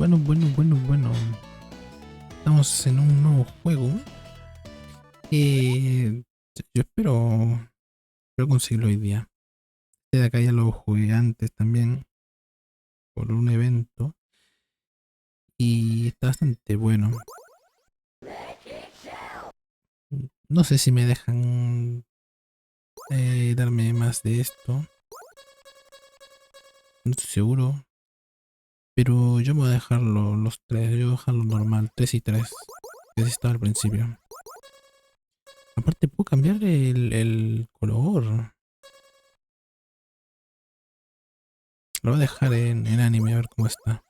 Bueno. Estamos en un nuevo juego. Yo espero conseguirlo hoy día. Este de acá ya lo jugué antes también por un evento y está bastante bueno. No sé si me dejan darme más de esto. No estoy seguro. Pero yo me voy a dejarlo los tres. Yo voy a dejarlo normal, 3 y 3. Que así estaba al principio. Aparte puedo cambiar el color. Lo voy a dejar en anime a ver cómo está.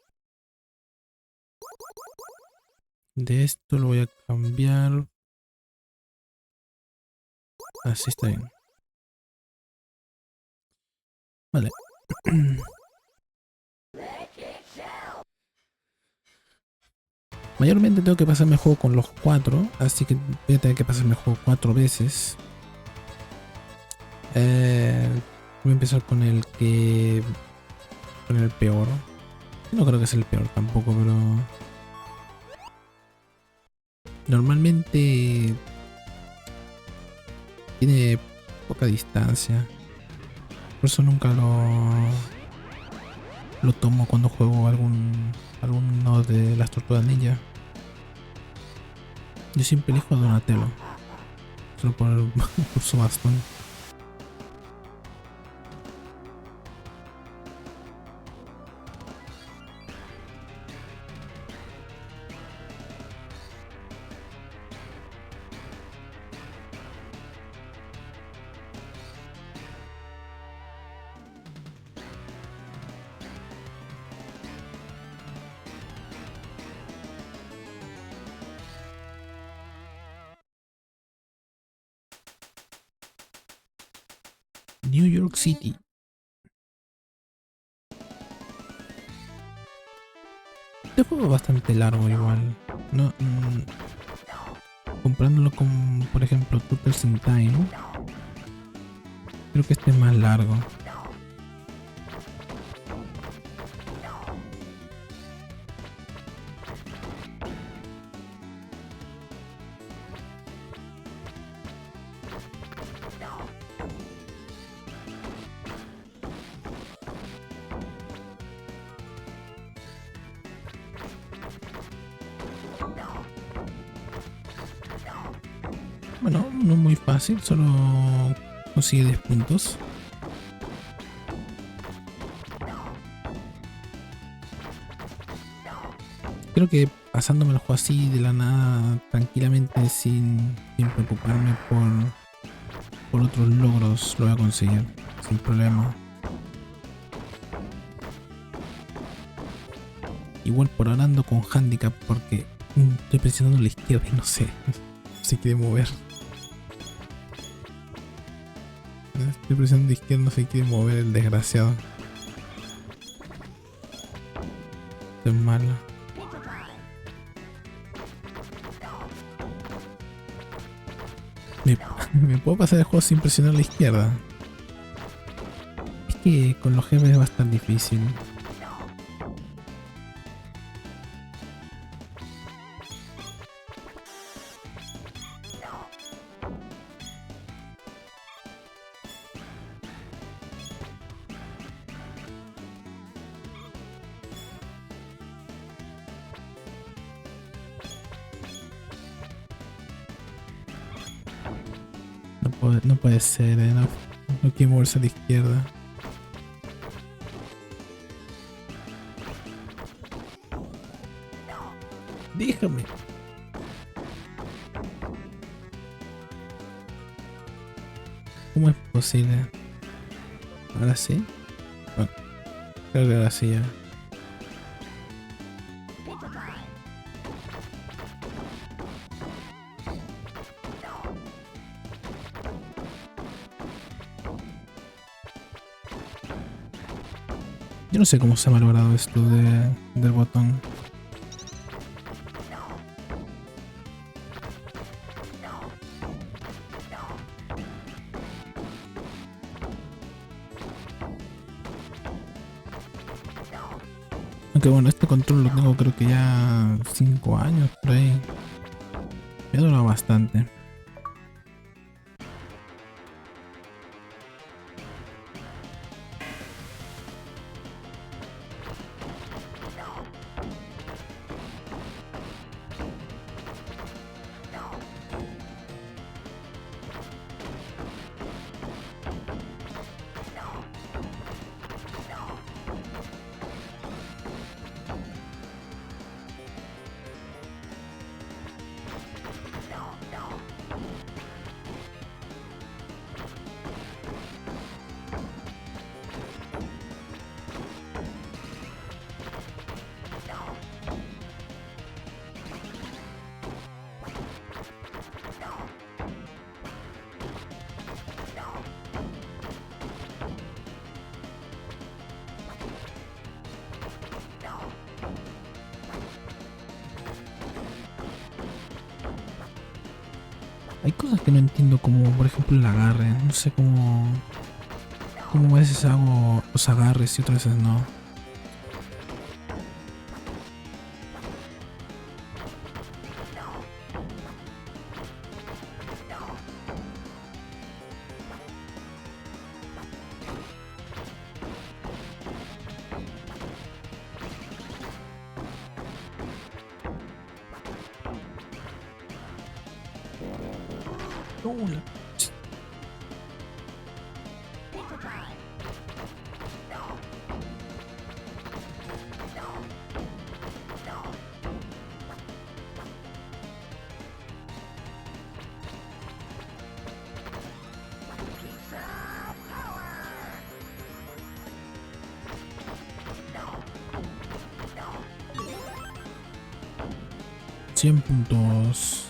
De esto lo voy a cambiar. Así está bien. Vale. Mayormente tengo que pasarme el juego con los 4. Así que voy a tener que pasarme el juego 4 veces. Voy a empezar con el que... Con el peor. No creo que sea el peor tampoco, pero... Normalmente... Tiene poca distancia. Por eso nunca lo tomo cuando juego alguno de las tortugas ninja. Yo siempre elijo a Donatello. Solo por su bastón. New York City. Este juego es bastante largo igual. No, comparándolo con, por ejemplo, Turtles in Time, creo que este es más largo. Bueno, no muy fácil, solo consigue 10 puntos. Creo que pasándome el juego así de la nada, tranquilamente, sin preocuparme por otros logros, lo voy a conseguir sin problema. Igual por ahora ando con handicap porque estoy presionando a la izquierda y no sé, no se quiere mover. Estoy presionando a la izquierda, no se quiere mover el desgraciado. Esto es malo. Me puedo pasar el juego sin presionar a la izquierda. Es que con los jefes va a estar difícil. No puede ser, no quiere moverse a la izquierda. Déjame. ¿Cómo es posible? ¿Ahora sí? Bueno, creo que ahora sí ya. Yo no sé cómo se ha malogrado esto del botón. Aunque bueno, esto control lo tengo creo que ya 5 años por ahí. Me ha durado bastante. Hay cosas que no entiendo, como por ejemplo el agarre. No sé cómo a veces hago los agarres y otras veces no. No, 100 puntos.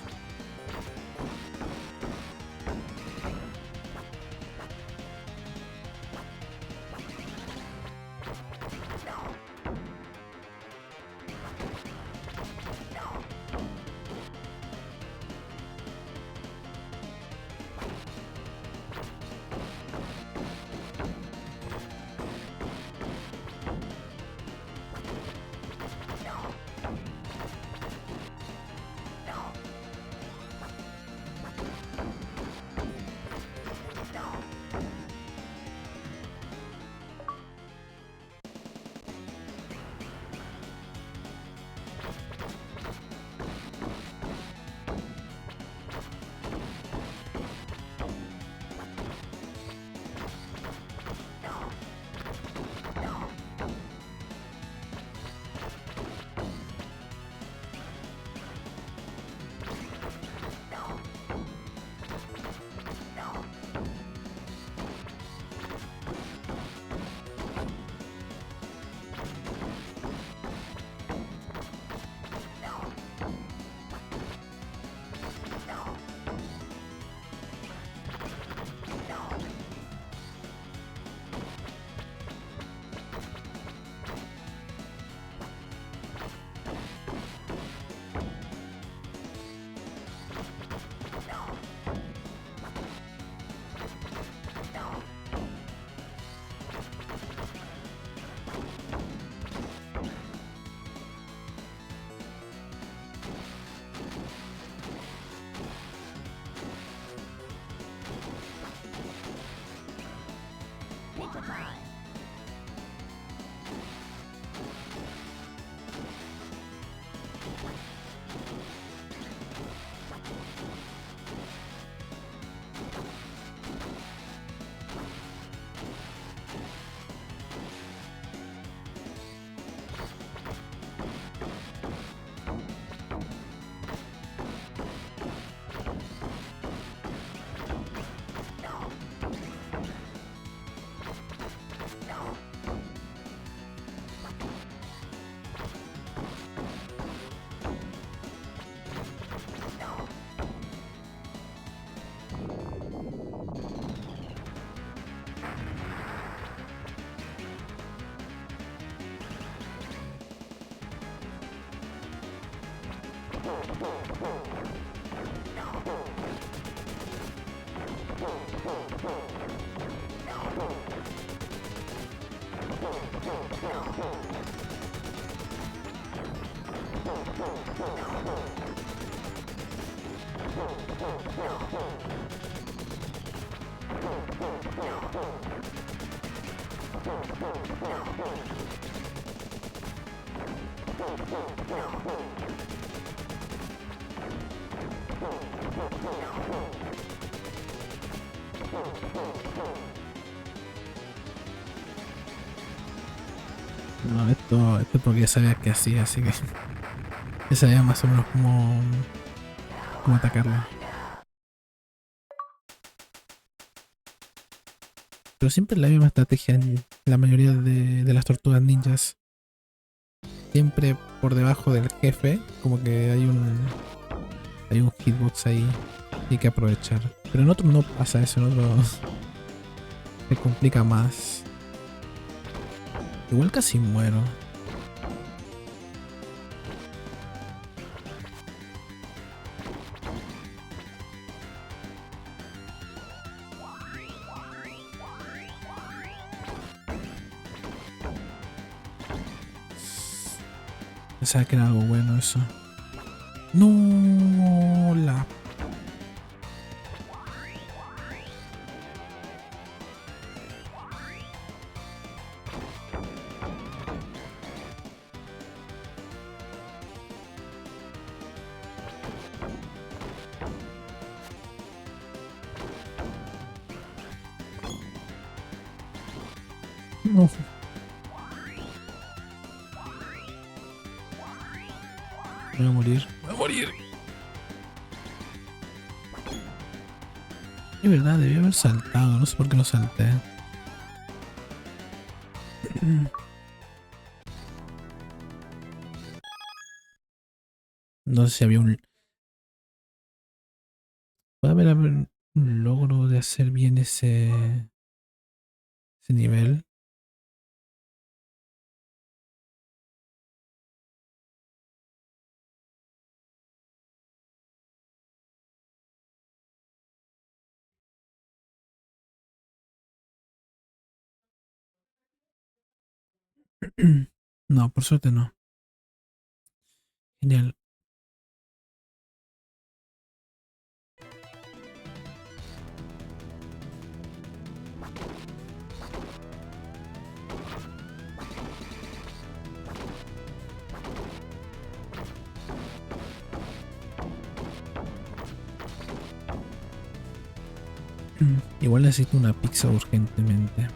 No, esto porque ya sabía que hacía, así que ya sabía más o menos cómo atacarlo. Pero siempre es la misma estrategia en la mayoría de las tortugas ninjas. Siempre por debajo del jefe, como que hay un hitbox ahí y hay que aprovechar. Pero en otros no pasa eso, en otros se complica más. Igual casi muero. Pensaba que era algo bueno eso. No, la... No. Voy a morir. Voy a morir. Es verdad, debí haber saltado. No sé por qué no salté. No sé si había un... Puede haber un logro de hacer bien ese nivel. No, por suerte no. Genial. Igual necesito una pizza urgentemente.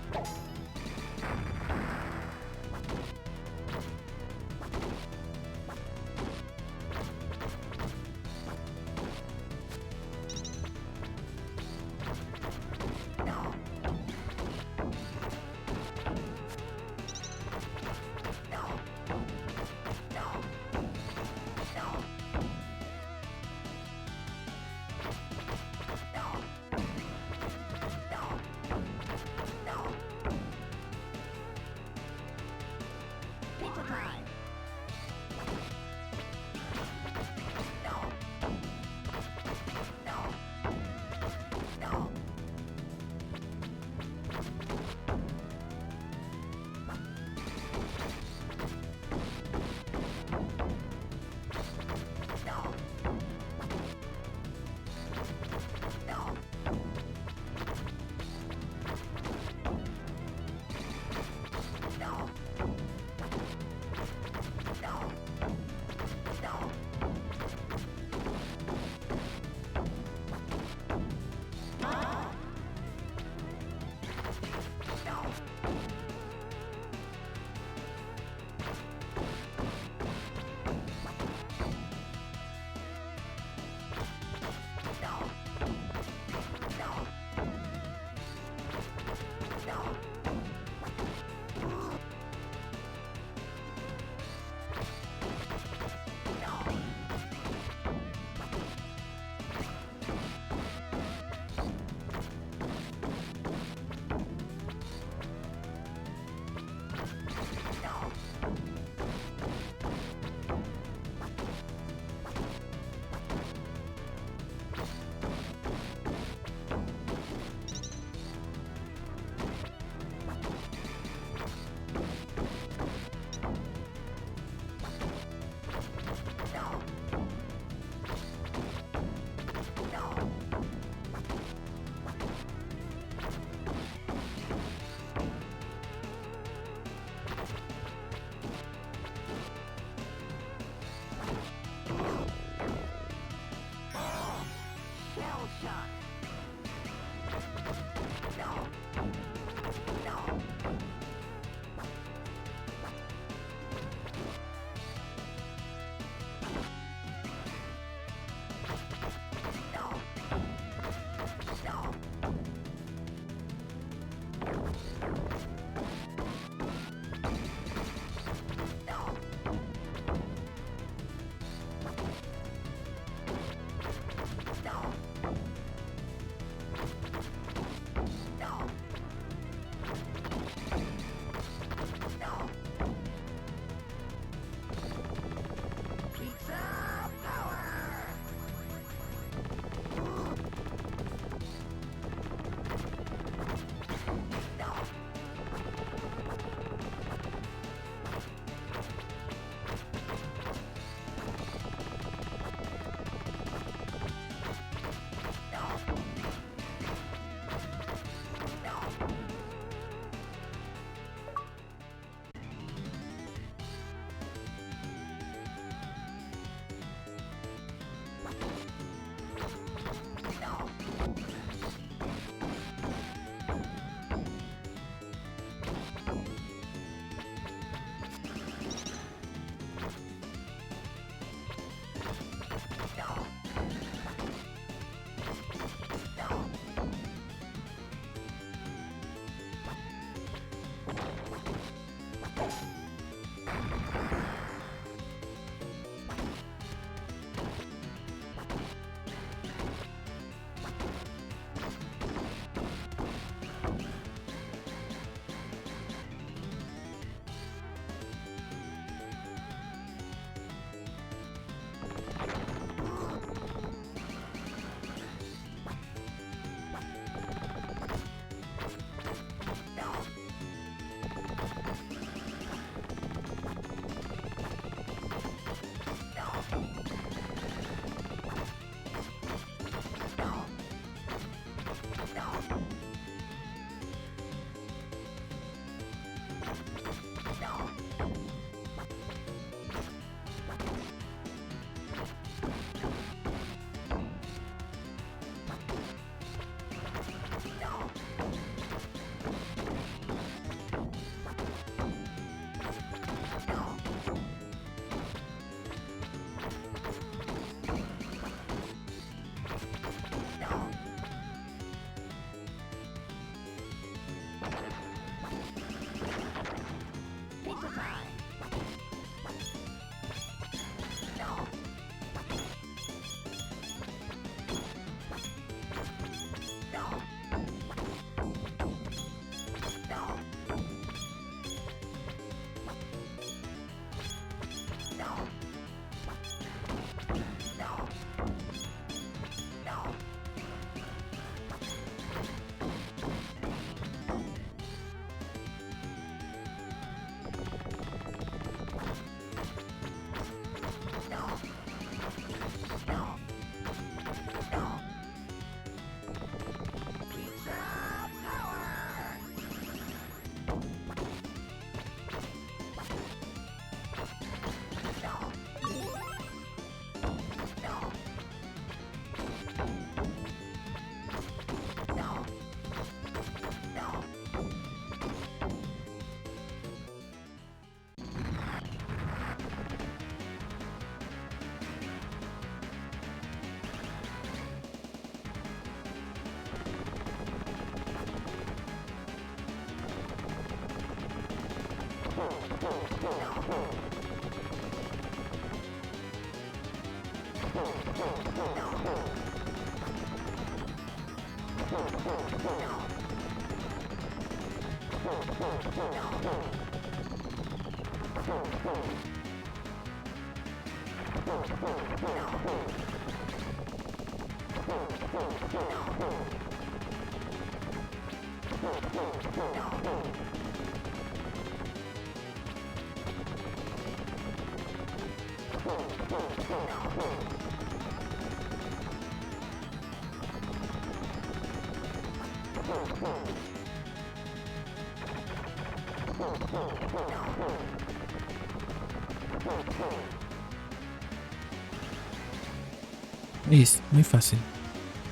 Es muy fácil.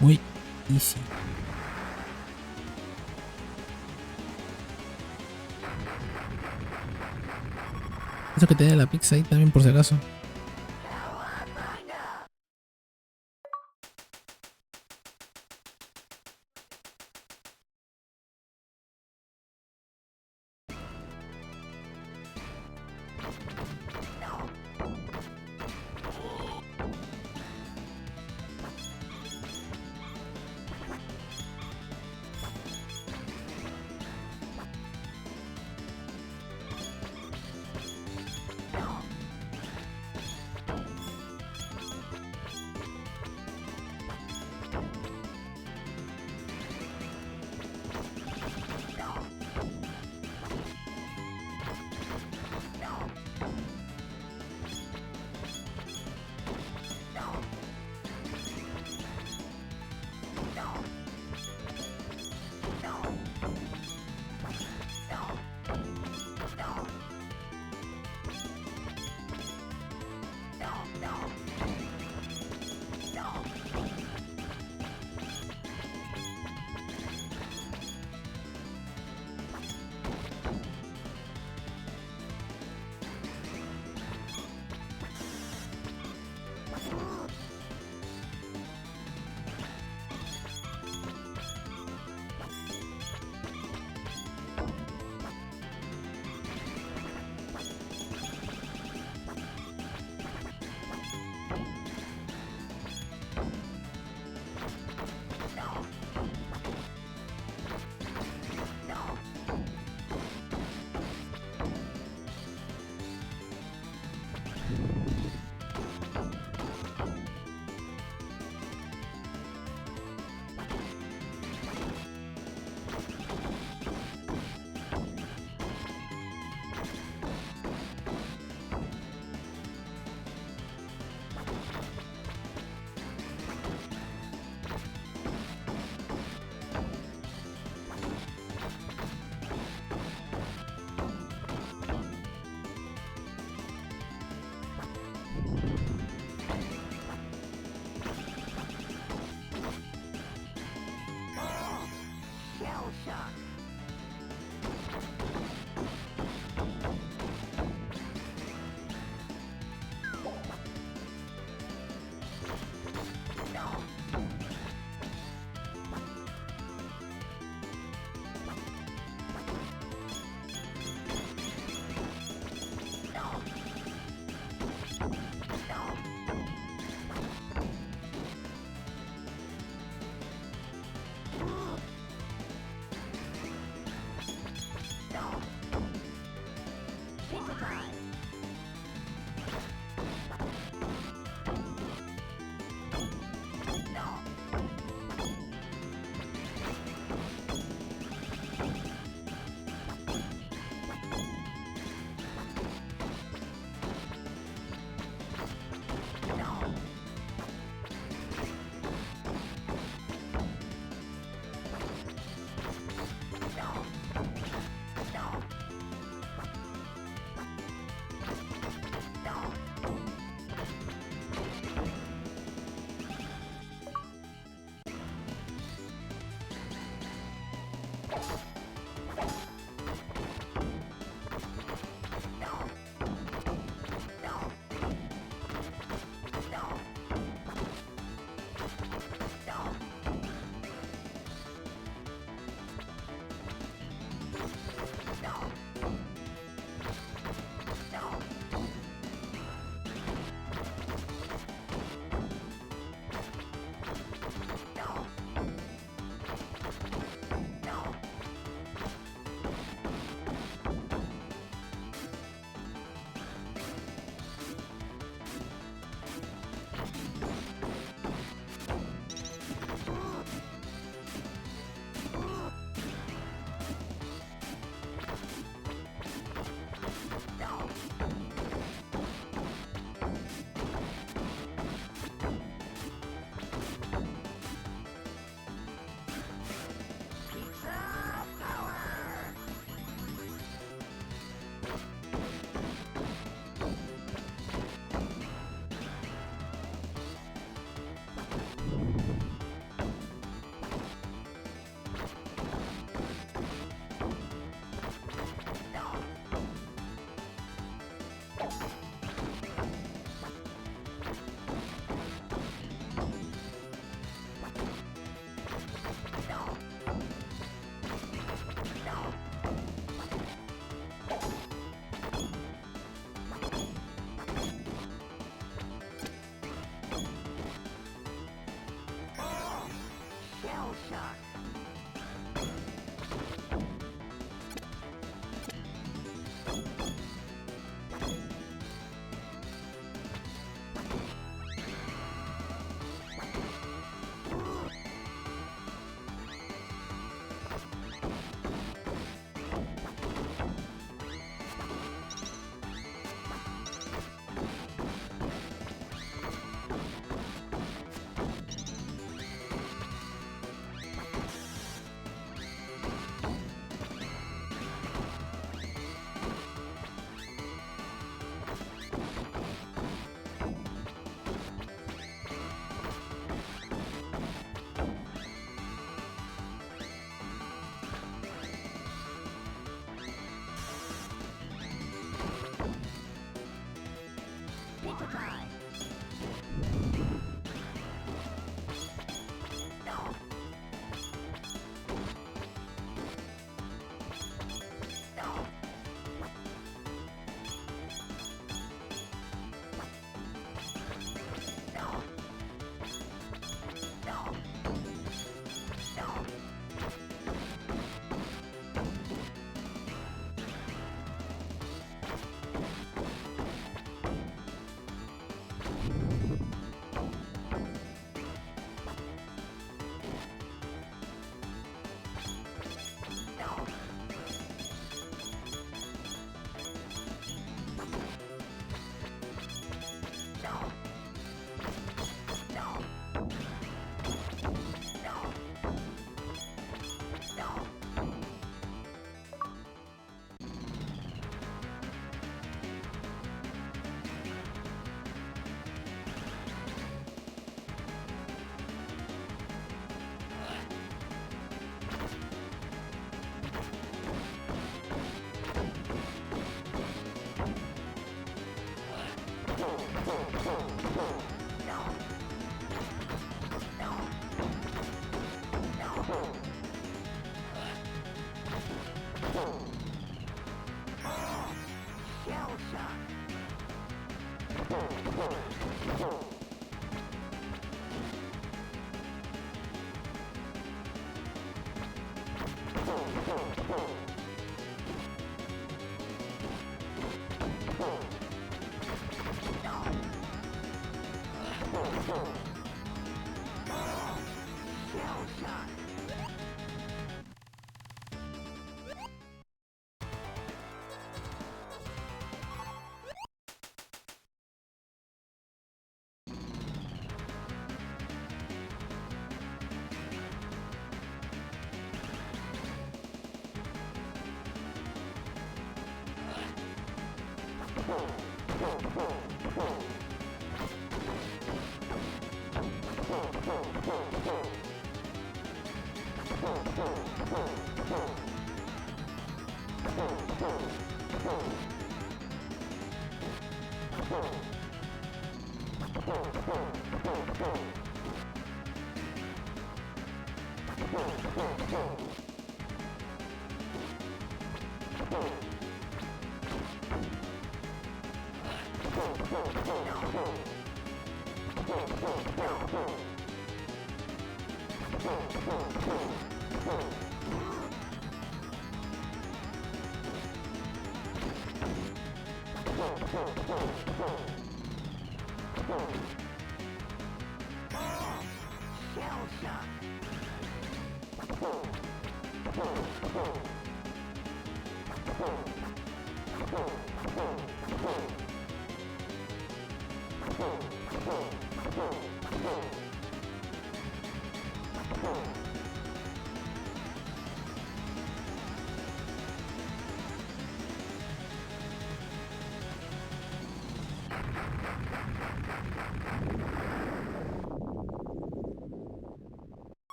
Muy easy. Eso que te dé la pizza ahí también por si acaso.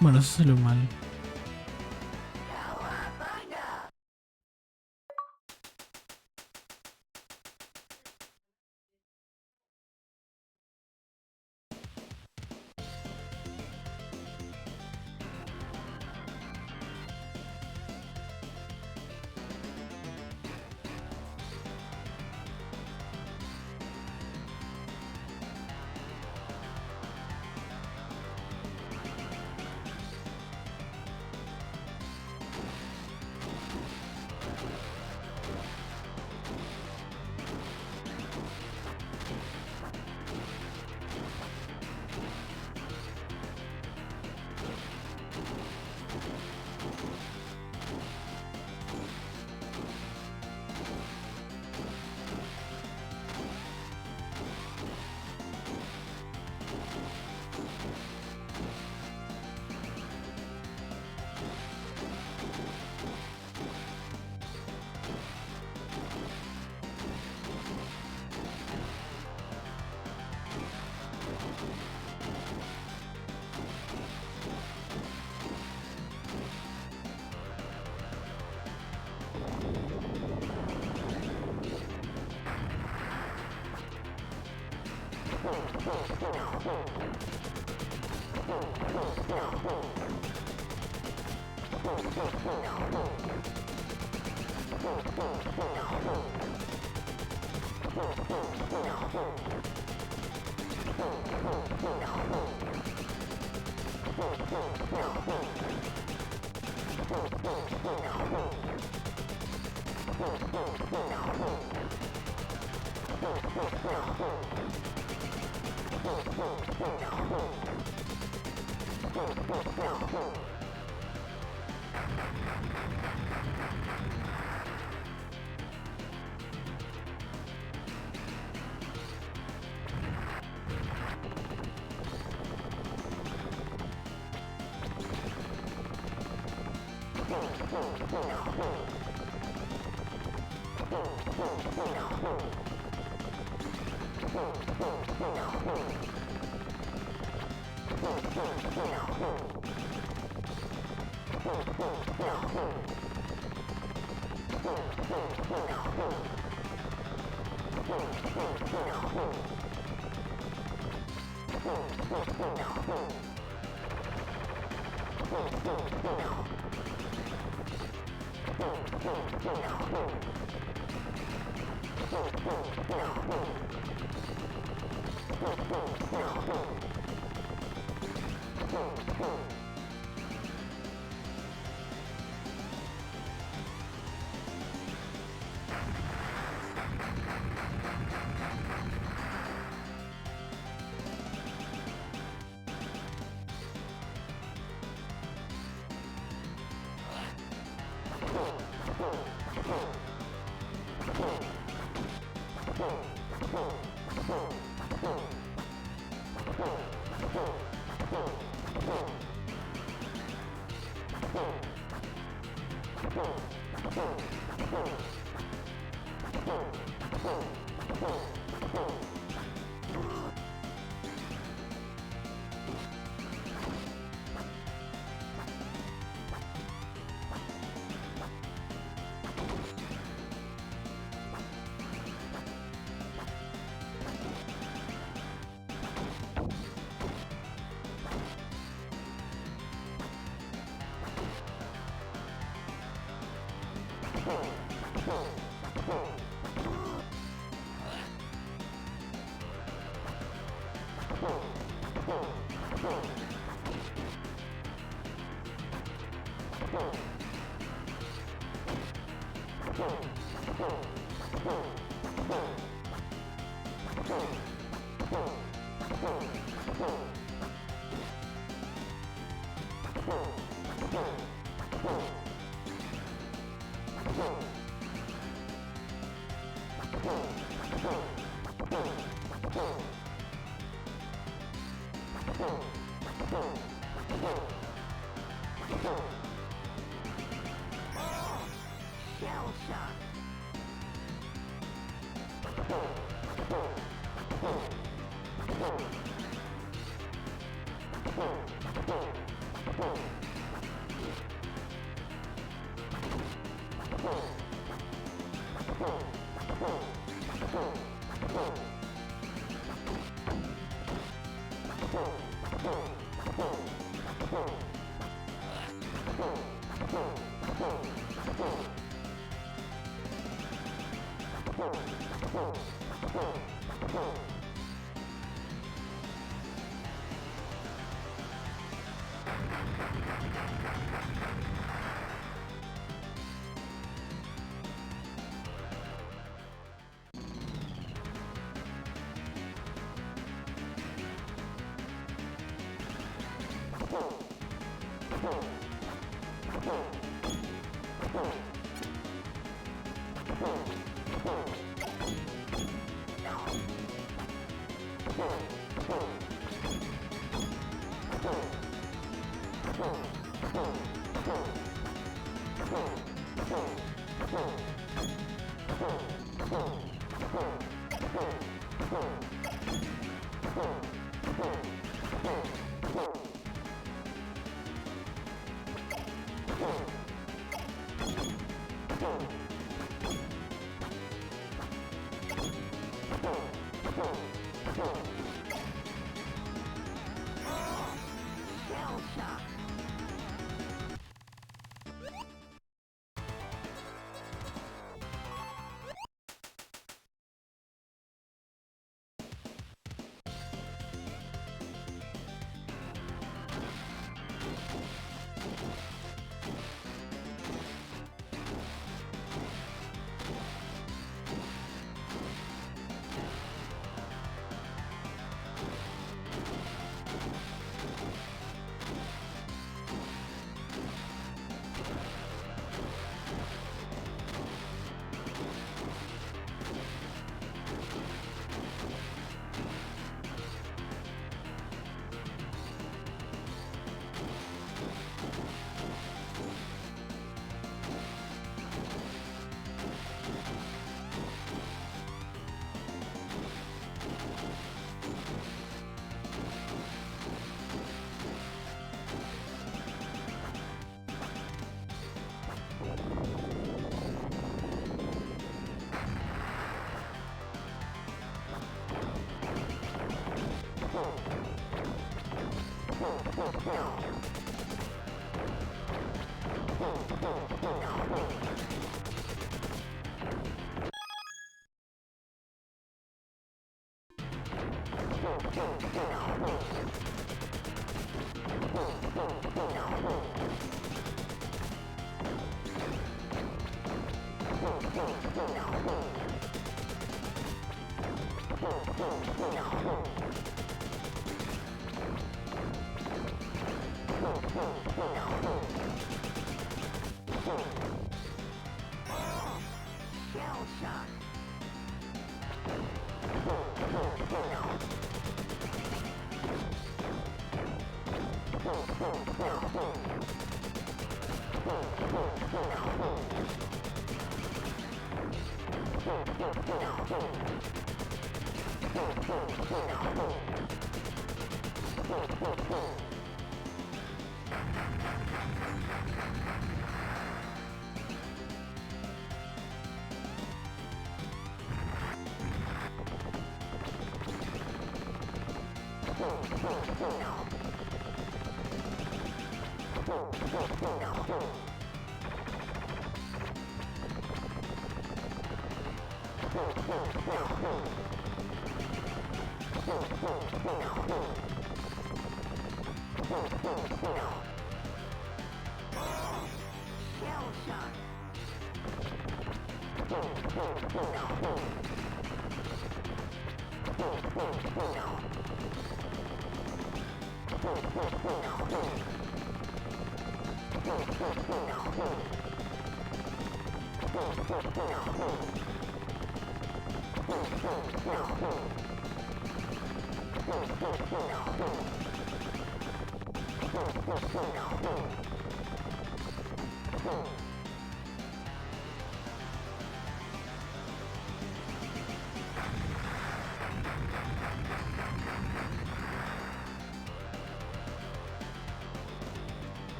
Bueno, eso salió mal.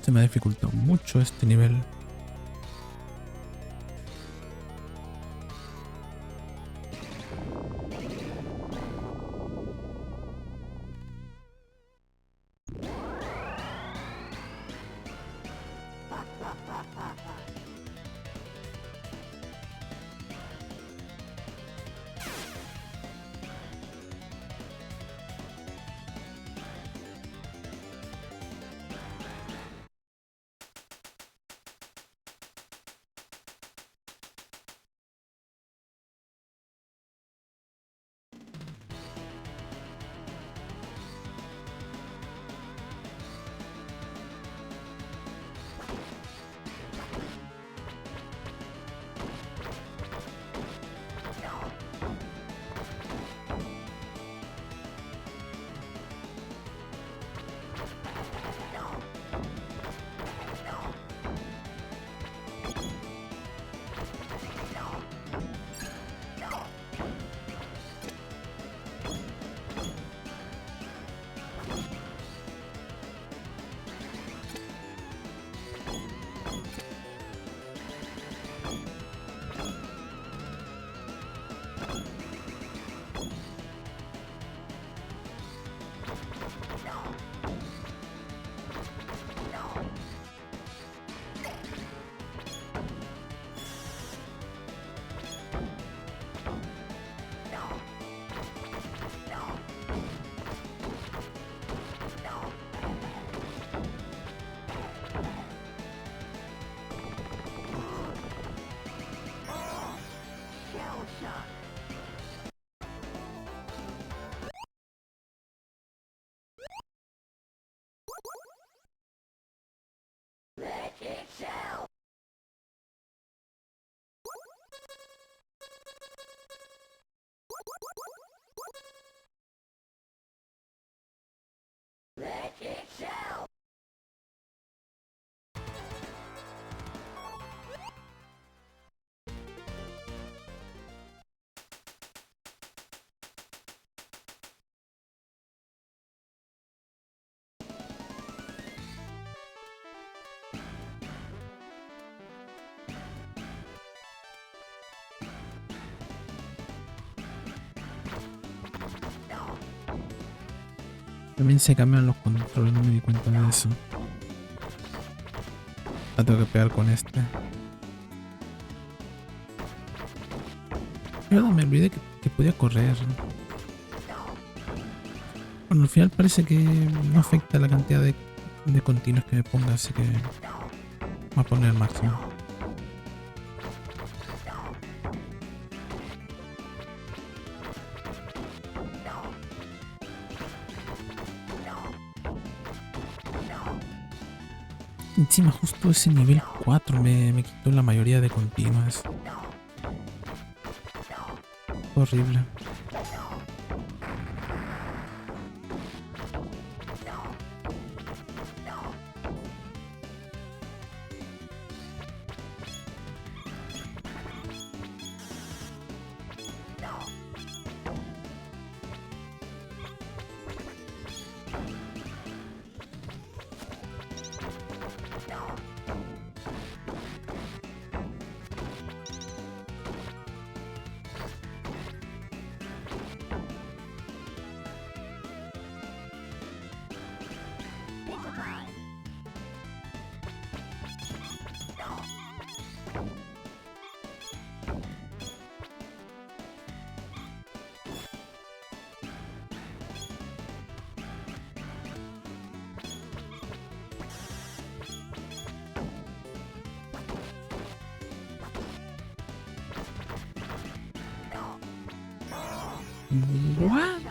Se me ha dificultado mucho este nivel. También se cambian los controles, no me di cuenta de eso. La tengo que pegar con este. Verdad, me olvidé que podía correr. Bueno, al final parece que no afecta la cantidad de continuos que me ponga, así que voy a poner el máximo. Encima justo ese nivel 4 me quitó la mayoría de continuas. Horrible. What?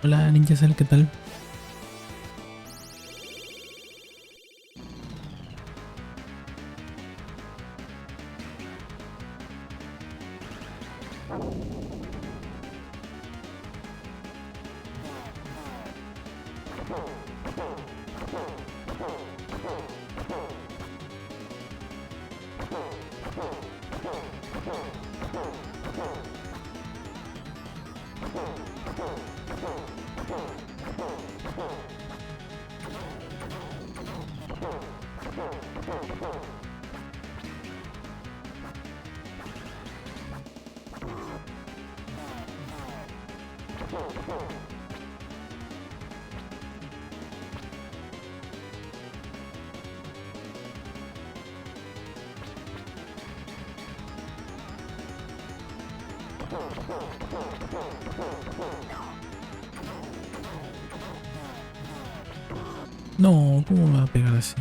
Hola Ninja Cell, ¿qué tal? No, ¿cómo me va a pegar así?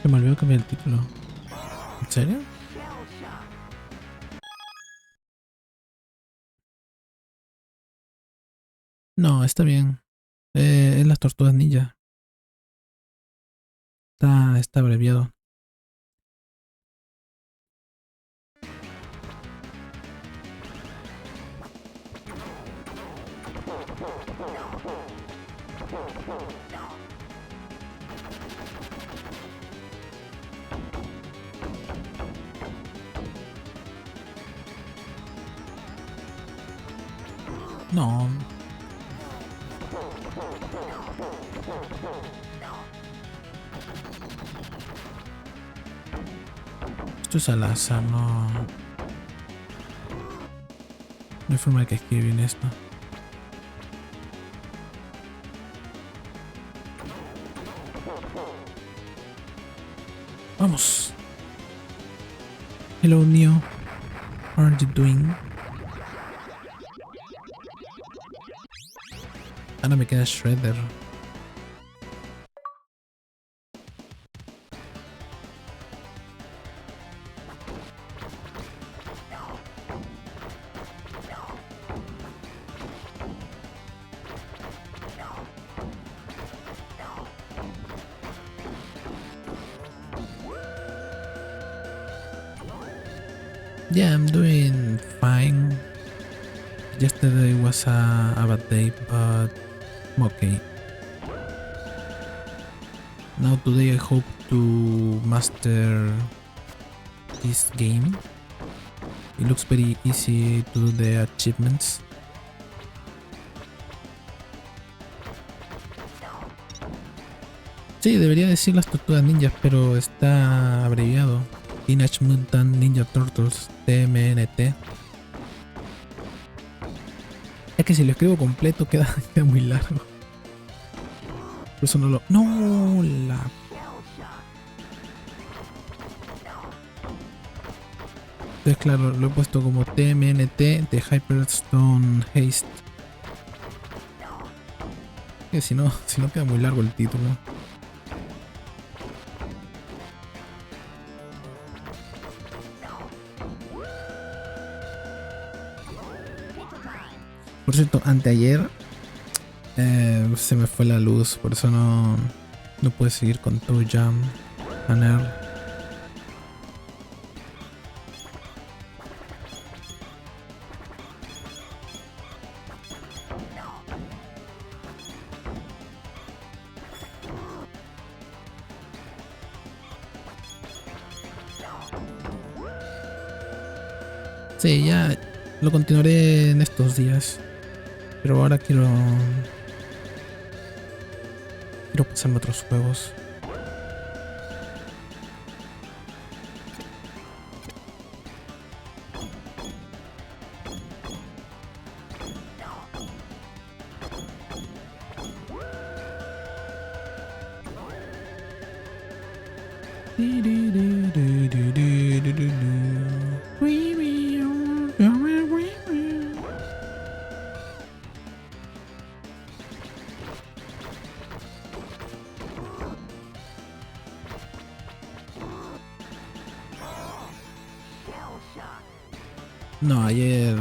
Se me olvidó cambiar el título. ¿En serio? No, está bien. Es las tortugas ninja. Está abreviado. No. Esto es al azar, no. No hay forma de que escriba bien esto. Vamos. Hello, Neo. How are you doing? Ahora me queda Shredder. Yeah, I'm doing fine. Yesterday was a bad day, but I'm okay. Now today I hope to master this game. It looks very easy to do the achievements. Sí, debería decir las tortugas ninjas, pero está abreviado. Teenage Mutant Ninja Turtles, TMNT. Es que si lo escribo completo queda muy largo. Por eso no lo... ¡No! Entonces claro, lo he puesto como TMNT de Hyperstone Haste. Que si no queda muy largo el título. Por cierto, anteayer se me fue la luz, por eso no pude seguir con Toe Jam Banner. Sí, ya lo continuaré en estos días. Pero ahora quiero pasarme a otros juegos. No, ayer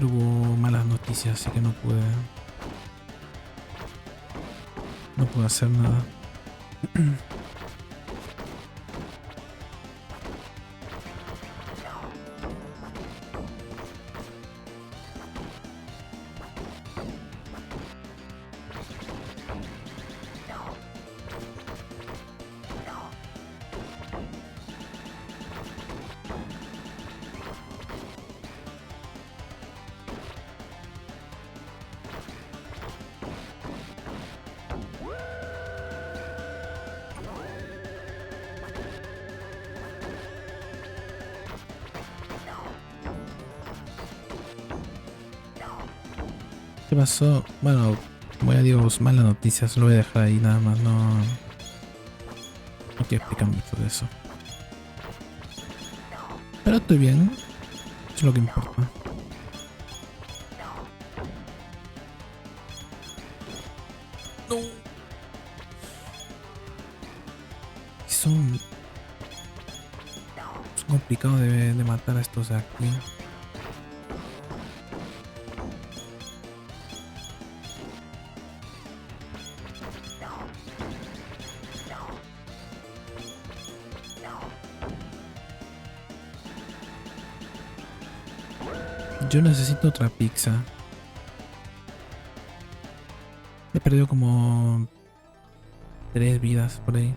hubo malas noticias, así que no pude hacer nada. ¿Qué pasó? Bueno, voy a digo malas noticias, lo voy a dejar ahí nada más, no quiero explicar mucho de eso. Pero estoy bien, eso es lo que importa. No. Son complicados de matar a estos de aquí. Yo necesito otra pizza. He perdido como 3 vidas por ahí.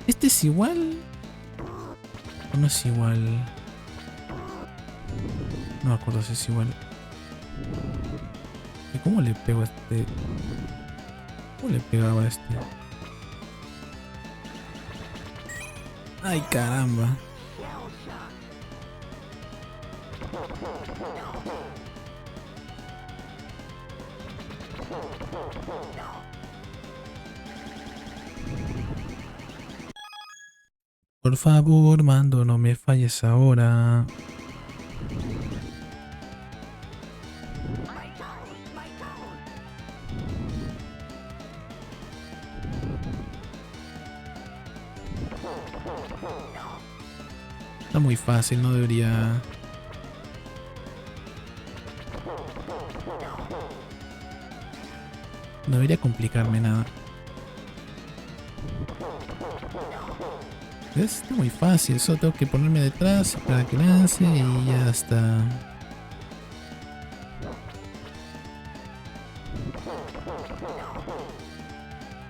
¿Este es igual? ¿O no es igual? No me acuerdo si es igual. ¿Y cómo le pego a este? ¿Cómo le pegaba a este? ¡Ay, caramba! Por favor, mando, no me falles ahora. Está muy fácil, no debería... No debería complicarme nada. ¿Ves? Está muy fácil, solo tengo que ponerme detrás para que lance y ya está.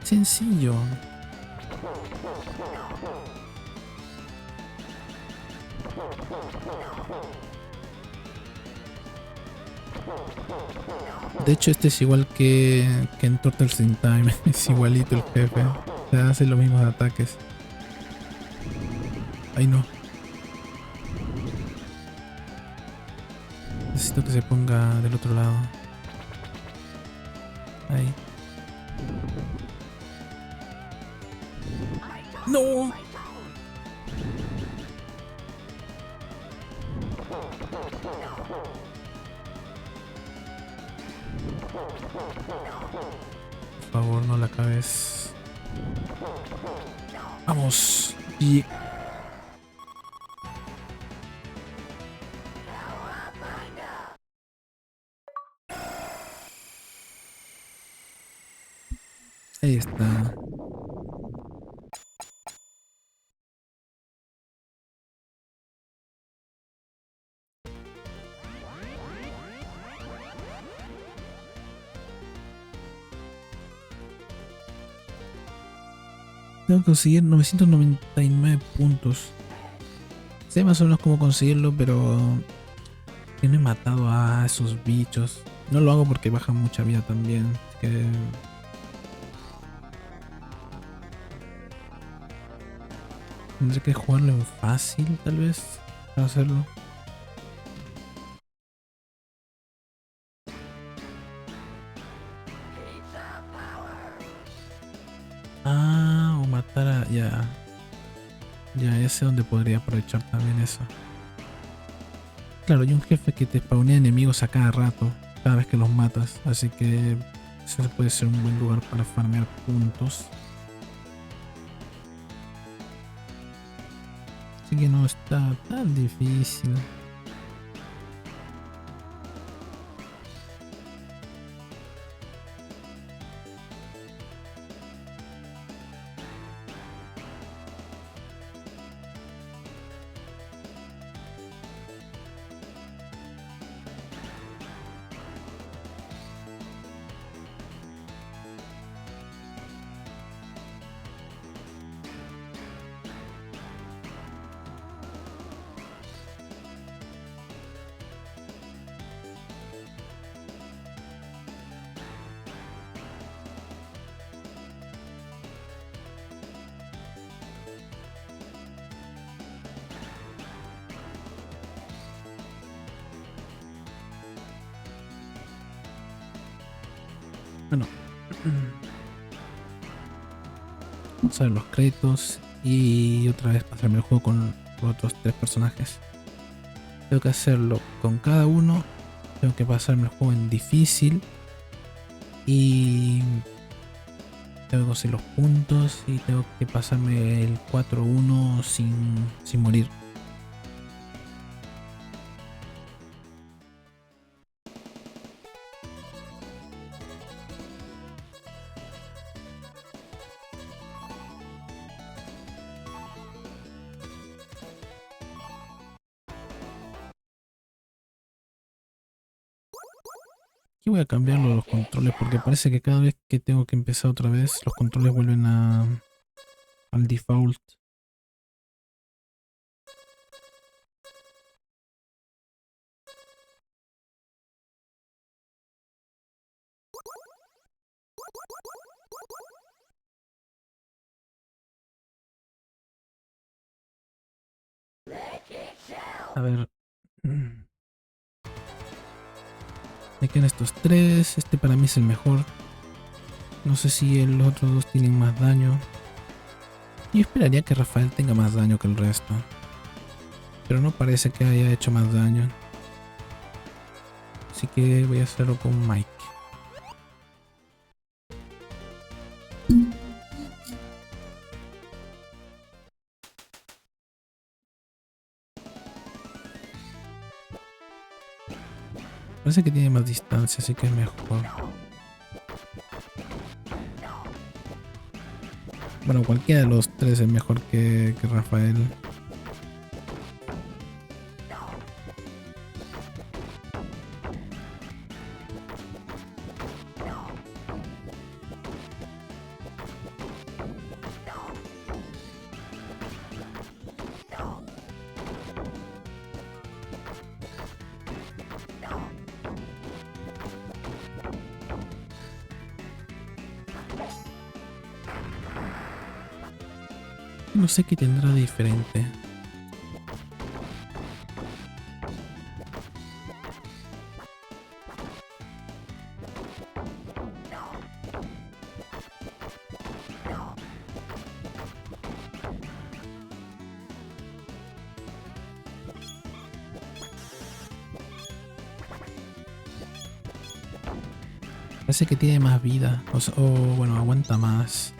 Sencillo. De hecho este es igual que en Turtles in Time, es igualito el jefe, o sea, hace los mismos ataques. Ay no. Necesito que se ponga del otro lado. Ahí. ¡No! Por favor, no la acabes. Vamos. Y... ahí está. Tengo que conseguir 999 puntos. Sé más o menos cómo conseguirlo, pero yo no he matado a esos bichos. No lo hago porque bajan mucha vida también. Así que... Tendré que jugarlo en fácil, tal vez, para hacerlo. Ah, o matar a... Ya. Ya, ese es donde podría aprovechar también eso. Claro, hay un jefe que te spawnea enemigos a cada rato, cada vez que los matas. Así que ese puede ser un buen lugar para farmear puntos. Así que no está tan difícil. Bueno, vamos a ver los créditos y otra vez pasarme el juego con los otros tres personajes. Tengo que hacerlo con cada uno. Tengo que pasarme el juego en difícil. Y tengo que conseguir los puntos. Y tengo que pasarme el 4-1 sin morir. Y voy a cambiarlo los controles porque parece que cada vez que tengo que empezar otra vez los controles vuelven al default. A ver. Me quedan estos tres. Este para mí es el mejor. No sé si los otros dos tienen más daño. Yo esperaría que Rafael tenga más daño que el resto. Pero no parece que haya hecho más daño. Así que voy a hacerlo con Mike. Parece que tiene más distancia, así que es mejor. Bueno, cualquiera de los tres es mejor que Rafael. No sé qué tendrá de diferente. Parece que tiene más vida. O bueno, aguanta más.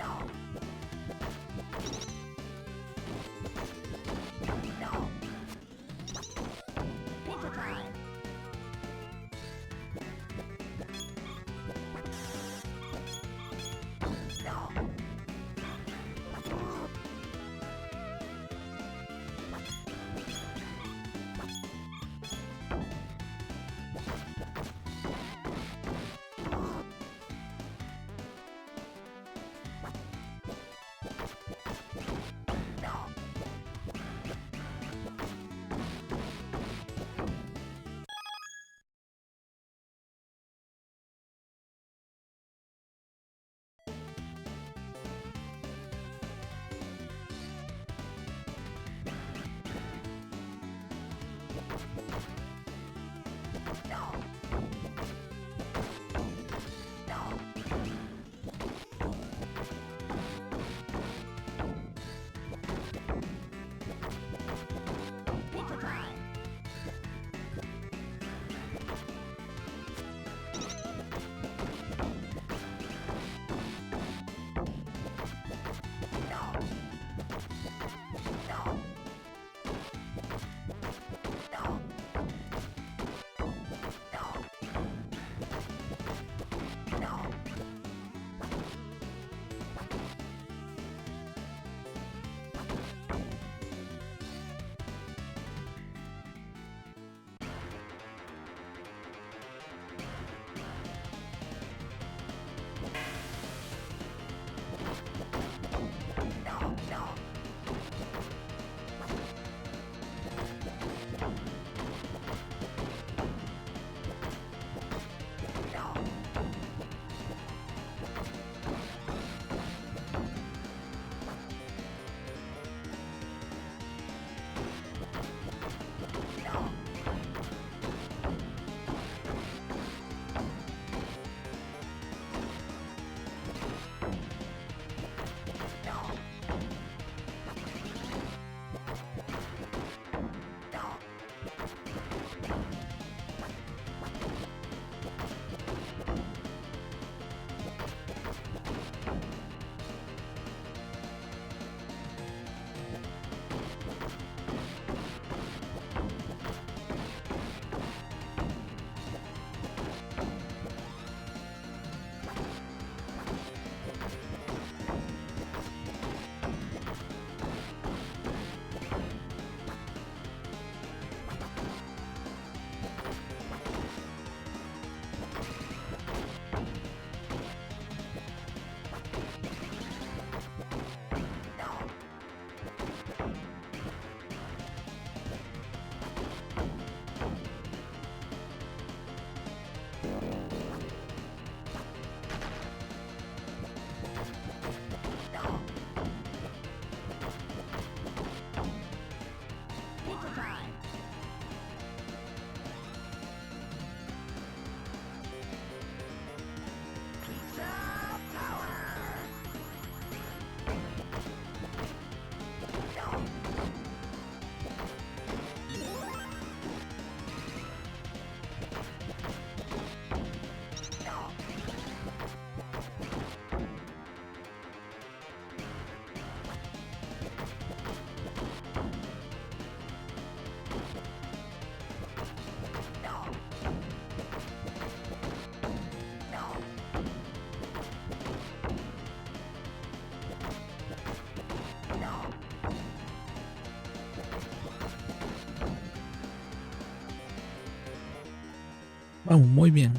Vamos, muy bien.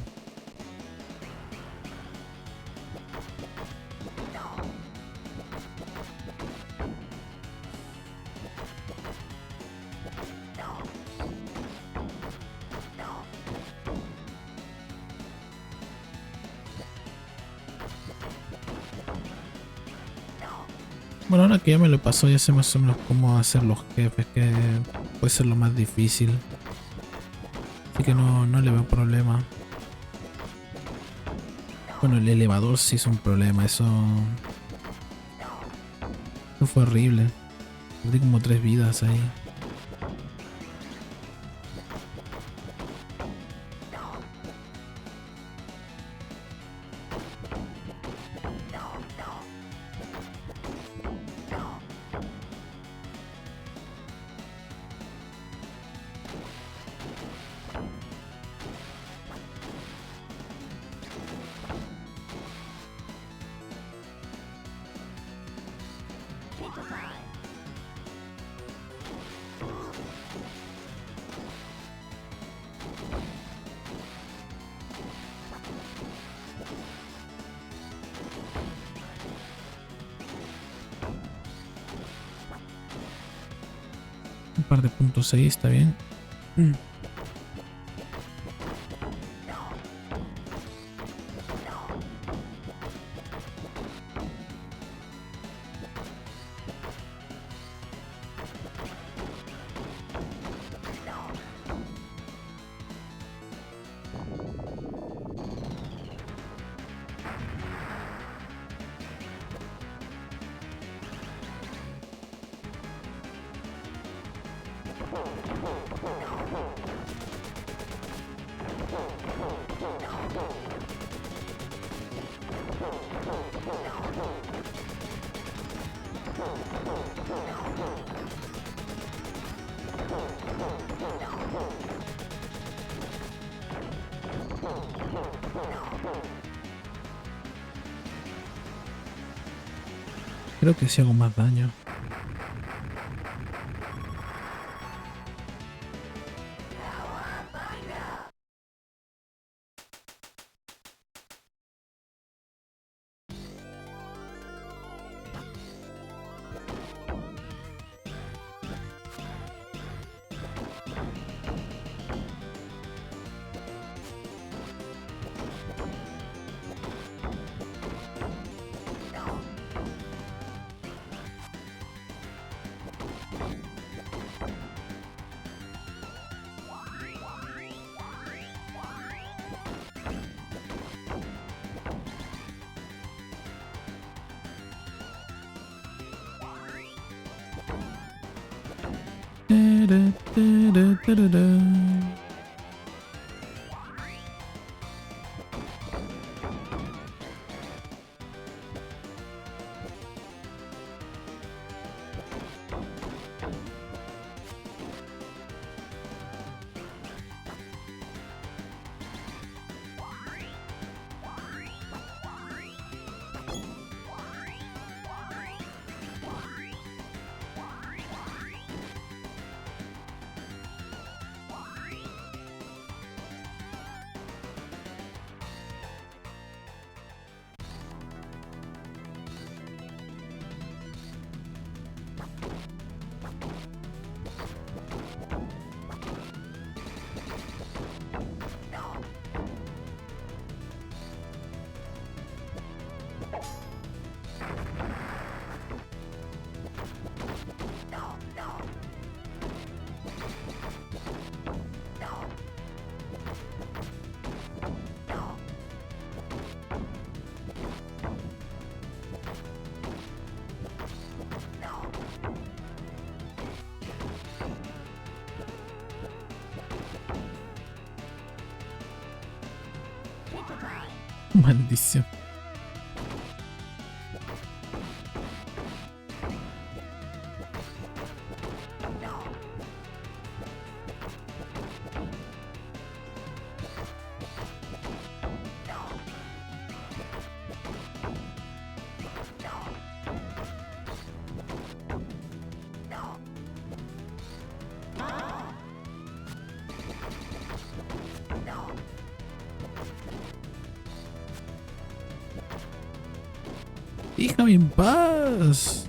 Bueno, ahora que ya me lo pasó, ya sé más o menos cómo hacer los jefes, que puede ser lo más difícil. Así que no le veo problema. Bueno, el elevador sí es un problema, eso fue horrible. Perdí como 3 vidas ahí. Un par de puntos ahí, está bien. Creo que sí hago más daño. Maldición. Déjame en paz.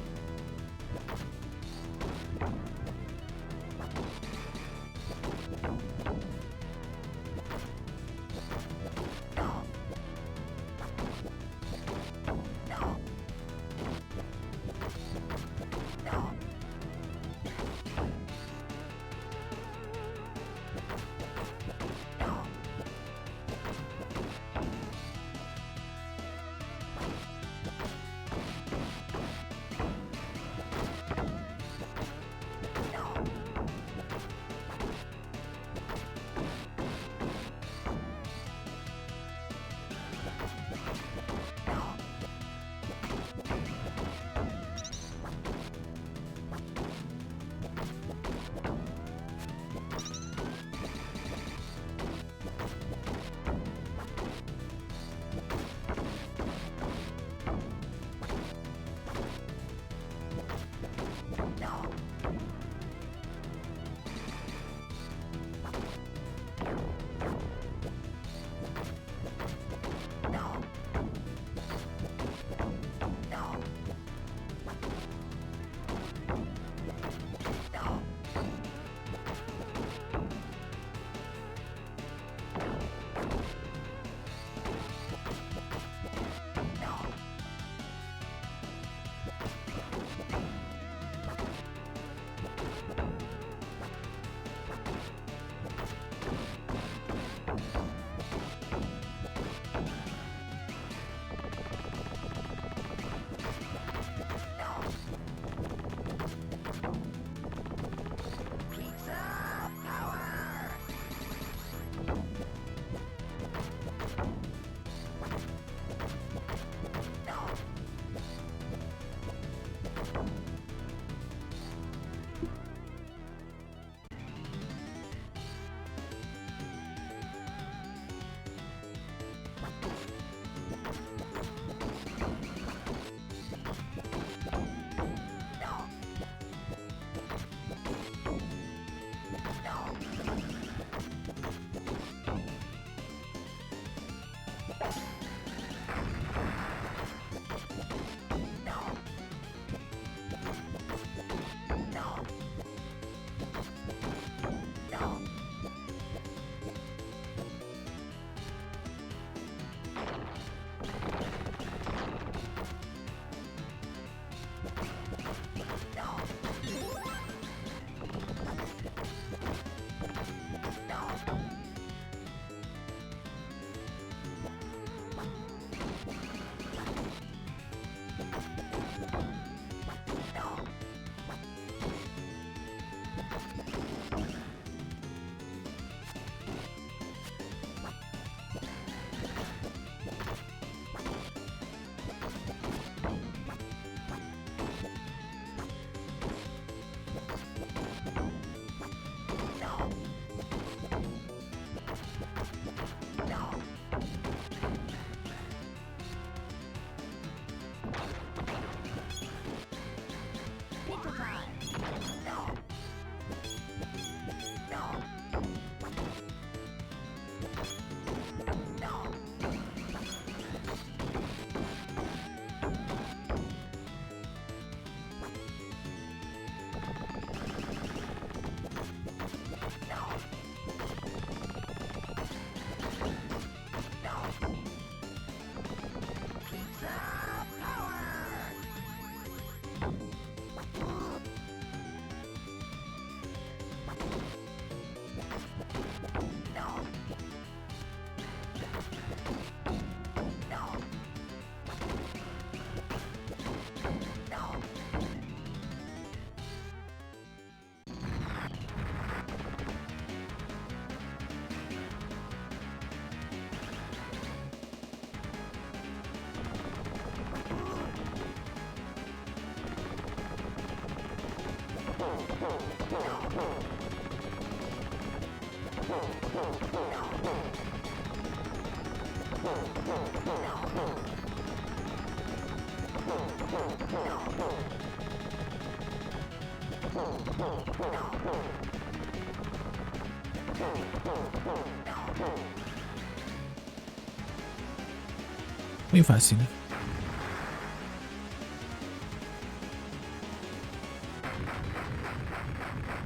Muy fácil.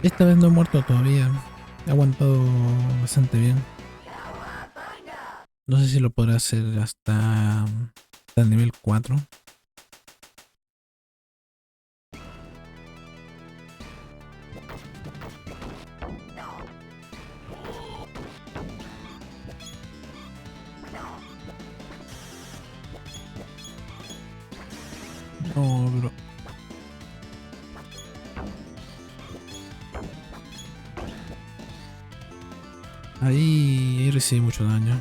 Esta vez no he muerto todavía. He aguantado bastante bien. No sé si lo podré hacer hasta el nivel 4. No, pero ahí recibí mucho daño.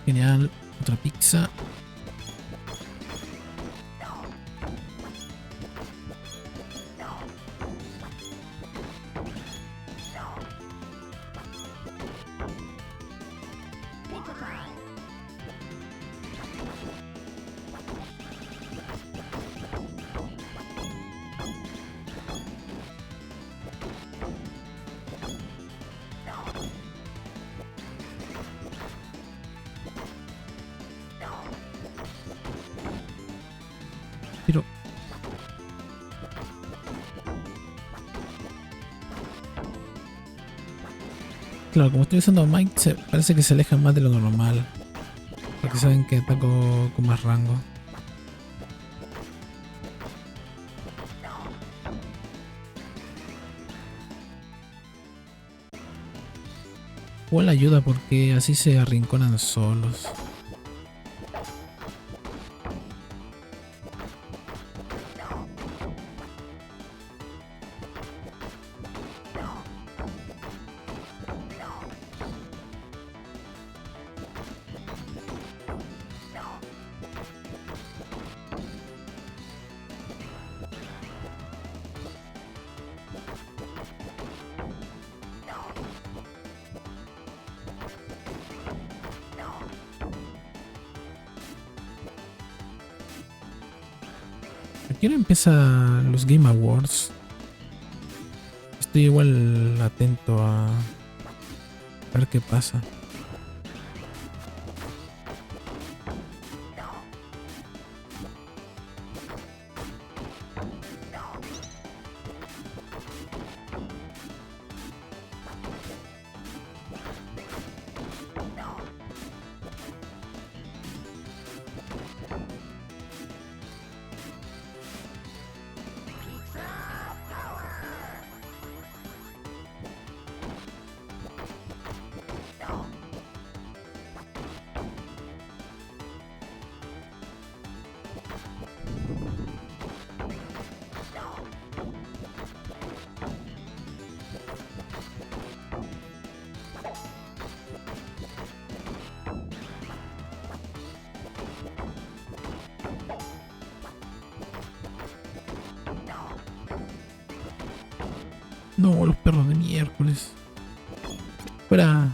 Genial. Otra pizza. Pero claro, como estoy usando Mike, parece que se alejan más de lo normal. Porque saben que ataco con más rango. Igual ayuda porque así se arrinconan solos. ¿A qué hora empiezan los Game Awards? Estoy igual atento a ver qué pasa. No, los perros de miércoles. Fuera.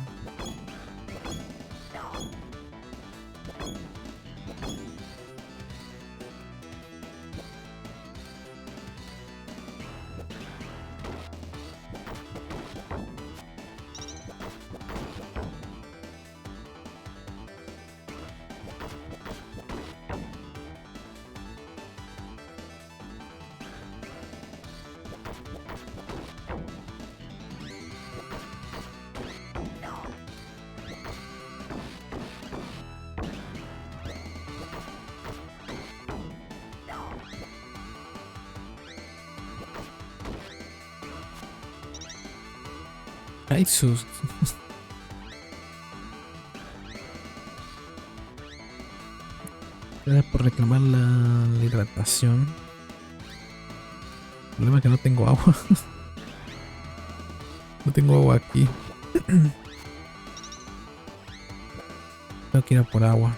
Ay, sus. Gracias por reclamar la hidratación. El problema es que no tengo agua. No tengo agua aquí. Tengo que ir a por agua.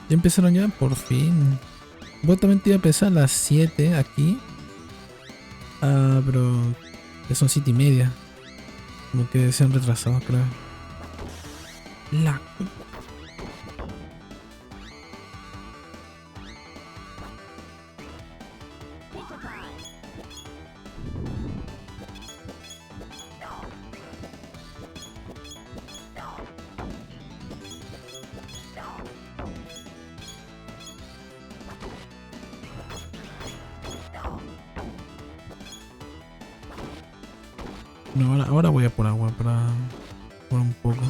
Ya empezaron ya, por fin. Botamente iba a empezar a las 7 aquí. Ah, pero ya son 7:30. Como que se han retrasado, creo. La... No, ahora voy a por agua para jugar un poco.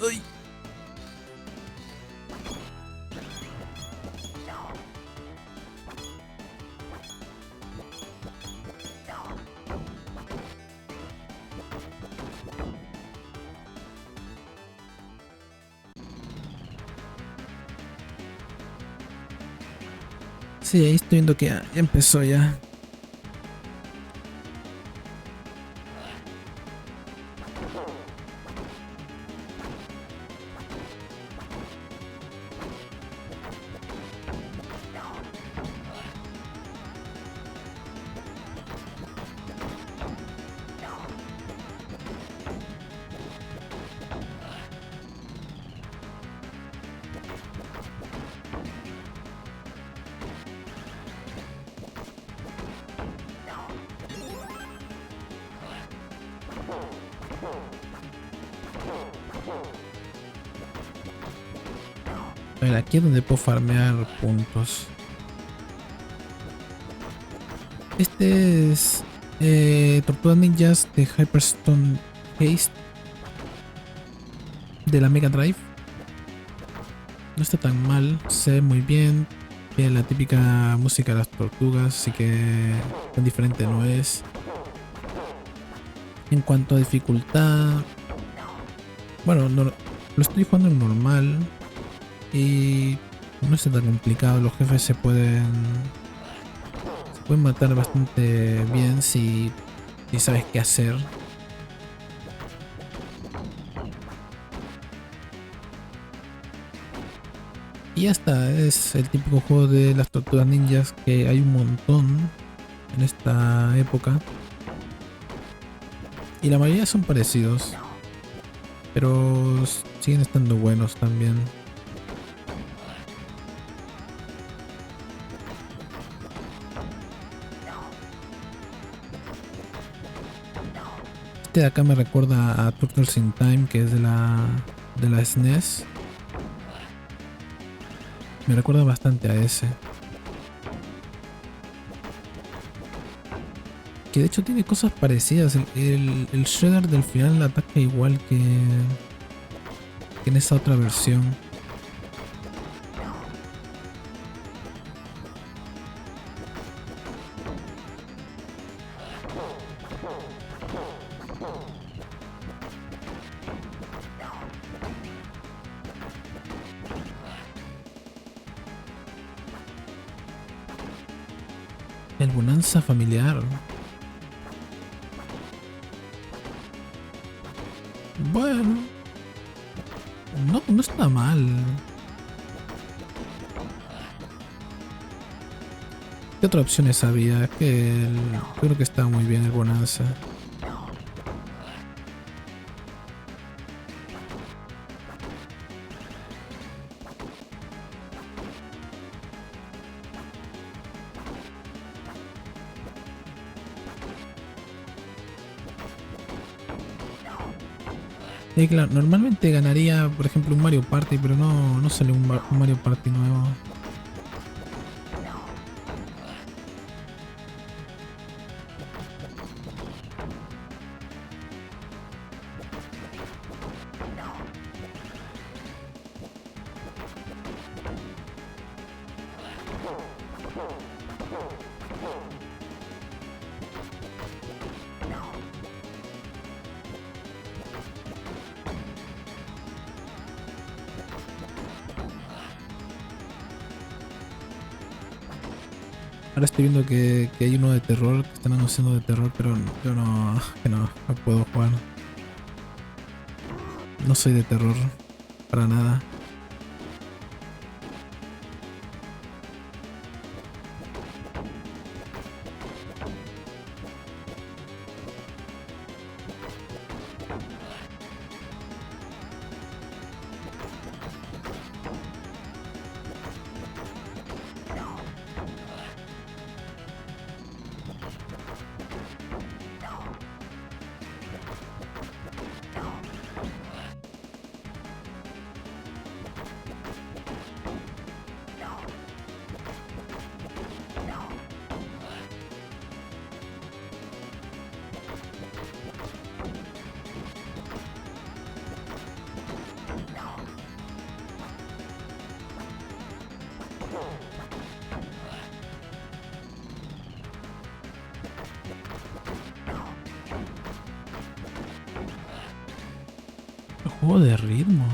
¡Ay! Sí, ahí estoy viendo que ya empezó ya. A ver, aquí es donde puedo farmear puntos. Este es Tortugas Ninjas de Hyperstone Haste de la Mega Drive. No está tan mal, se ve muy bien. Tiene la típica música de las tortugas, así que tan diferente no es. En cuanto a dificultad, bueno, lo estoy jugando en normal y no está tan complicado. Los jefes se pueden matar bastante bien si sabes qué hacer. Y ya está, es el típico juego de las tortugas ninjas que hay un montón en esta época. Y la mayoría son parecidos, pero siguen estando buenos también. Este de acá me recuerda a Turtles in Time, que es de la SNES. Me recuerda bastante a ese. Que de hecho tiene cosas parecidas. El Shredder del final ataca igual que en esa otra versión. El Bonanza familiar. Bueno, no está mal. ¿Qué otras opciones había? Creo que estaba muy bien el Bonanza. Y claro, normalmente ganaría, por ejemplo, un Mario Party, pero no sale un Mario Party nuevo. Ahora estoy viendo que hay uno de terror, que están anunciando de terror, pero yo no puedo jugar. No soy de terror, para nada. Juego de ritmo.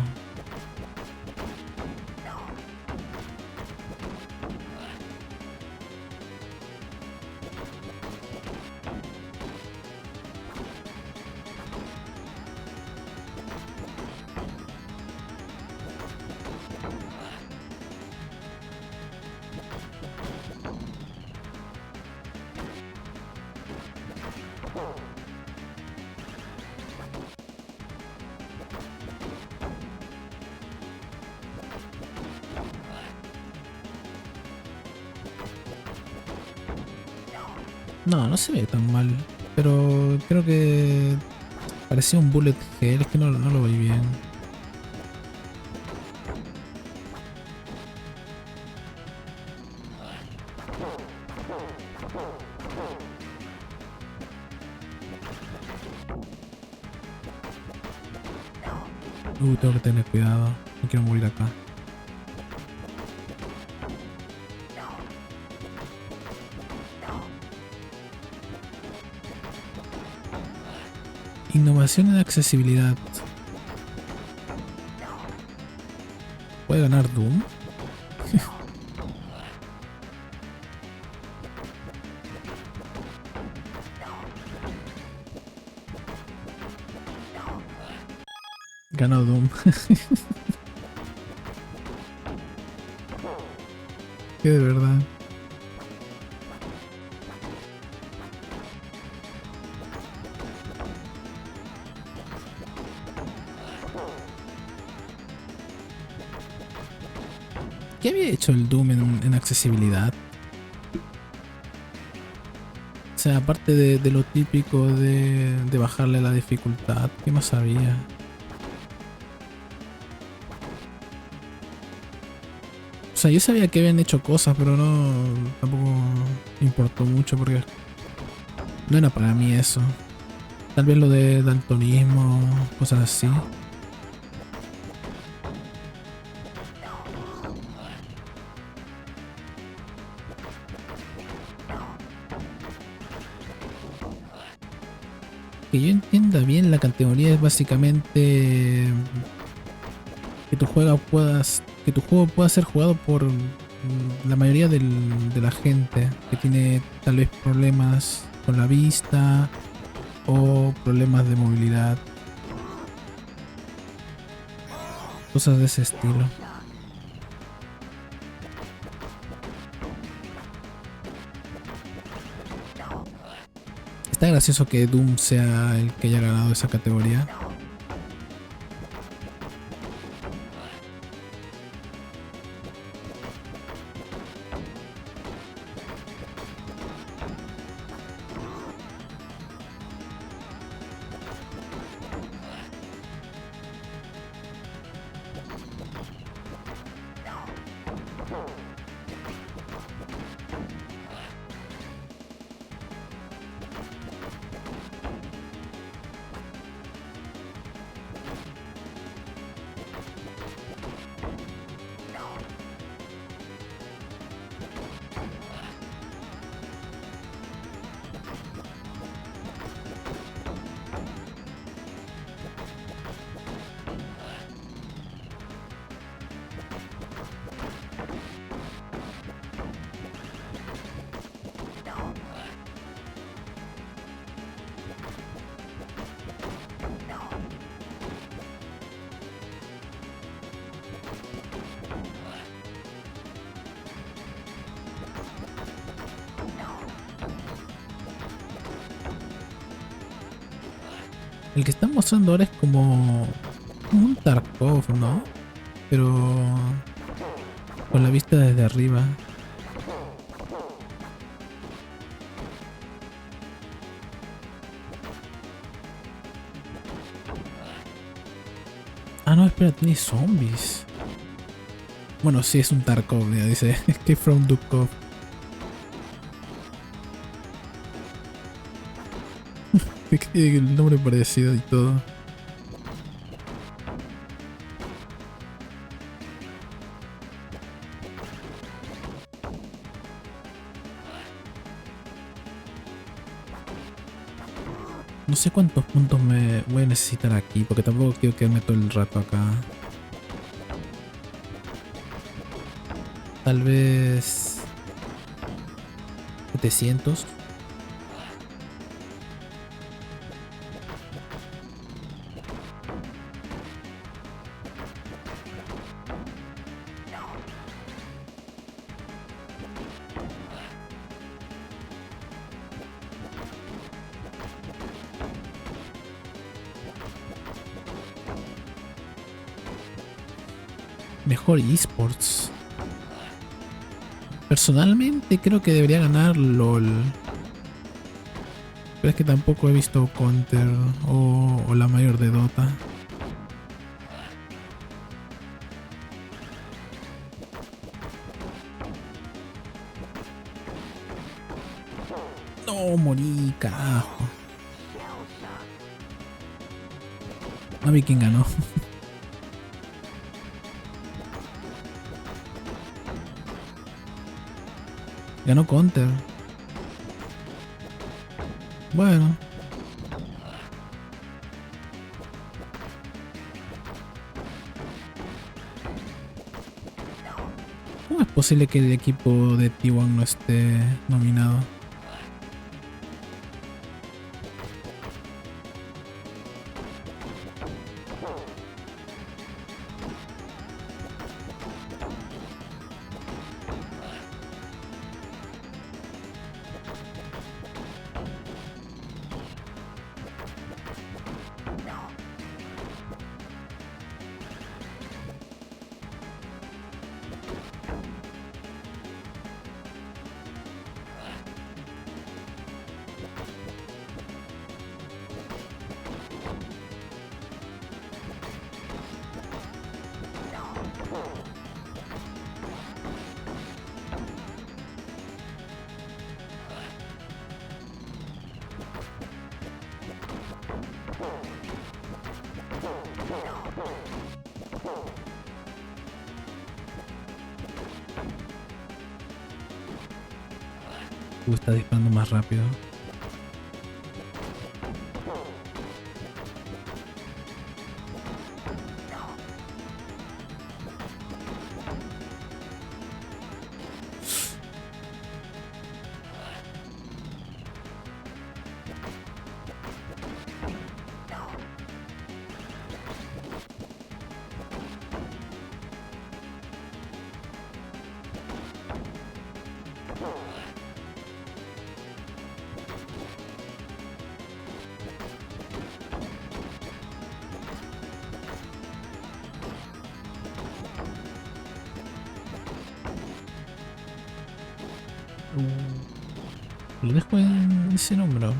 No se ve tan mal. Pero creo que parecía un bullet hell, es que no lo vi bien. Tengo que tener cuidado. No quiero morir acá. Innovación en accesibilidad. ¿Puede ganar Doom? Ganó Doom. Que de verdad. ¿Qué había hecho el Doom en accesibilidad? O sea, aparte de lo típico de bajarle la dificultad, ¿qué más había? O sea, yo sabía que habían hecho cosas, pero tampoco importó mucho porque no era para mí eso. Tal vez lo de daltonismo, cosas así. Que yo entienda bien, la categoría es básicamente que que tu juego pueda ser jugado por la mayoría de la gente que tiene tal vez problemas con la vista o problemas de movilidad. Cosas de ese estilo. Está gracioso que Doom sea el que haya ganado esa categoría. El que están mostrando ahora es como un Tarkov, ¿no? Pero con la vista desde arriba. Ah, no, espera, tiene zombies. Bueno, sí, es un Tarkov, ya dice. Escape from Dukov. Tiene el nombre parecido y todo. No sé cuántos puntos me voy a necesitar aquí, porque tampoco quiero quedarme todo el rato acá. Tal vez 700. Mejor esports. Personalmente creo que debería ganar LOL. Pero es que tampoco he visto Counter o la mayor de Dota. No, morí, carajo. No vi quién ganó. Ganó Counter. Bueno. ¿Cómo es posible que el equipo de T1 no esté nominado? Está disparando más rápido. Lo dejo en ese número.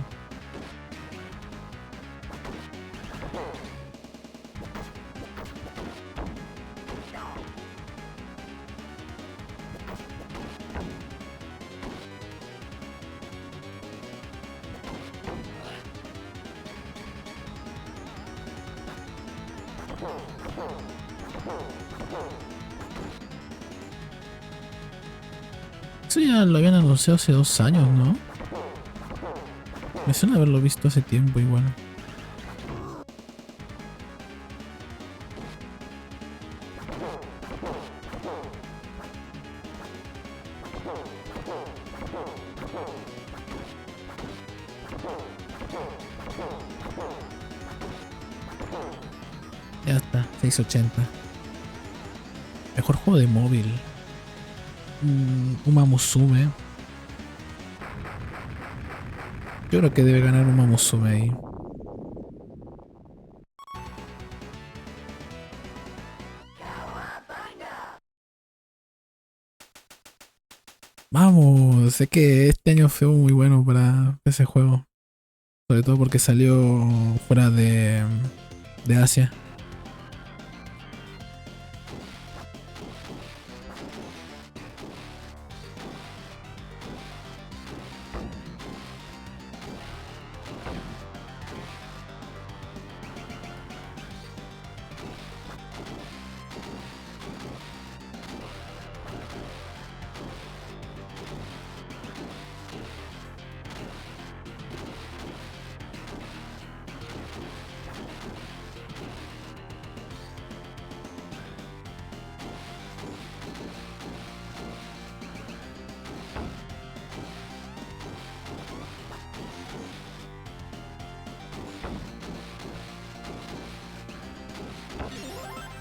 Eso ya lo habían anunciado hace 2 años, ¿no? Me suena haberlo visto hace tiempo igual. Ya está, 680. Mejor juego de móvil. Uma Musume. Yo creo que debe ganar Uma Musume ahí. Vamos, sé que este año fue muy bueno para ese juego. Sobre todo porque salió fuera de Asia.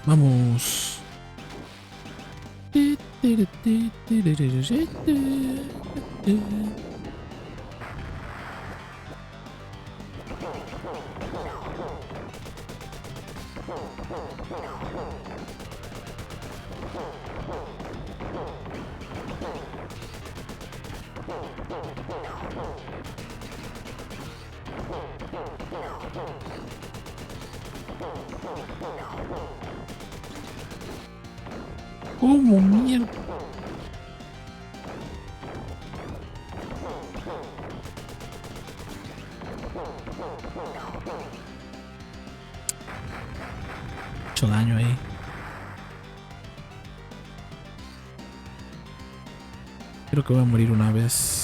Vamos. ¿Cómo mierda? Mucho daño ahí. Creo que voy a morir una vez.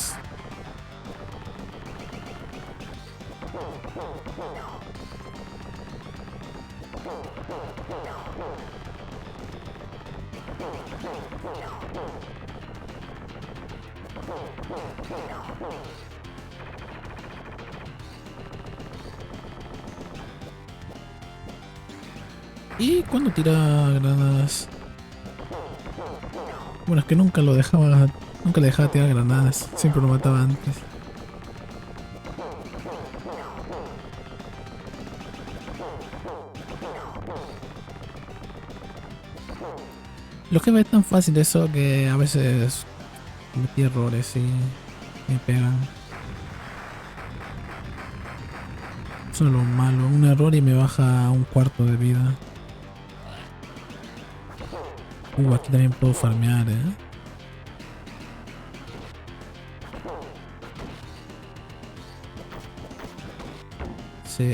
¿Y cuando tira granadas? Bueno, es que nunca lo dejaba. Nunca le dejaba tirar granadas. Siempre lo mataba antes. Los jefes es tan fácil eso que a veces cometí errores y me pegan. Eso es lo malo. Un error y me baja un cuarto de vida. Aquí también puedo farmear, Sí.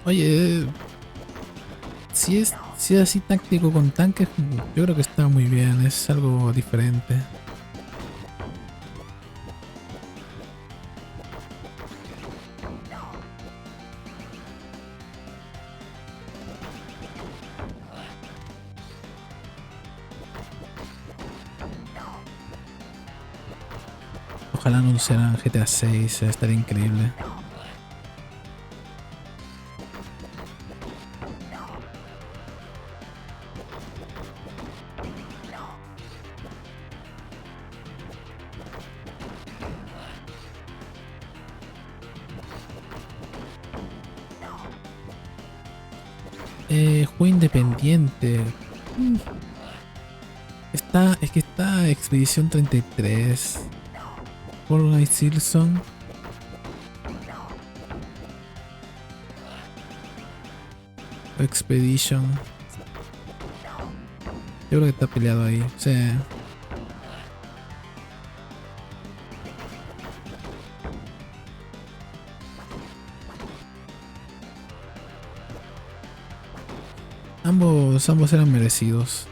Oye, si es así táctico con tanques, yo creo que está muy bien, es algo diferente. Ojalá anunciaran GTA 6, estaría increíble. Juego independiente. Mm, es que está Expedición 33, Fortnite Silson, Expedition. Yo creo que está peleado ahí. Sí. Ambos eran merecidos.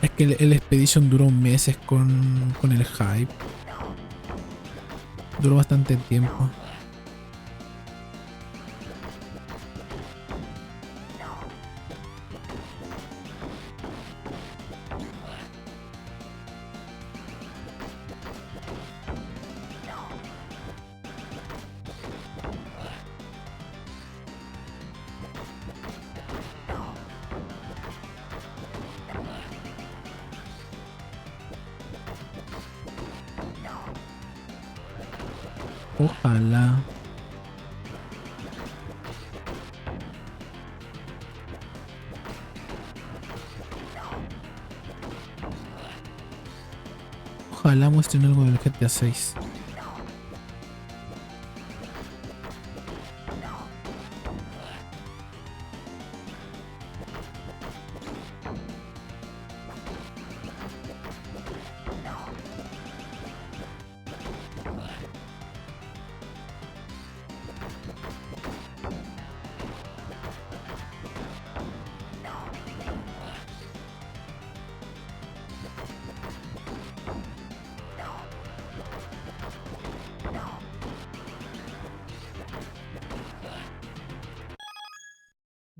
Es que el Expedition duró meses con el hype. Duró bastante tiempo. Ojalá. Ojalá muestren algo del GTA 6.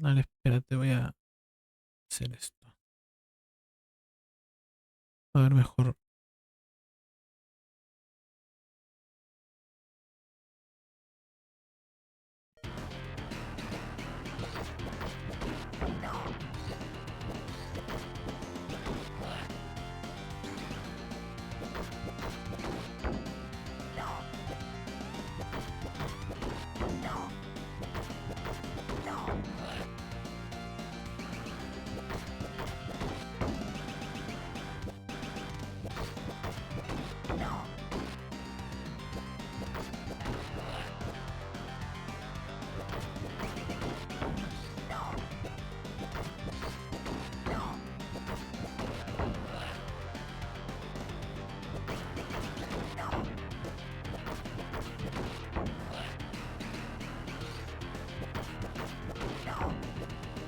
Dale, espérate, voy a hacer esto. A ver mejor.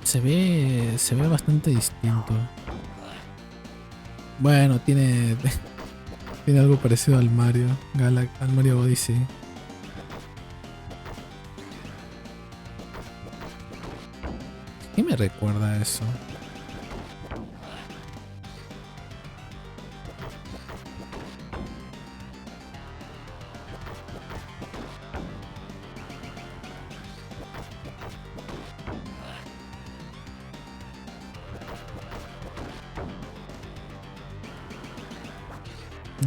Se ve bastante distinto. Bueno, tiene algo parecido al Mario, al Mario Odyssey. ¿Qué me recuerda a eso?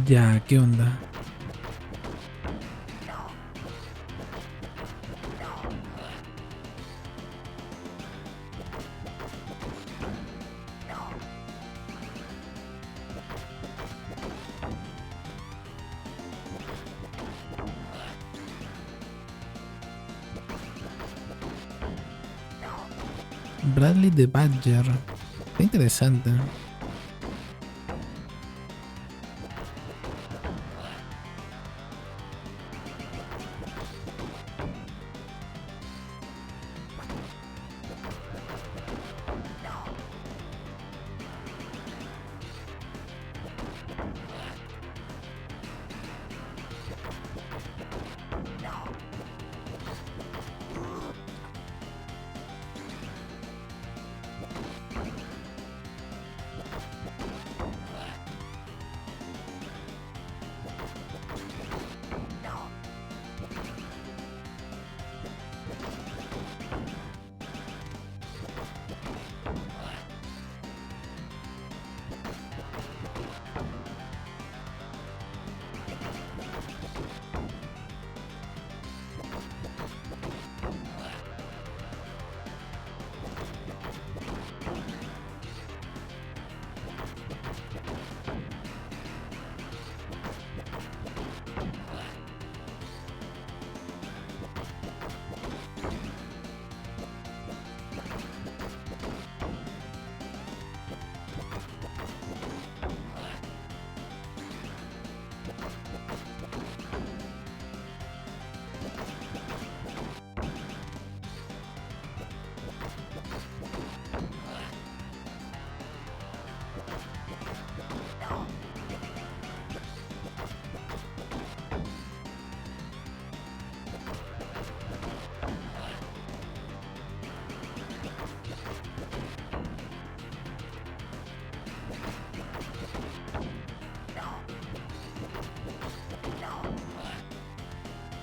Ya, ¿qué onda? Bradley the Badger. Qué interesante.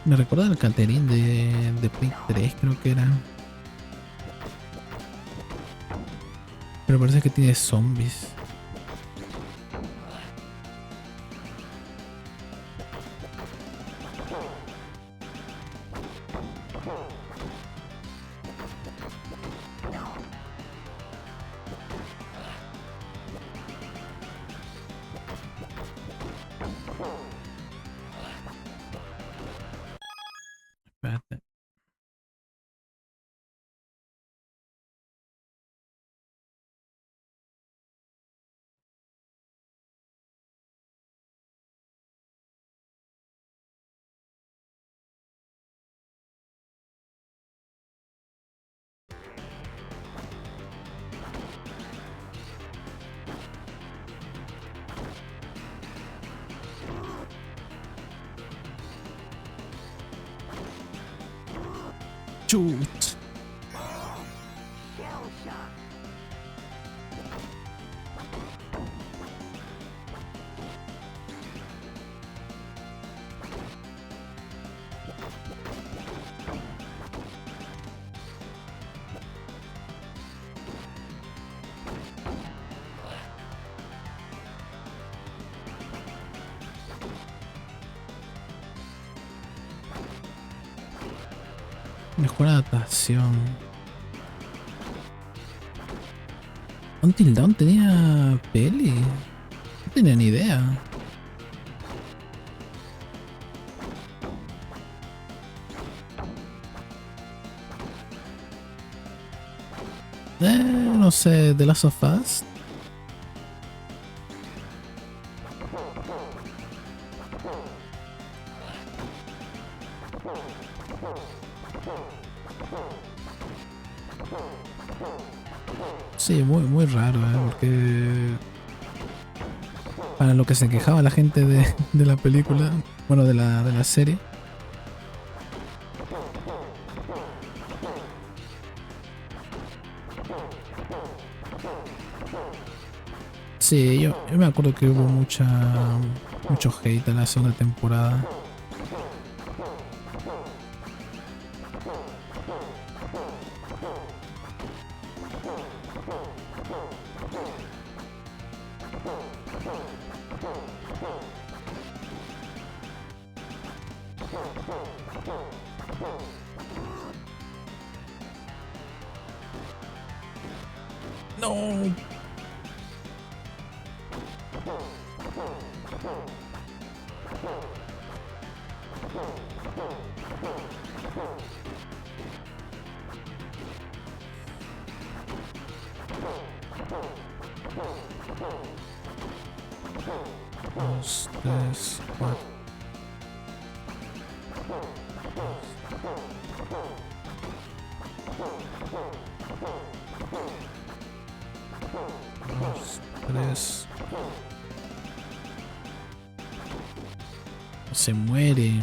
Me recuerda al Catherine de Play 3, creo que era. Pero parece que tiene zombies. Espérate. Shoot. Mejor adaptación. Until Dawn tenía peli. No tenía ni idea. No sé, The Last of Us. Sí, muy raro, porque para lo que se quejaba la gente de la película, bueno, de la serie. Sí, yo me acuerdo que hubo mucho hate en la segunda temporada. No. Dos, tres, cuatro. Dos, tres. Se muere.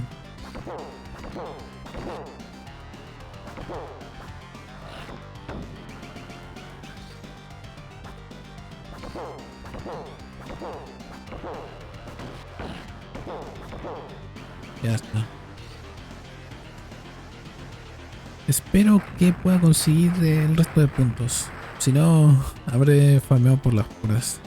Ya está. Espero que pueda conseguir el resto de puntos. Si no, habré farmeado por las puras.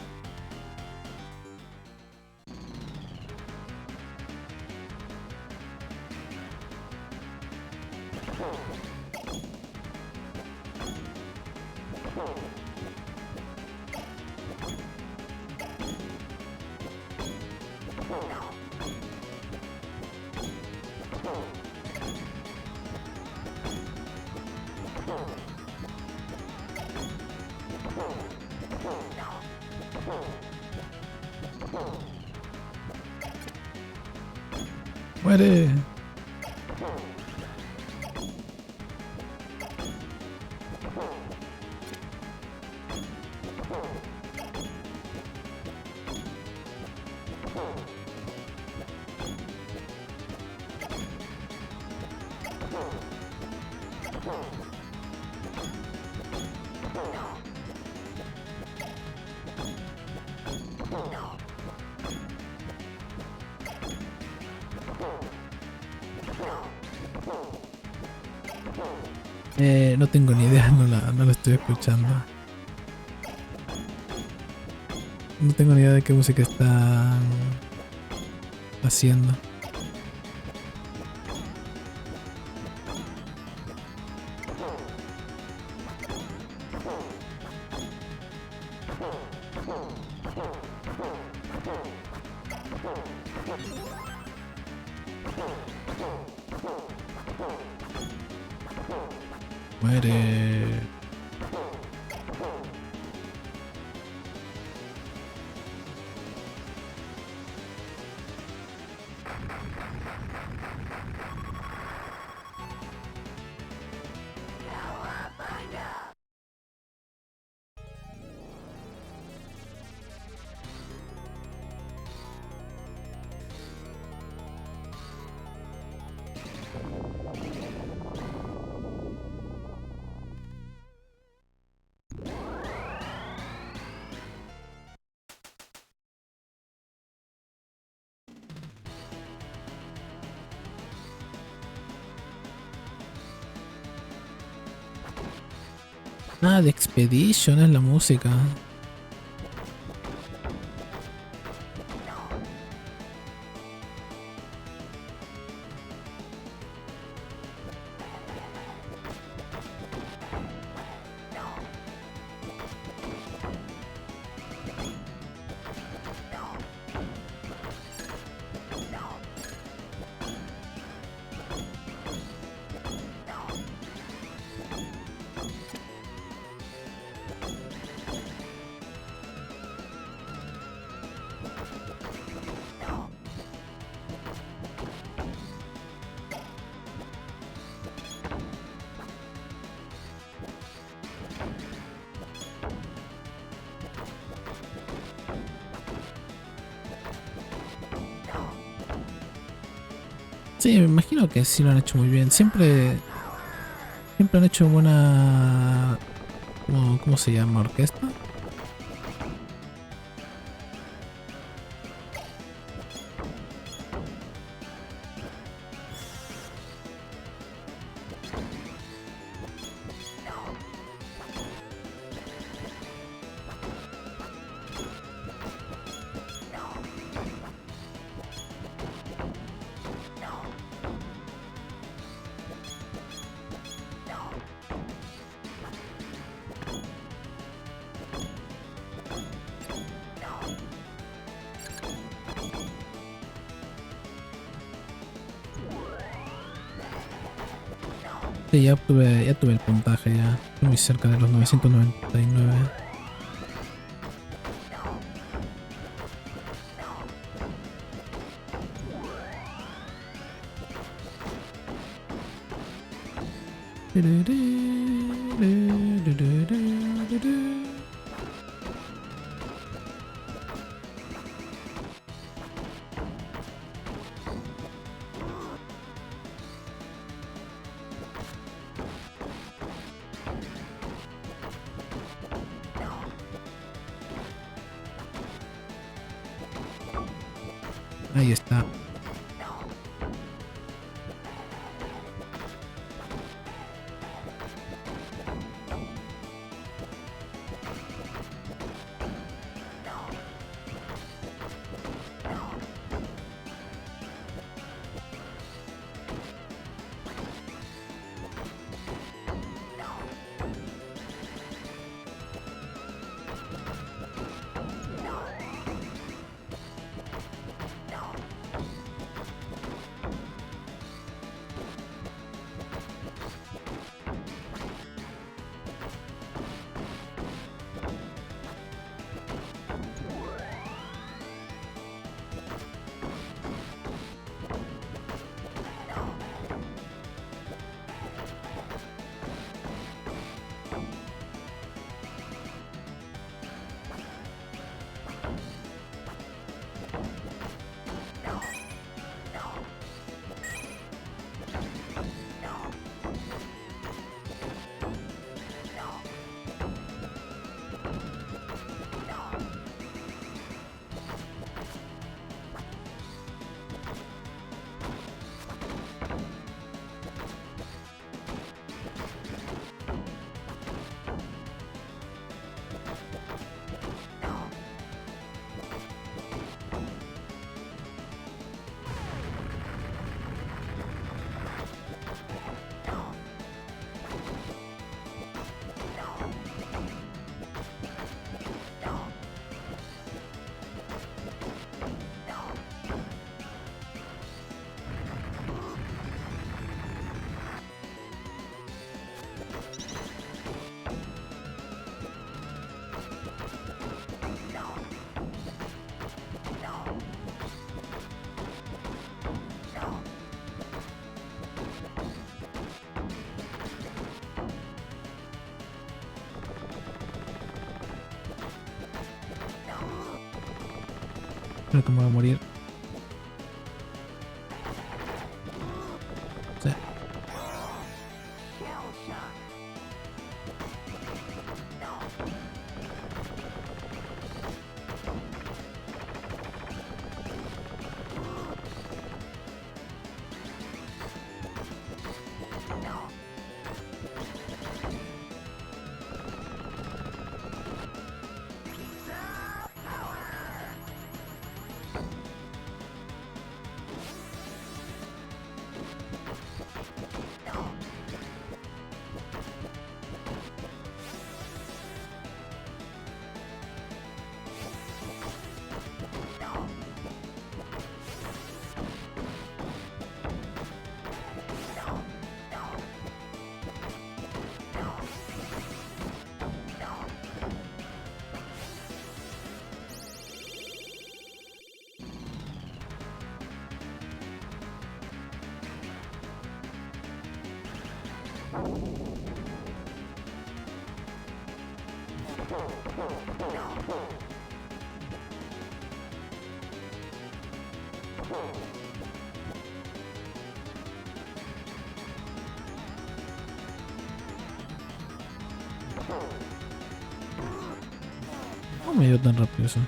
¡Muere! No tengo ni idea, no la estoy escuchando. No tengo ni idea de qué música están haciendo. Muere. Ah, The Expedition es la música. Sí, me imagino que sí lo han hecho muy bien. Siempre han hecho buena. ¿Cómo se llama? ¿Orquesta? Sí, ya tuve el puntaje ya. Estoy muy cerca de los 999. Ahí está. Creo que me voy a morir. Sí. No me dio tan rápido eso.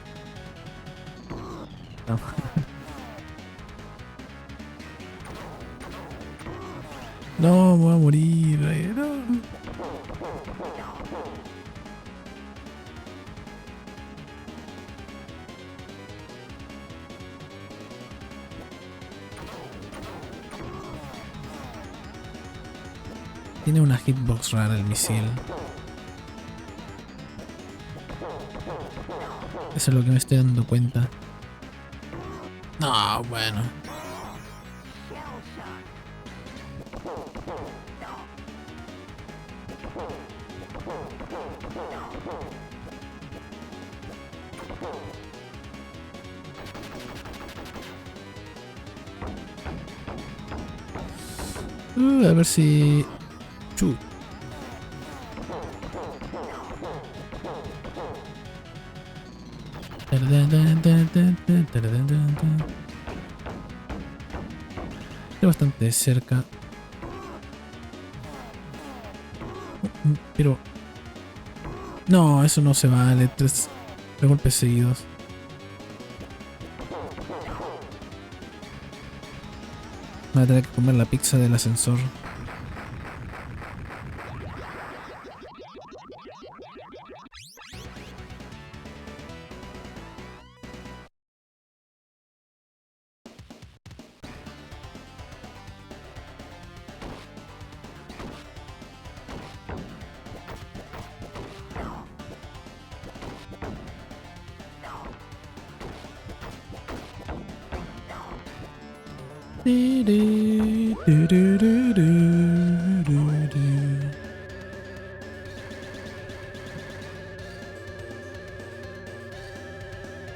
No. No, me voy a morir. No. Tiene una hitbox rara el misil. Eso es lo que me estoy dando cuenta. No, bueno. A ver si... Chu. Estoy bastante cerca. Pero... No, eso no se vale. Tres golpes seguidos. Voy a tener que comer la pizza del ascensor.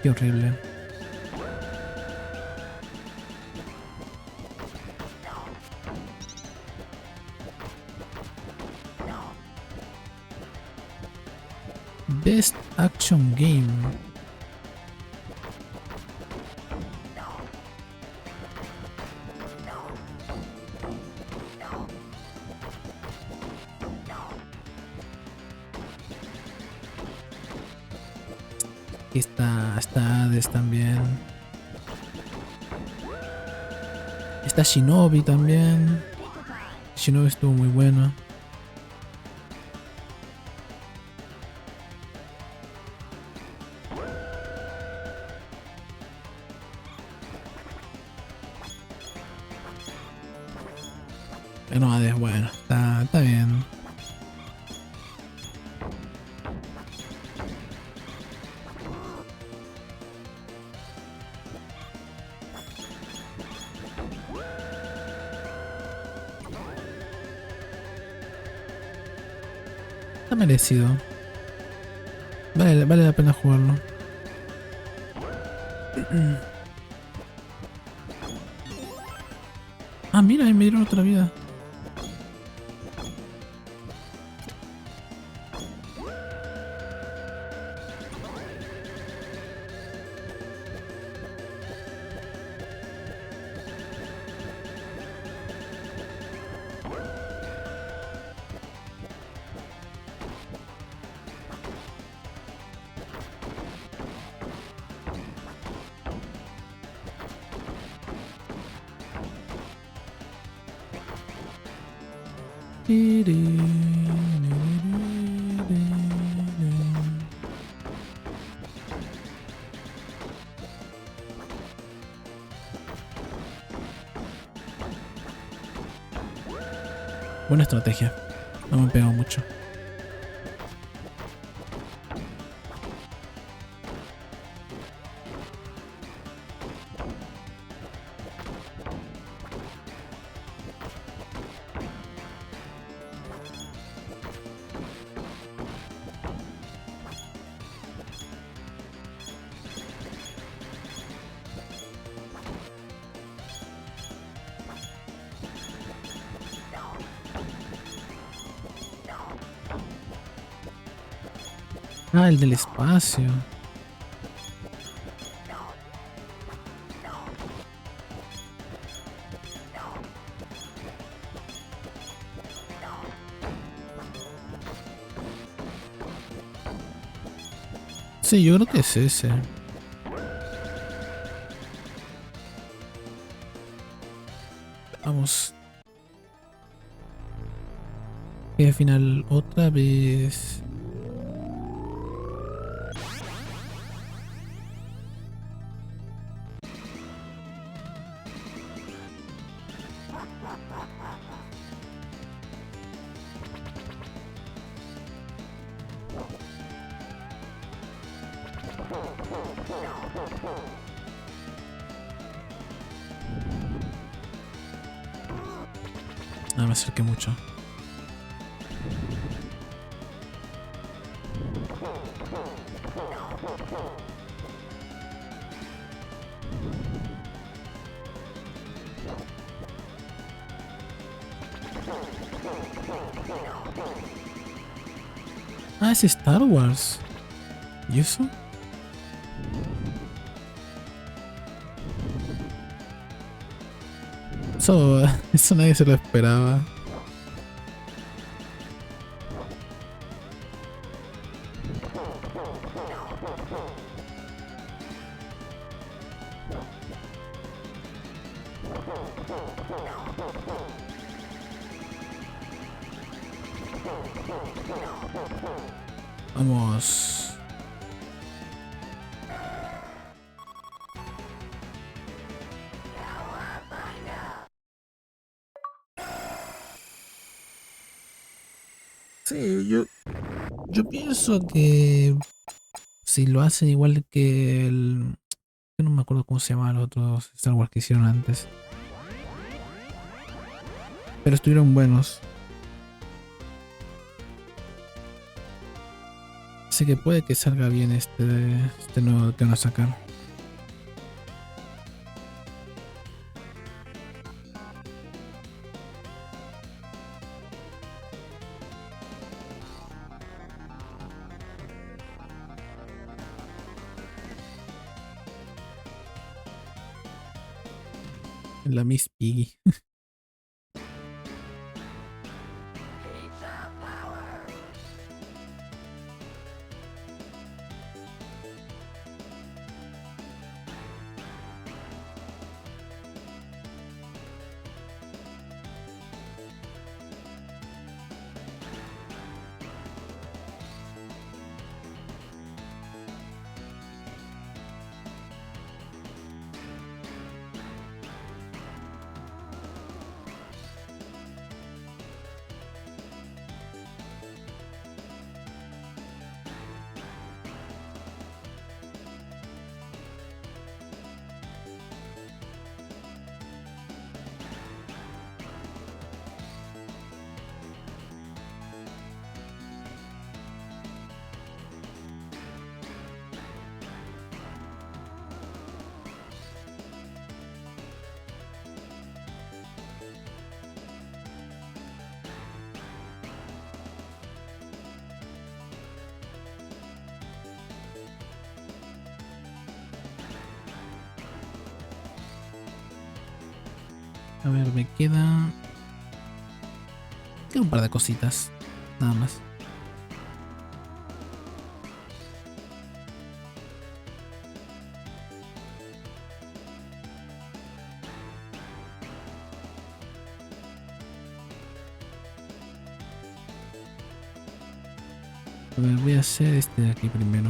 Qué horrible. Best Action Game. Aquí está Hades también. Está Shinobi también. Shinobi estuvo muy bueno. Pero Hades, bueno, está bien. Está merecido. Vale la pena jugarlo. Ah, mira, ahí me dieron otra vida. Buena estrategia. No me he pegado mucho. Ah, el del espacio. Sí, yo creo que es ese. Vamos. Y al final otra vez. Ah, me acerqué mucho. Ah, es Star Wars. ¿Y eso? Eso nadie se lo esperaba. Vamos. Sí, yo pienso que si lo hacen igual que el... que no me acuerdo cómo se llamaban los otros Star Wars que hicieron antes. Pero estuvieron buenos. Así que puede que salga bien este nuevo que van a sacar. La Miss Piggy. A ver, me queda... Queda un par de cositas. Nada más. A ver, voy a hacer este de aquí primero.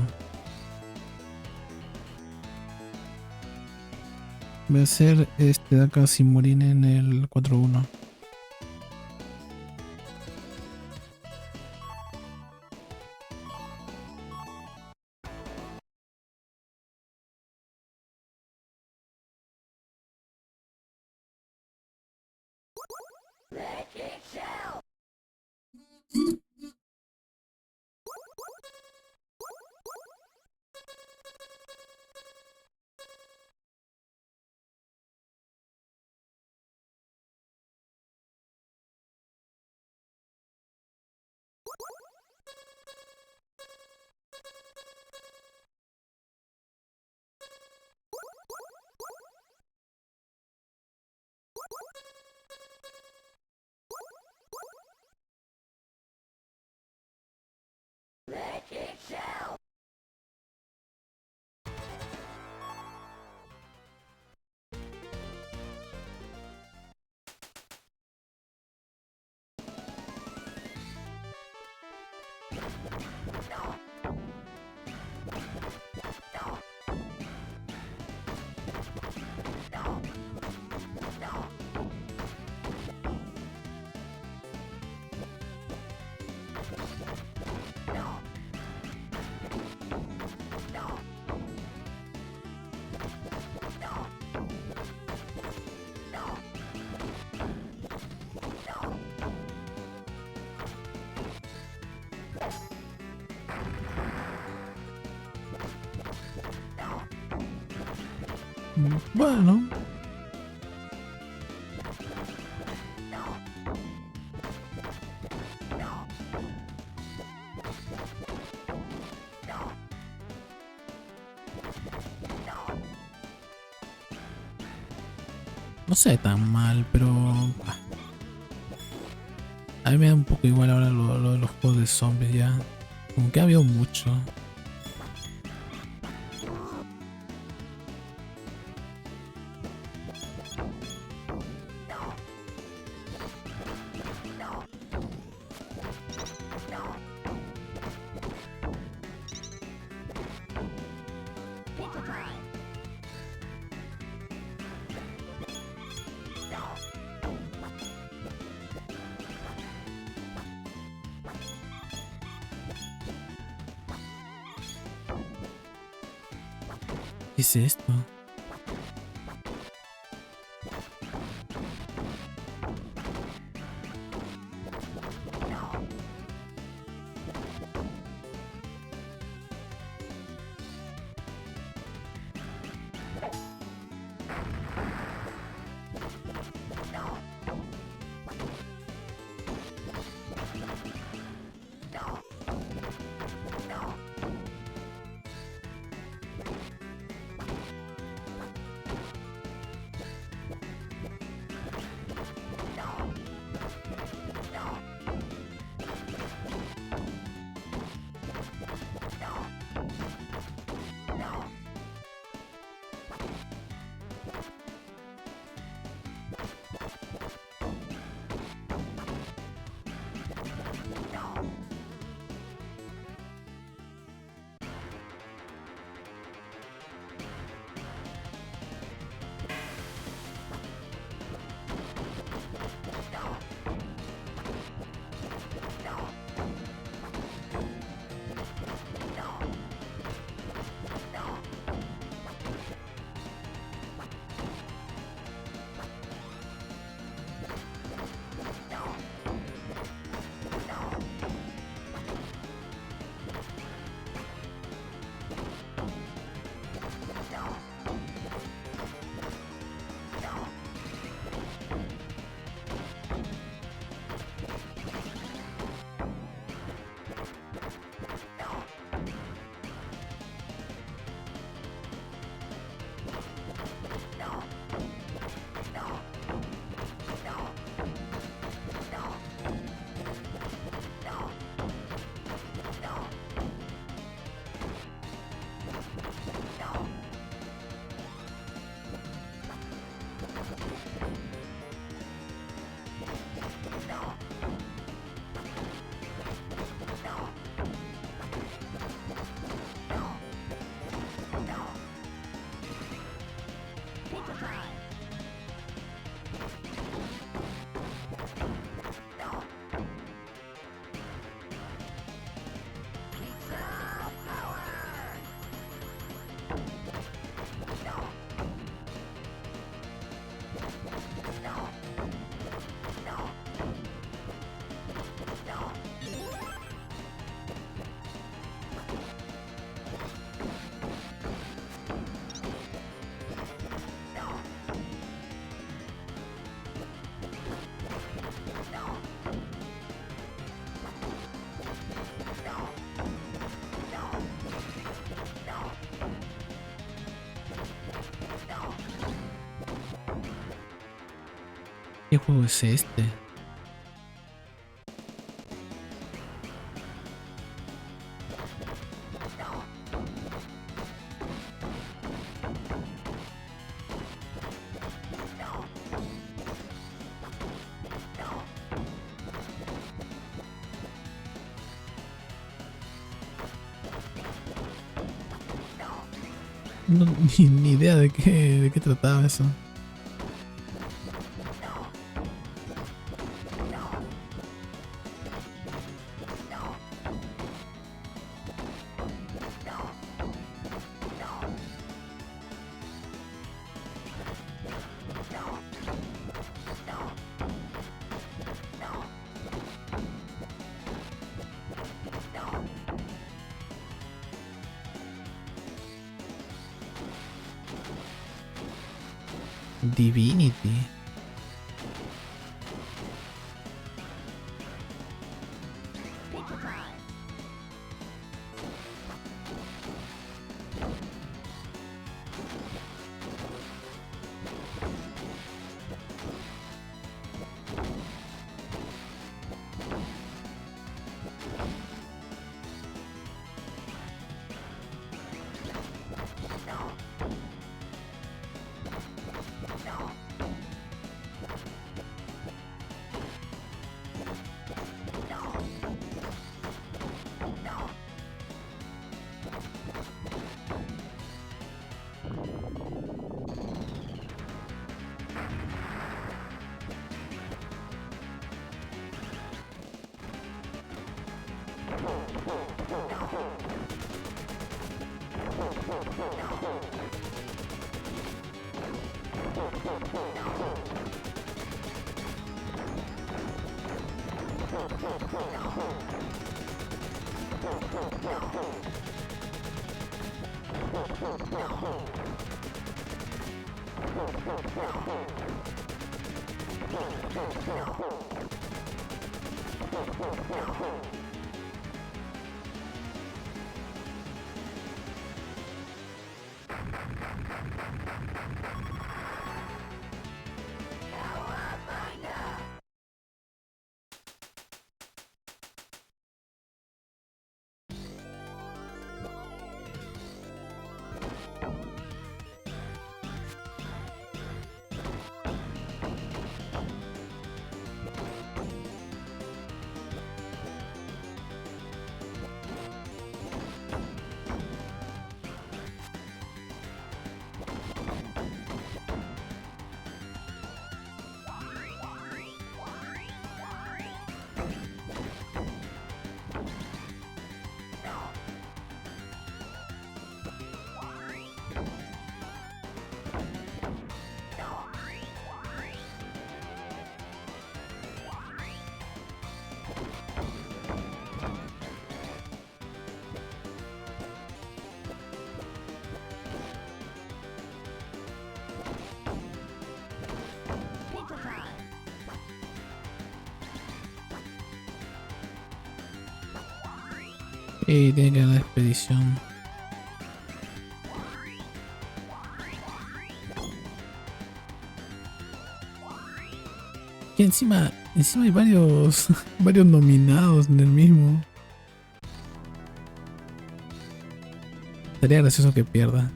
Voy a hacer este de acá sin morir en el 4-1. Bueno, no sé tan mal, pero a mí me da un poco igual ahora lo de los juegos de zombies ya. Como que ha habido mucho. ¿Qué es esto? ¿Qué juego es este? No, ni idea de qué trataba eso. Divinity. Y tiene que haber una expedición. Que encima hay varios, varios nominados en el mismo. Sería gracioso que pierda.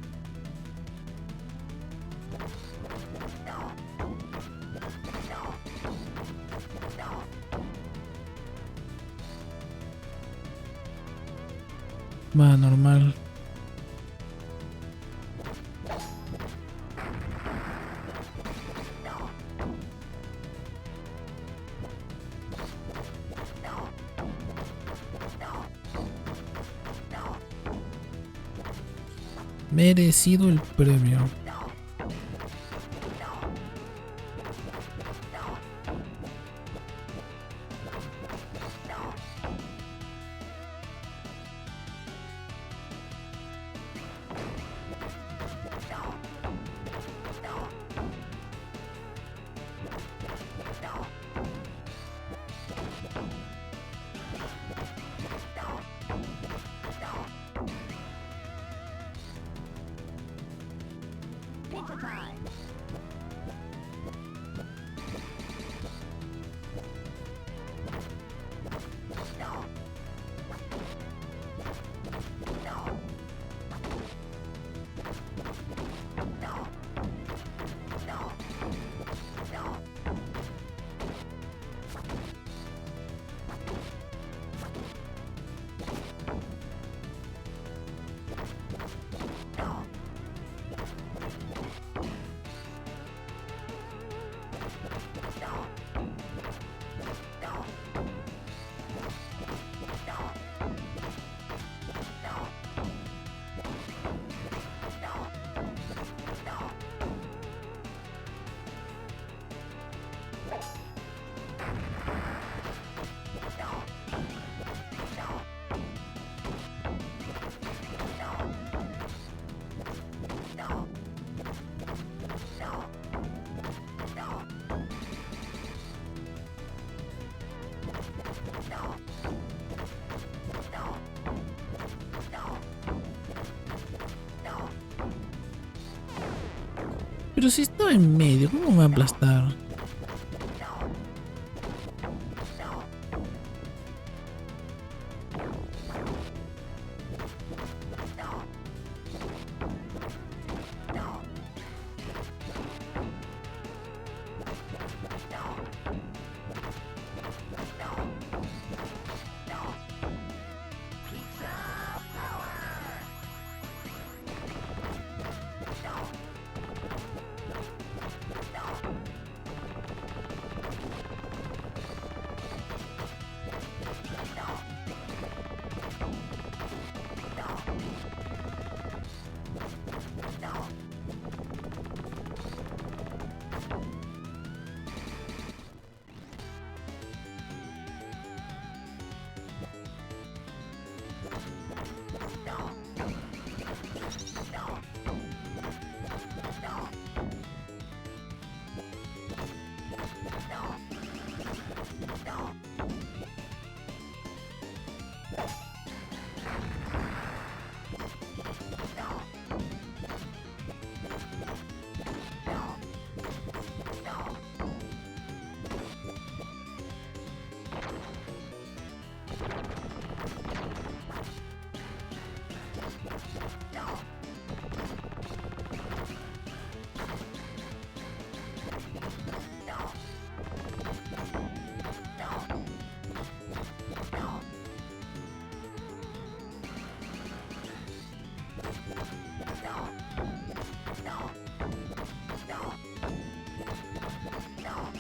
Va, normal. Merecido el premio. Pero si estaba en medio, ¿cómo me va a aplastar?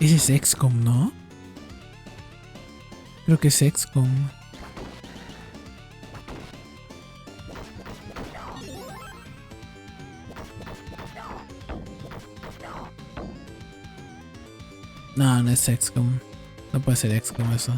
Ese es XCOM, ¿no? Creo que es XCOM. No, no es XCOM. No puede ser XCOM eso.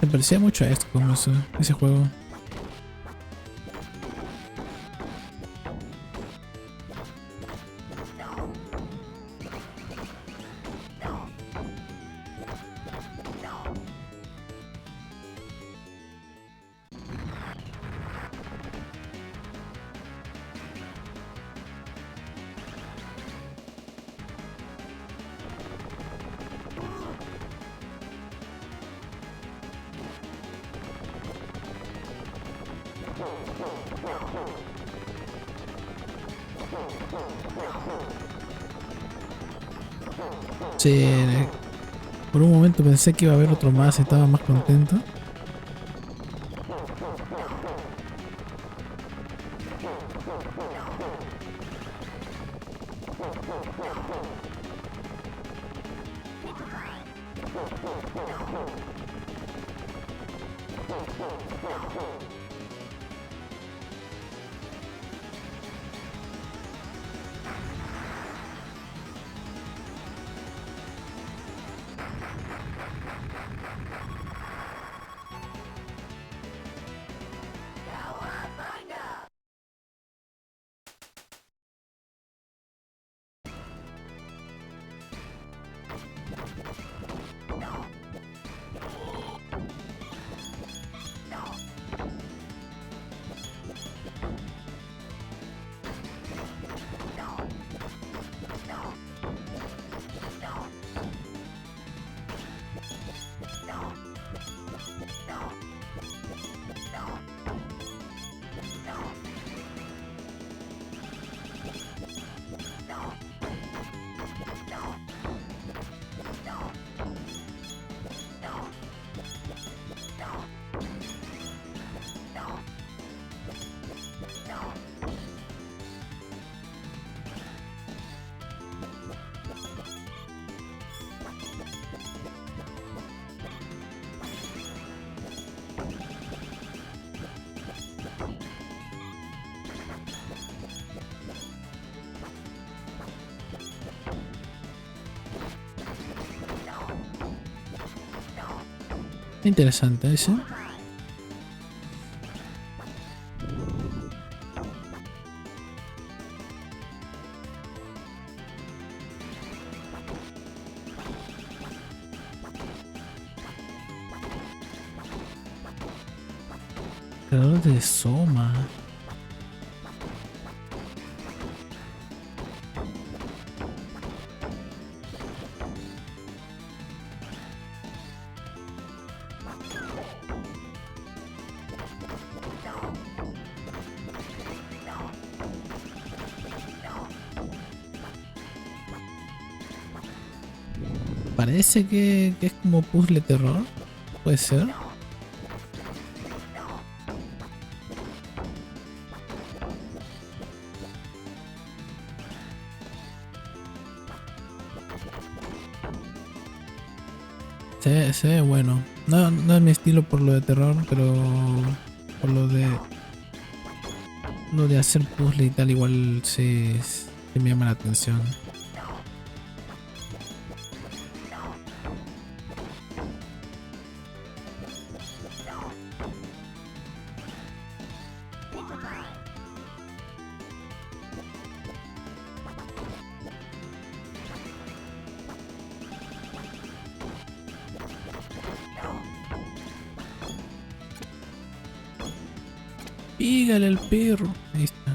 Me parecía mucho a XCOM ese juego. Sí, por un momento pensé que iba a haber otro más y estaba más contento. Interesante ese. Creador de Soma. Parece que es como puzzle terror. Puede ser. Se ve bueno. No, no es mi estilo por lo de terror, pero por lo de hacer puzzle y tal, igual se me llama la atención. Pígale al perro. Ahí está.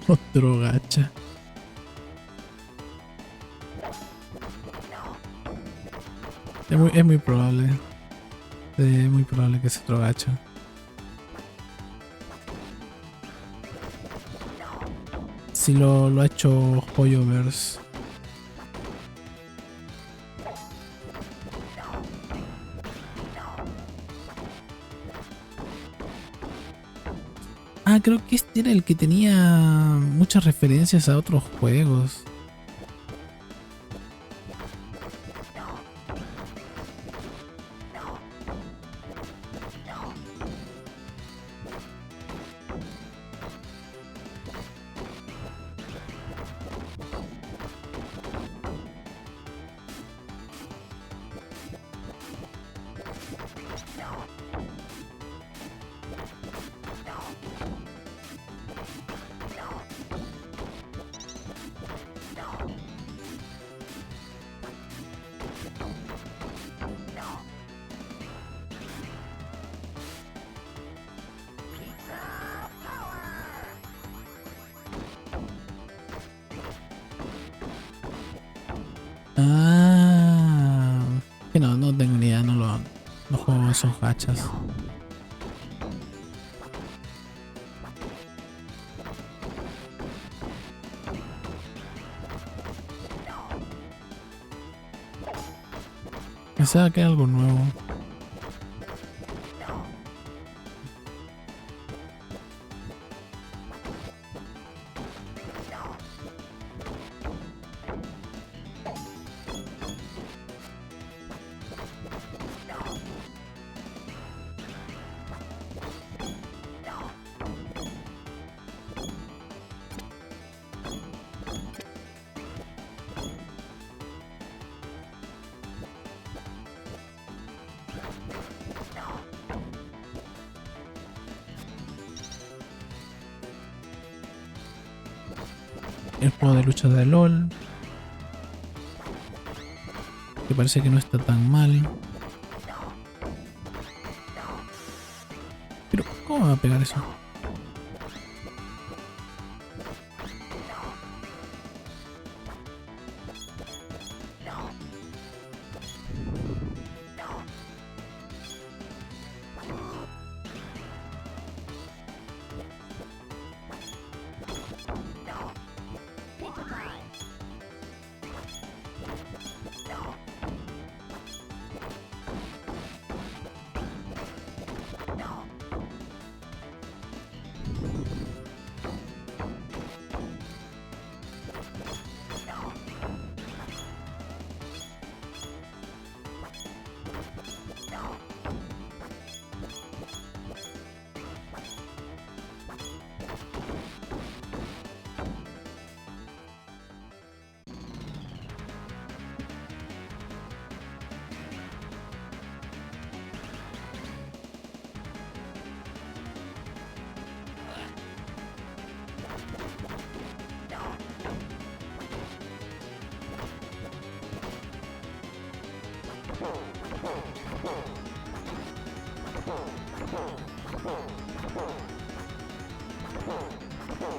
Otro gacha. Es muy probable. Es muy probable que sea otro gacha. Si lo ha hecho Hoyoverse. Ah, creo que este era el que tenía muchas referencias a otros juegos. Ah, que no, no tengo ni idea, no juego esos gachas. Pensaba que era algo nuevo. El juego de lucha de LOL, que parece que no está tan mal. Pero, ¿cómo va a pegar eso?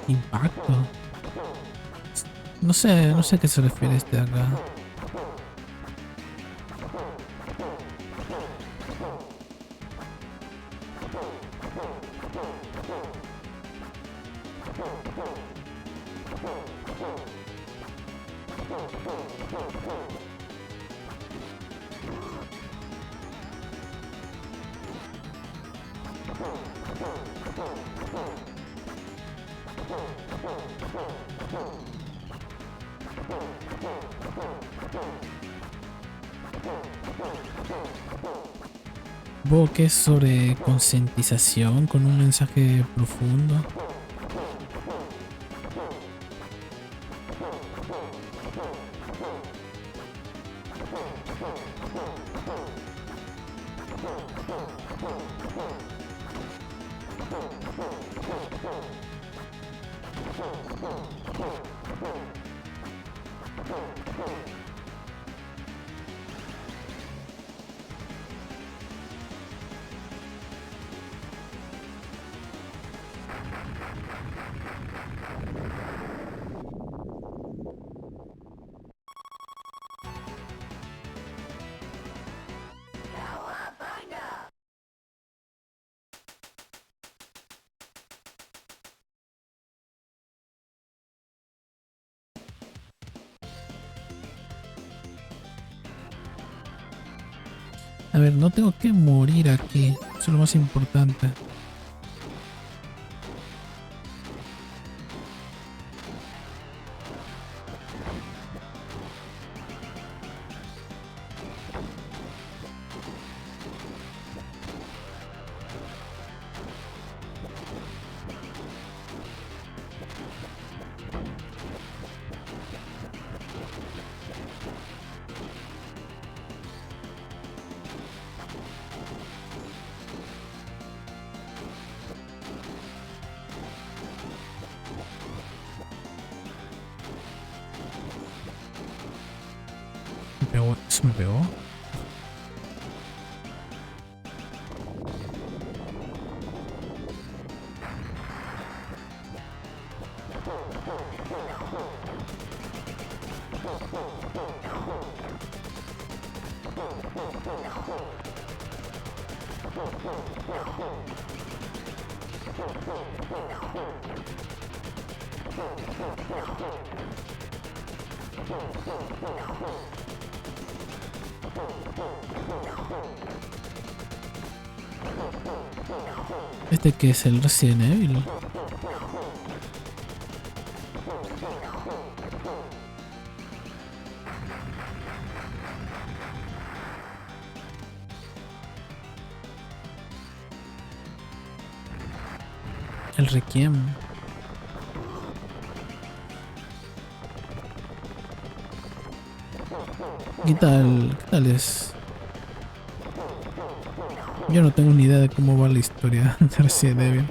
Impacto. No sé a qué se refiere este de acá. Supongo que es sobre concientización con un mensaje profundo. A ver, no tengo que morir aquí. Eso es lo más importante. Me pegó, eso me pegó. ¿Este que es el Resident Evil? El Requiem. ¿Qué tal? ¿Qué tal es? Yo no tengo ni idea de cómo va la historia de Resident Evil.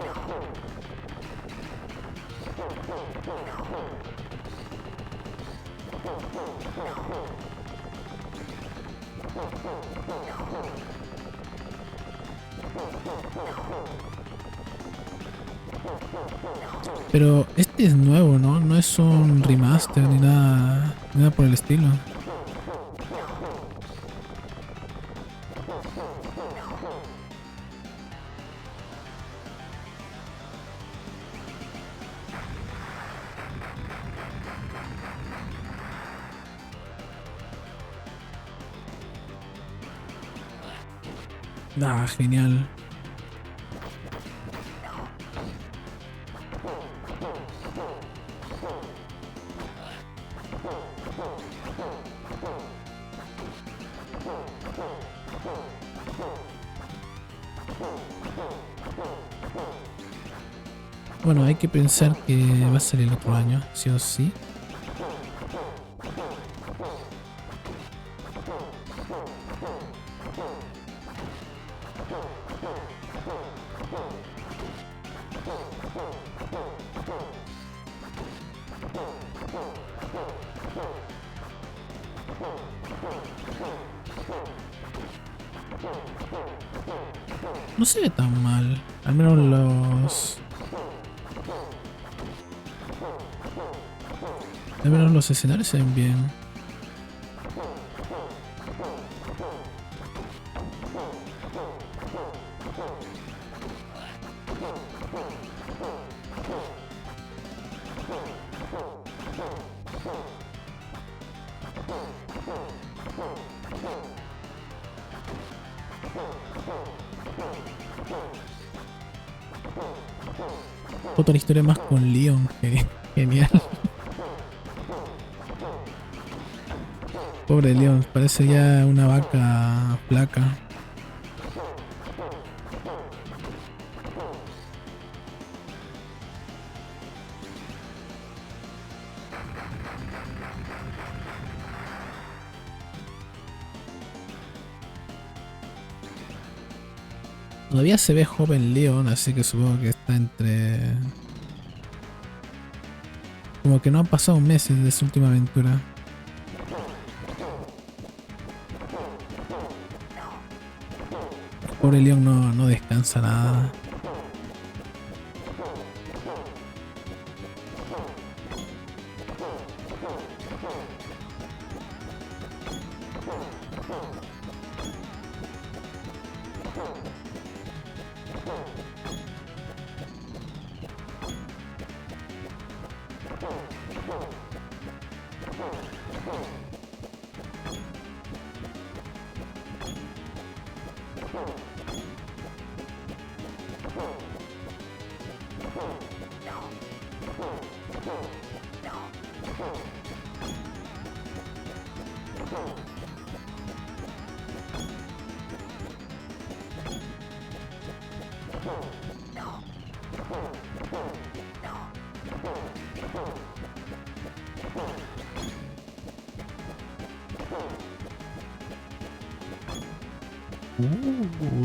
Pero este es nuevo, ¿no? No es un remaster ni nada por el estilo. Ah, genial. Bueno, hay que pensar que va a salir el otro año, sí o sí. No se ve tan mal. Al menos los escenarios se ven bien. Otra historia más con Leon. Genial. Pobre Leon, parece ya una vaca flaca. Todavía se ve joven Leon, así que supongo que está entre... Como que no han pasado meses de su última aventura. Pobre Leon no descansa nada.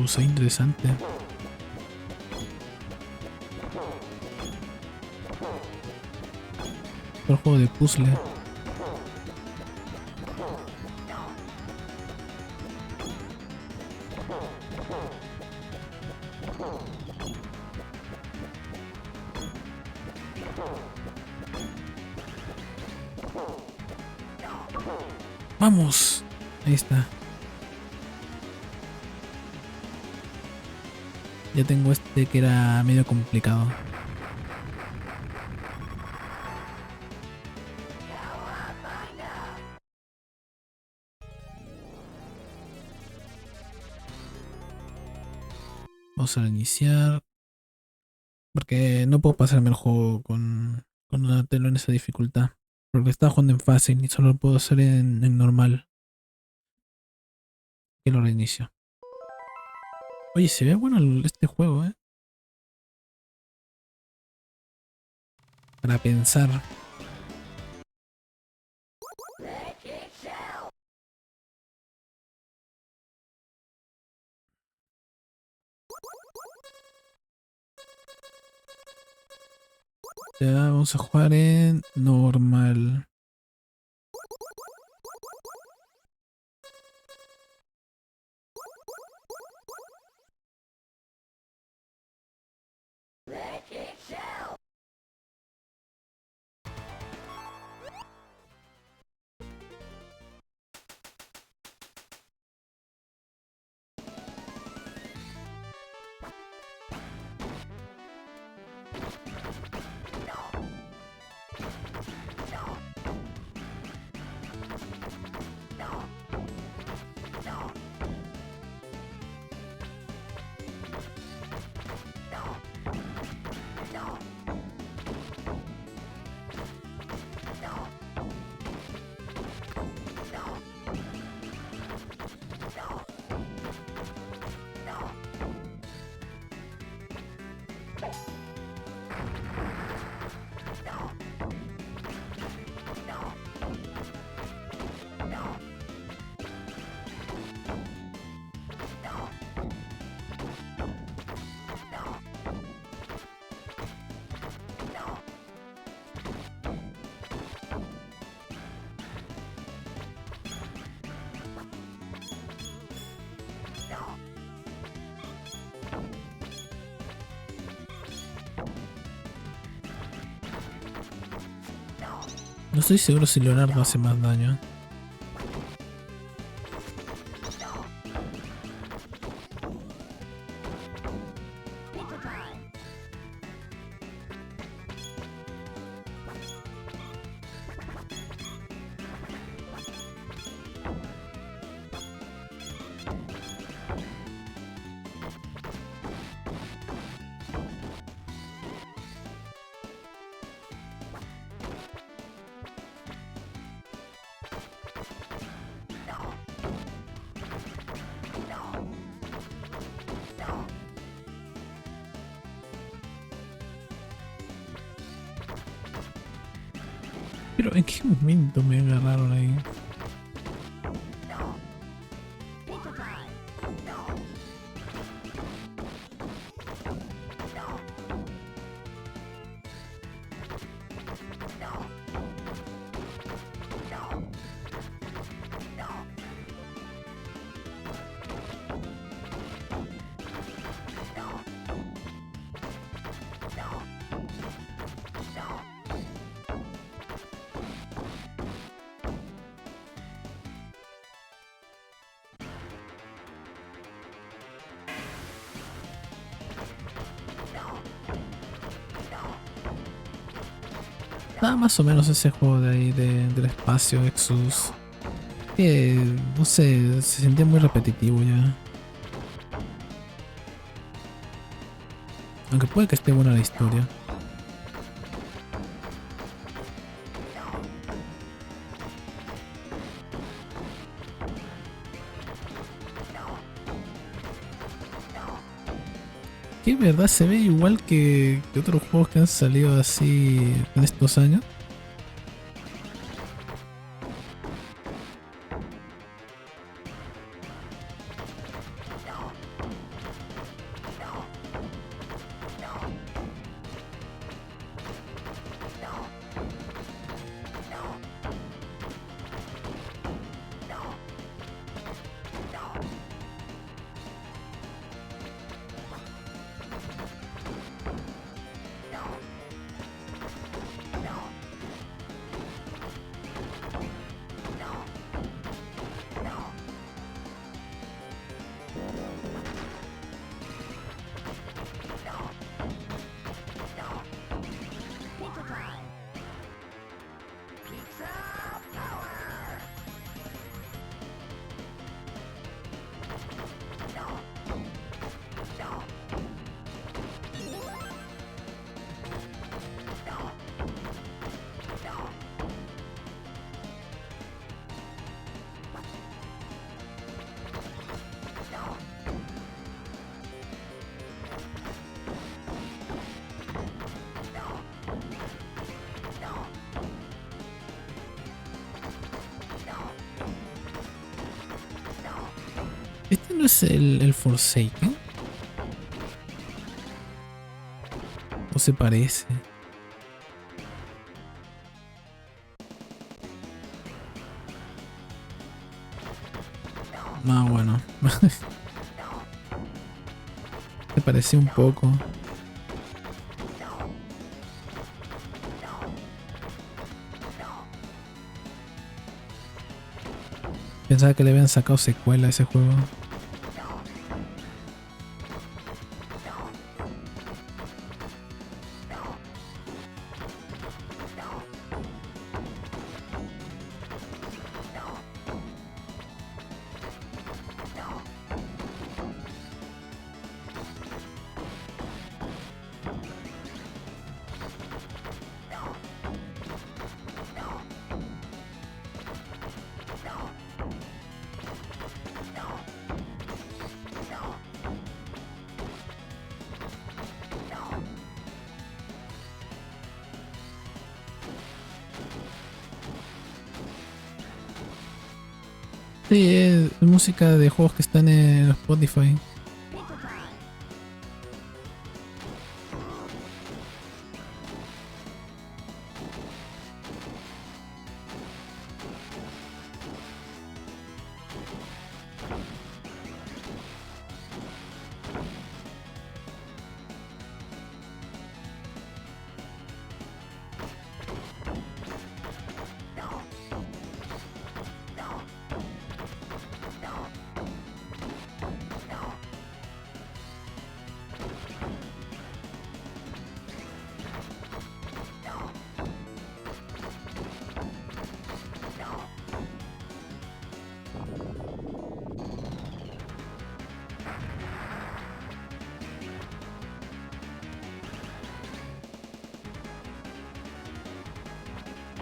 Se ve interesante. El juego de puzzle. Vamos. Ahí está. Ya tengo este que era medio complicado. Vamos a reiniciar. Porque no puedo pasarme el juego con una tela en esa dificultad. Porque estaba jugando en fácil y solo lo puedo hacer en normal. Que lo reinicio. Oye, se ve bueno este juego, ¿eh? Para pensar. Ya vamos a jugar en normal. No estoy seguro si Leonardo hace más daño. Pero ¿en qué momento me agarraron ahí? Nada más o menos ese juego de ahí del espacio Exus. Que no sé, se sentía muy repetitivo ya. Aunque puede que esté buena la historia. Que en verdad se ve igual que otros juegos que han salido así en estos años. Este no es el Forsaken. ¿O se parece? Ah, bueno. Se parecía un poco. Pensaba que le habían sacado secuela a ese juego. Sí, es música de juegos que están en Spotify.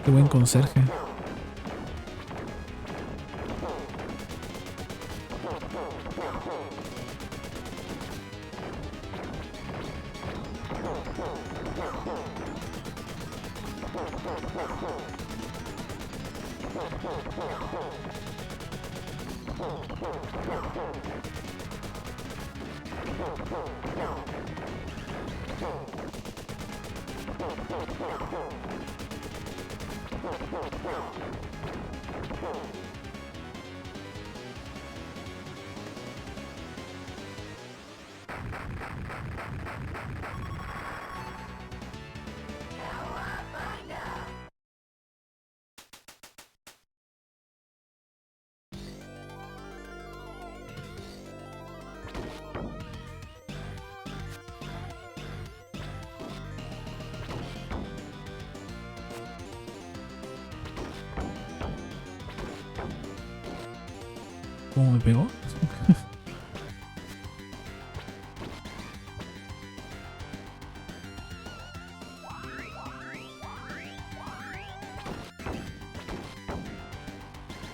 Qué buen conserje. ¿Cómo me pegó?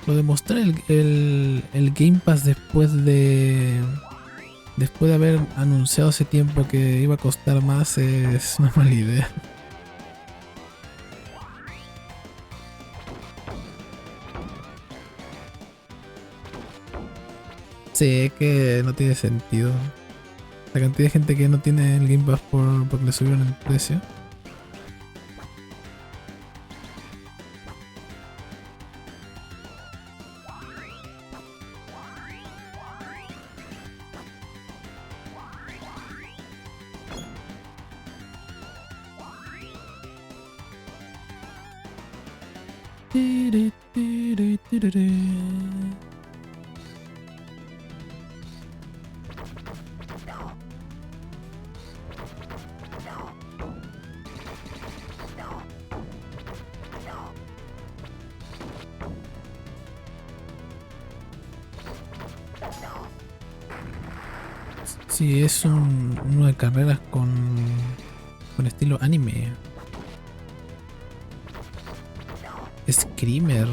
Lo de mostrar el Game Pass después de haber anunciado hace tiempo que iba a costar más es una mala idea. Sí, que no tiene sentido. La cantidad de gente que no tiene el Game Pass porque le subieron el precio. Sí, es uno de carreras con estilo anime. Screamer.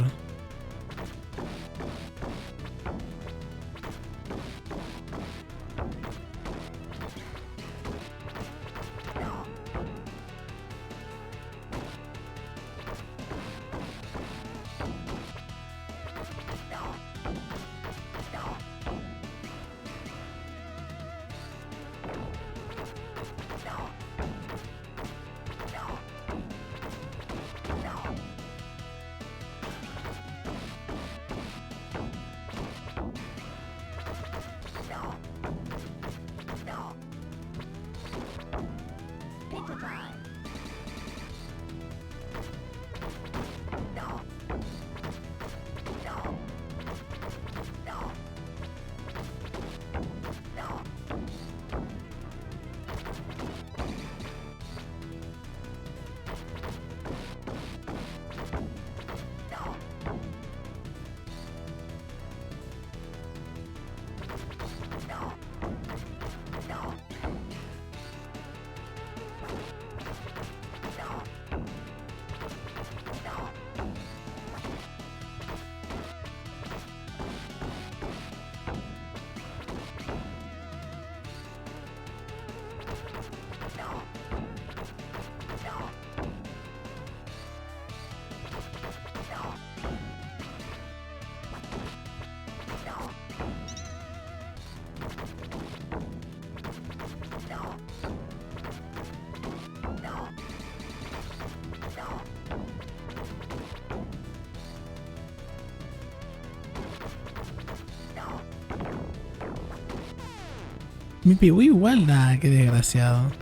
Me pegó igual, nada, qué desgraciado.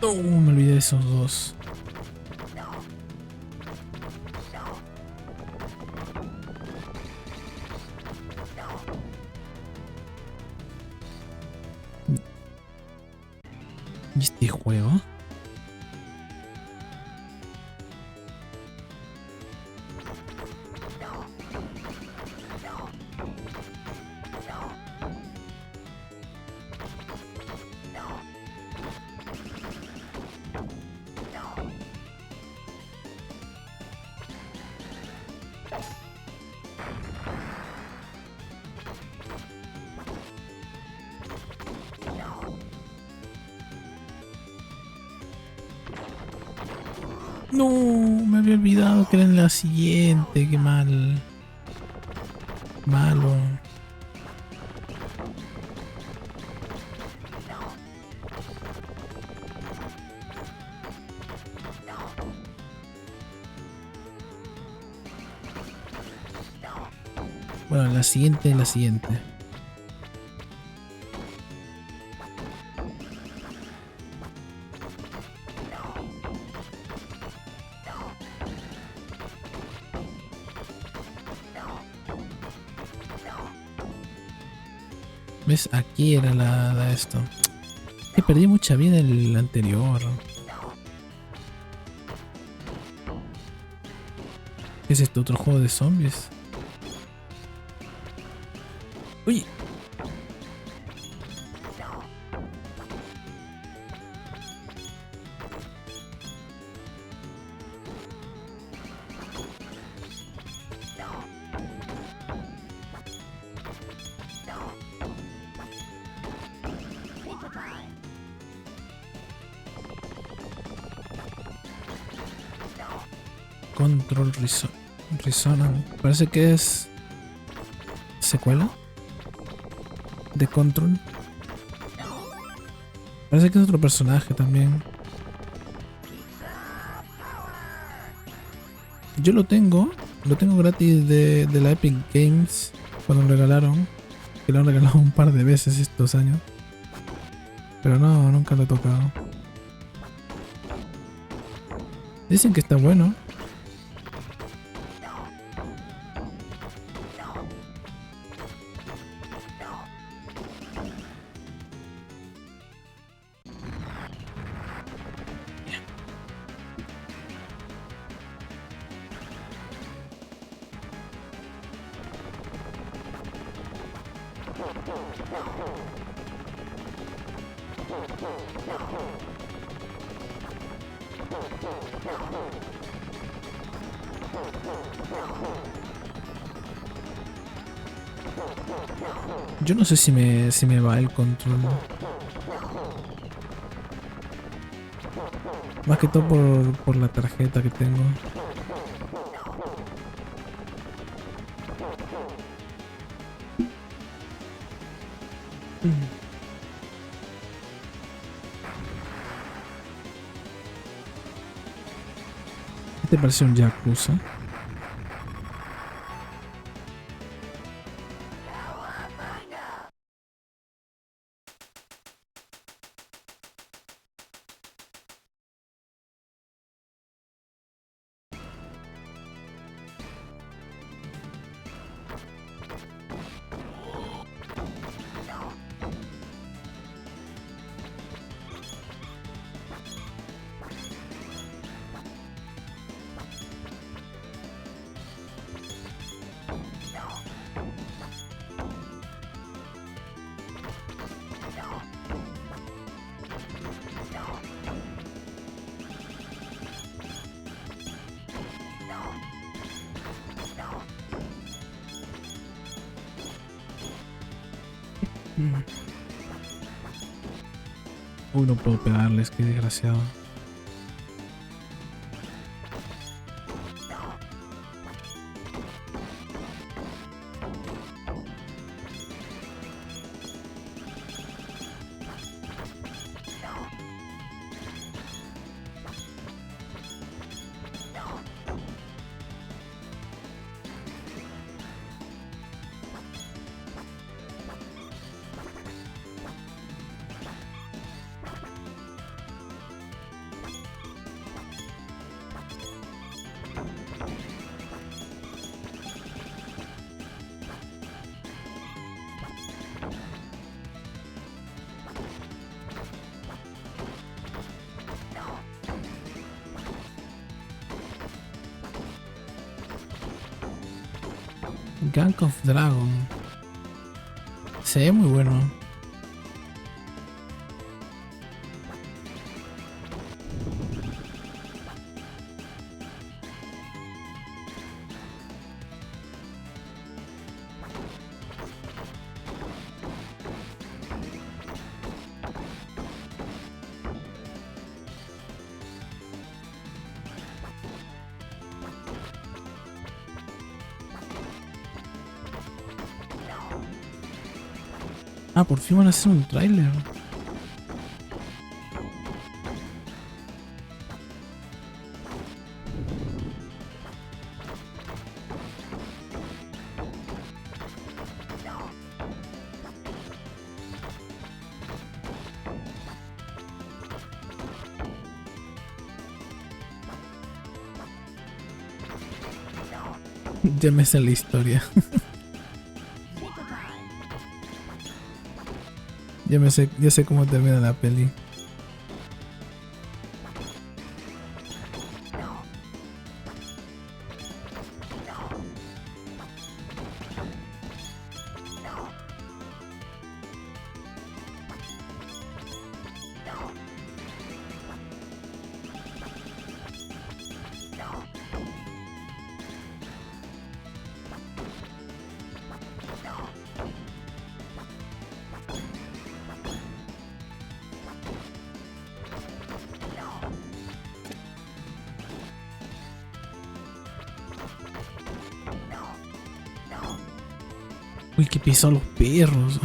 No, me olvidé de esos dos. ¿Y este juego? No, me había olvidado que era en la siguiente. Qué mal. Malo. Bueno, la siguiente es la siguiente. ¿Ves? Aquí era la esto. Que perdí mucha vida en el anterior. ¿Qué es esto? ¿Otro juego de zombies? Uy. Control Resonant. Parece que es secuela de Control. Parece que es otro personaje también. Yo lo tengo gratis de la Epic Games cuando lo regalaron. Que lo han regalado un par de veces estos años. Pero no, nunca lo he tocado. Dicen que está bueno. Yo no sé si me va el control. Más que todo por la tarjeta que tengo. ¿Qué te parece un Yakuza? Uy, no puedo pegarles, qué desgraciado. Gang of Dragon. Se ve muy bueno. Ah, por fin van a hacer un tráiler. Ya me sé la historia. Ya sé cómo termina la peli. Uy, que pisó a los perros.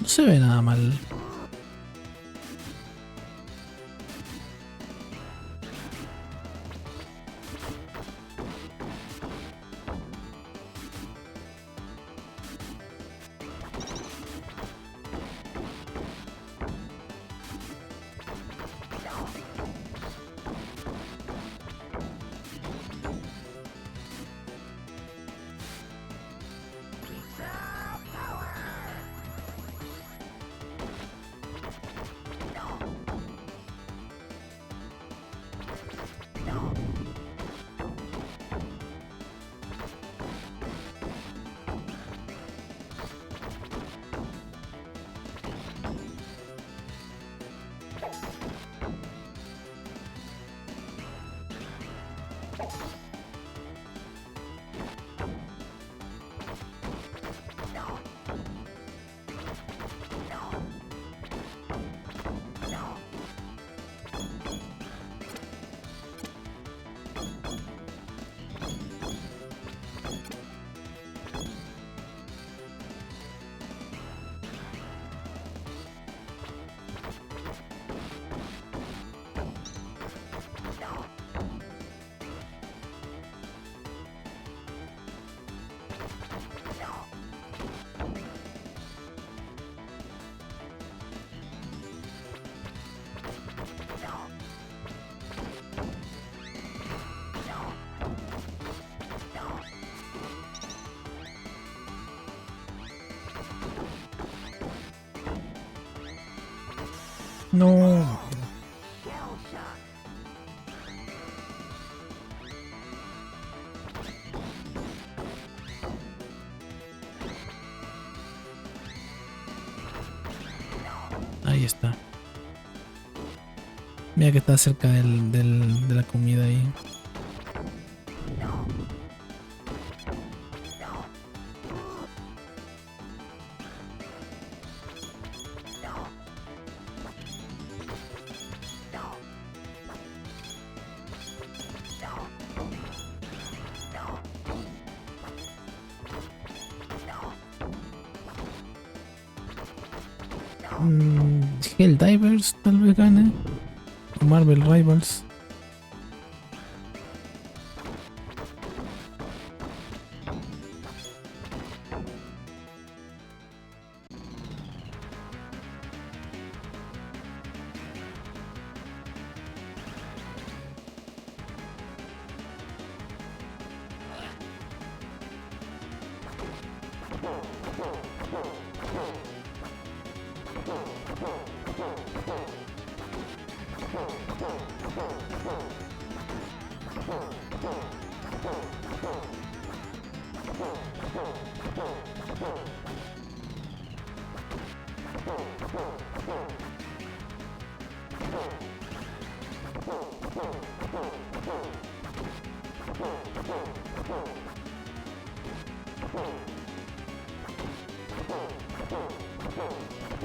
No se ve nada mal. No. Ahí está. Mira que está cerca de la comida ahí. Helldivers tal vez gane. O Marvel Rivals.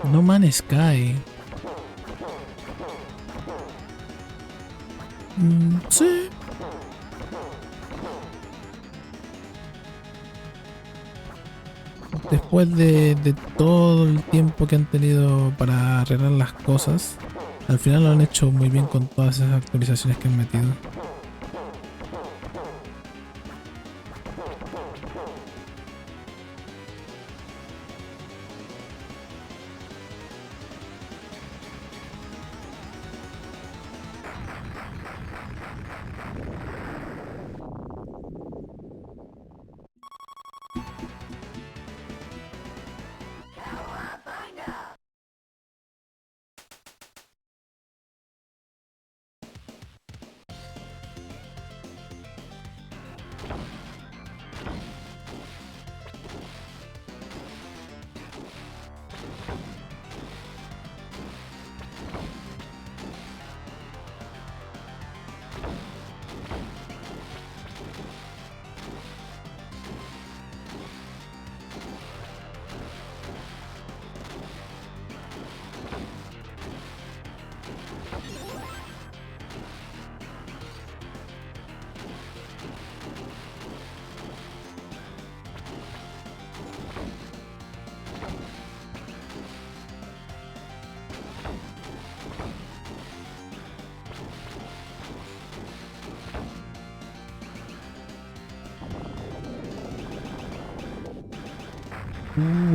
No Man's Sky. Sí. Después de todo el tiempo que han tenido para arreglar las cosas, al final lo han hecho muy bien con todas esas actualizaciones que han metido.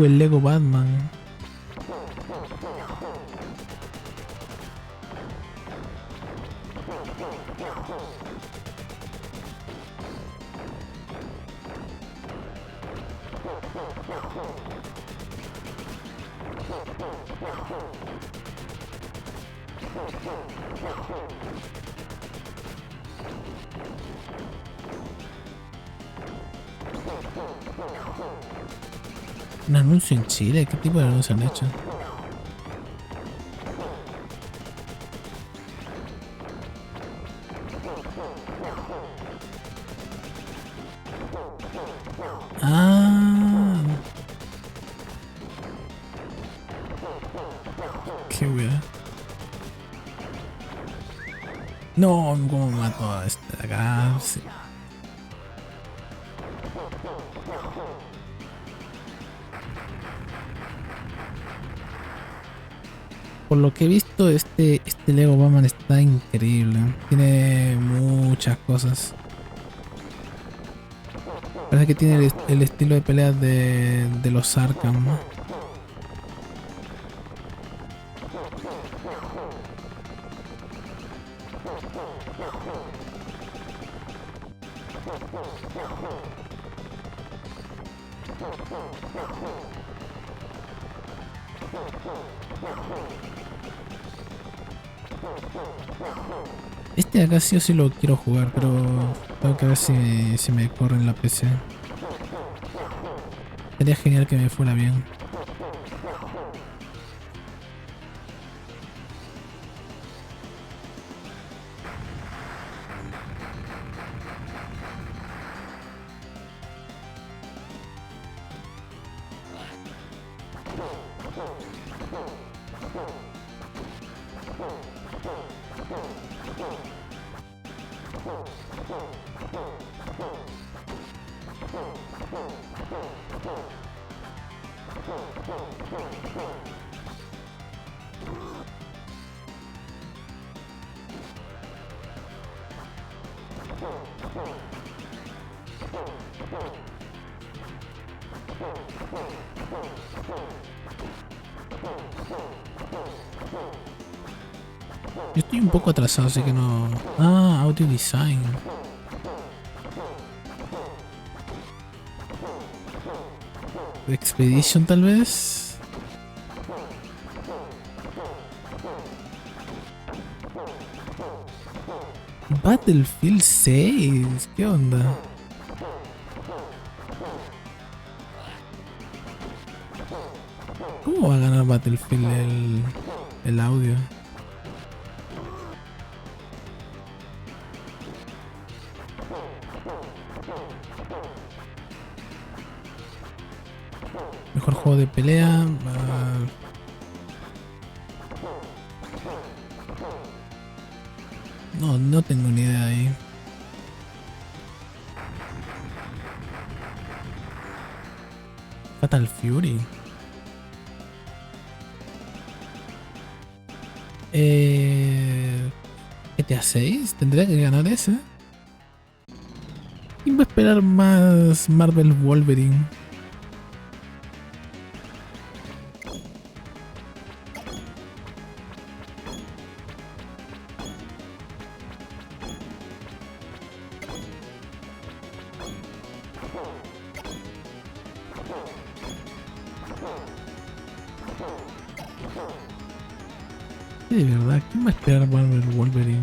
El Lego Batman. Un anuncio en Chile, ¿qué tipo de anuncio han hecho? Ah, qué wea. No, cómo mató a este de acá. Sí. Por lo que he visto, este Lego Batman está increíble. Tiene muchas cosas. Parece que tiene el estilo de peleas de los Arkham, ¿no? Este de acá sí o sí lo quiero jugar, pero tengo que ver si me corre en la PC. Sería genial que me fuera bien. Yo estoy un poco atrasado, así que no... Ah, audio design. Expedition tal vez. Battlefield 6, ¿qué onda? ¿Cómo va a ganar Battlefield el audio? Mejor juego de pelea. No, no tengo ni idea ahí. Fatal Fury. GTA 6, tendría que ganar ese. ¿Quién va a esperar más Marvel Wolverine? Sí, de verdad, ¿quién va a esperar Marvel Wolverine?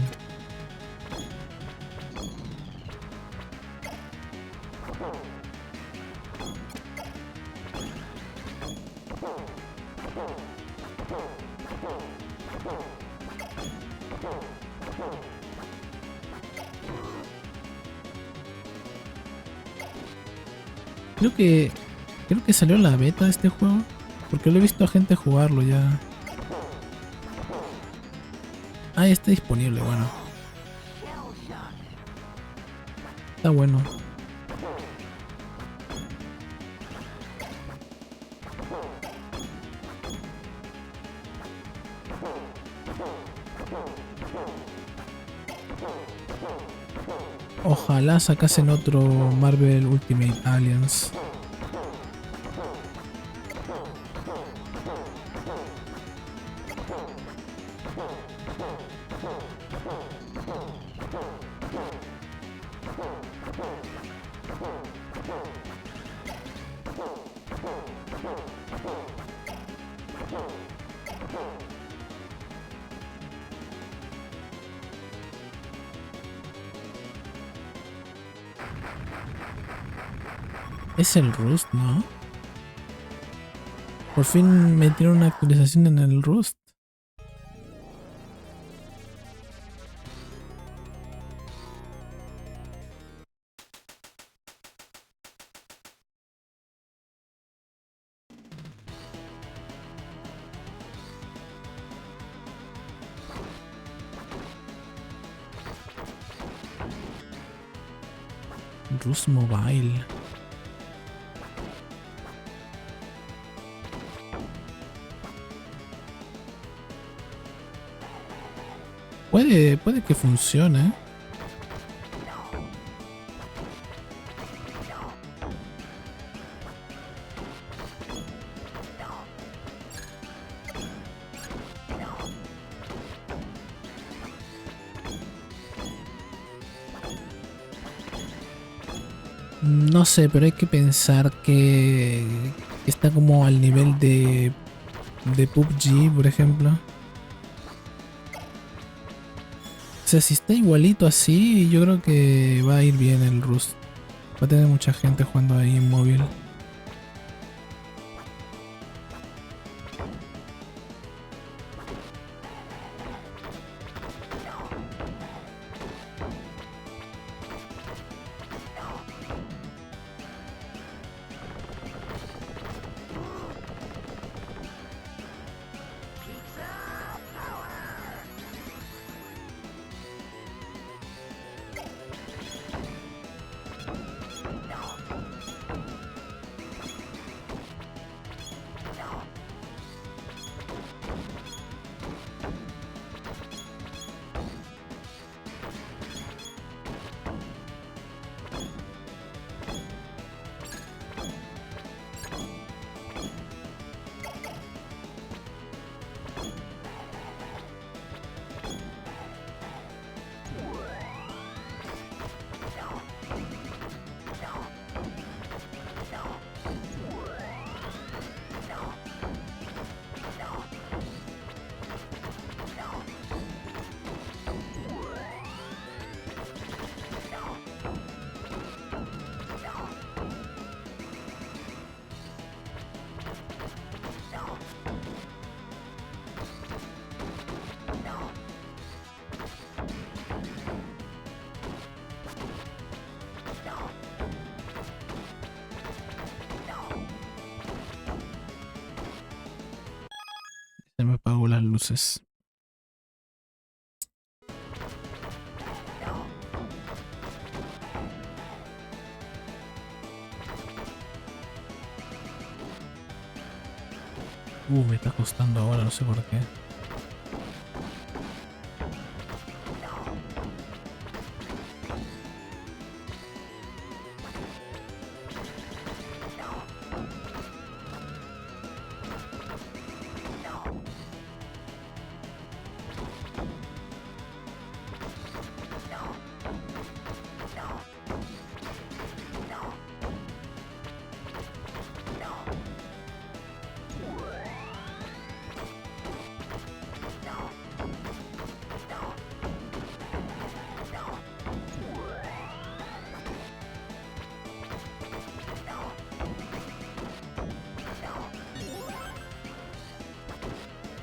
Creo que Creo que salió la beta de este juego. Porque lo he visto a gente jugarlo ya. Ah, ya está disponible, bueno. Está bueno. Ojalá sacasen otro Marvel Ultimate Alliance. Es el Rust, ¿no? Por fin metieron una actualización en el Rust. Rust Mobile. Puede que funcione. No sé, pero hay que pensar que está como al nivel de PUBG, por ejemplo. O sea, si está igualito así, yo creo que va a ir bien el Rust. Va a tener mucha gente jugando ahí en móvil. entonces. Me está costando ahora, no sé por qué.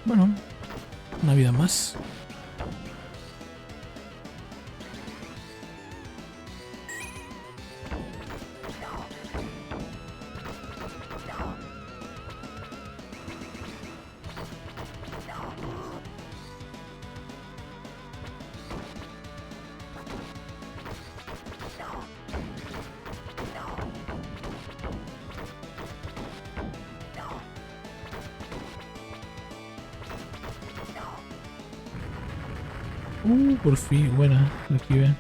Bueno, una vida más. Por fin, buena, lo esquivé.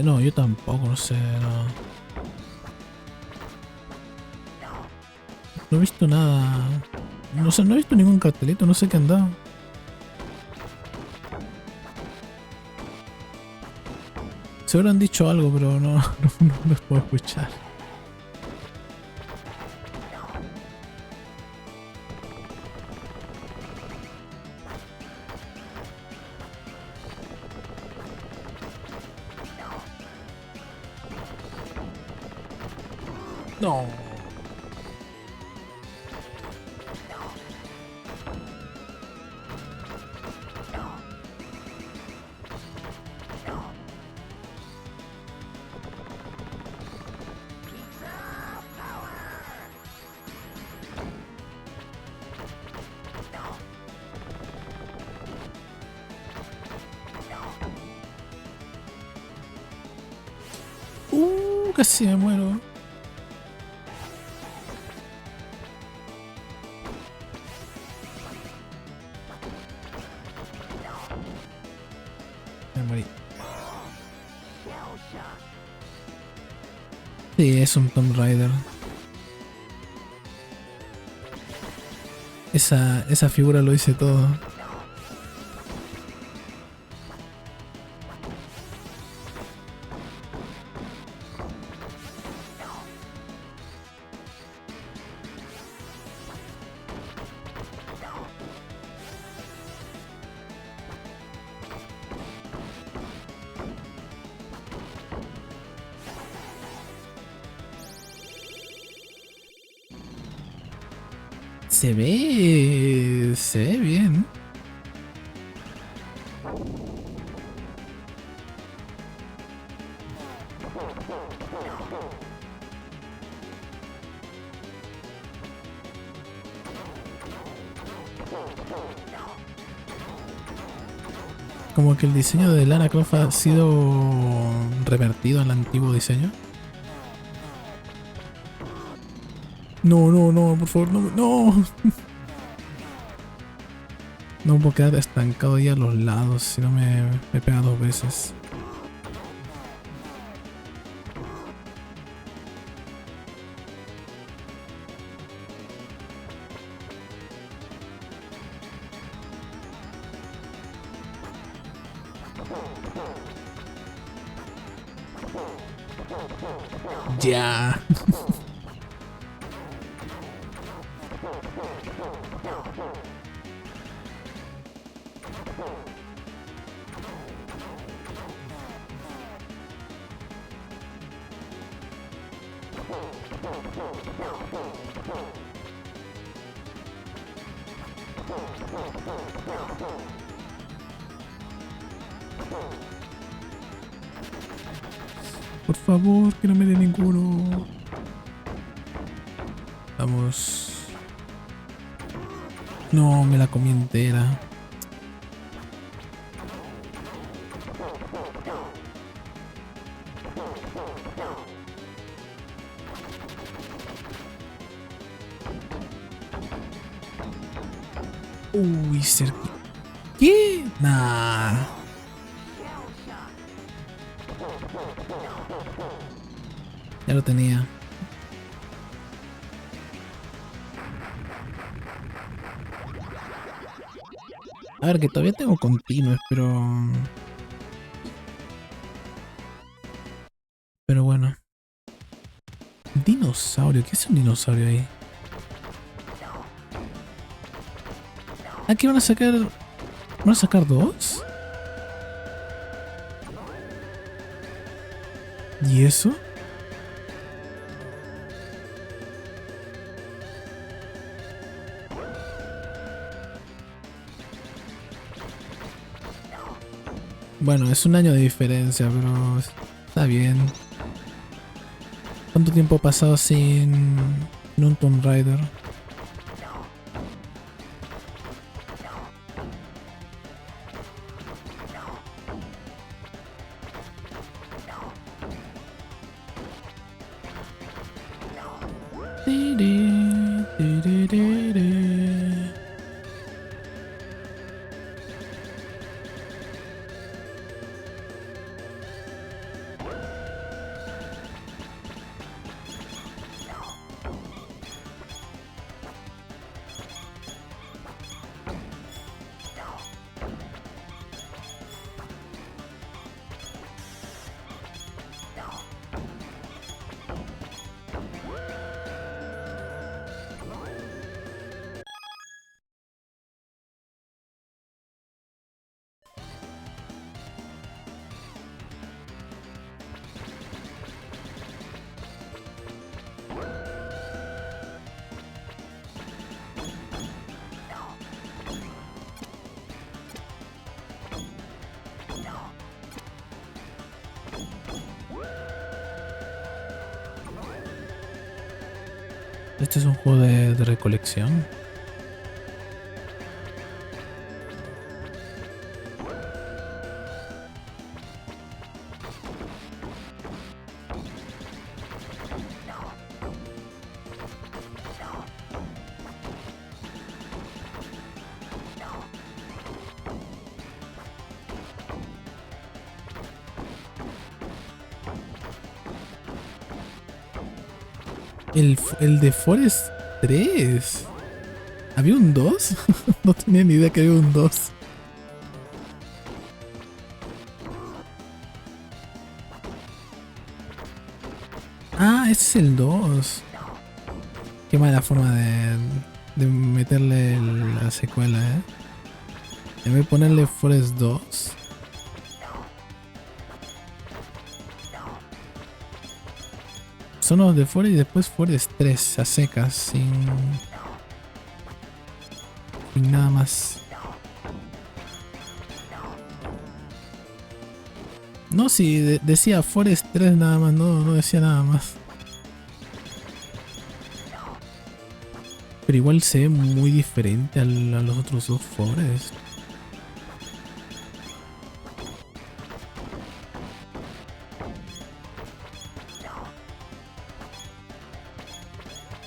No, yo tampoco, no sé, no. No he visto nada. No sé, no he visto ningún cartelito, no sé qué han dado. Seguro han dicho algo, pero no los puedo escuchar. No. Casi me muero. Me morí. Sí, es un Tomb Raider. Esa figura lo dice todo. Se ve bien. Como que el diseño de Lara Croft ha sido revertido al antiguo diseño. No, por favor, no. No puedo quedar estancado ahí a los lados, si no me pega dos veces. Ya. Por favor, que no me dé ninguno. Vamos. No, me la comí entera. Uy, cerca. ¿Qué? Nah. Ya lo tenía. A ver, que todavía tengo continuos, pero bueno. Dinosaurio, ¿qué es un dinosaurio ahí? Aquí van a sacar. ¿Van a sacar dos? ¿Y eso? Bueno, es un año de diferencia, pero está bien. ¿Cuánto tiempo ha pasado sin un Tomb Raider? Este es un juego de recolección. El de Forest 3. ¿Había un 2? No tenía ni idea que había un 2. Ah, ese es el 2. Qué mala forma de meterle la secuela, ¿eh? En vez de ponerle Forest 2. Son los de Forest y después Forest 3 a secas, sin nada más. No, si decía Forest 3 nada más, no decía nada más. Pero igual se ve muy diferente a los otros dos Forest.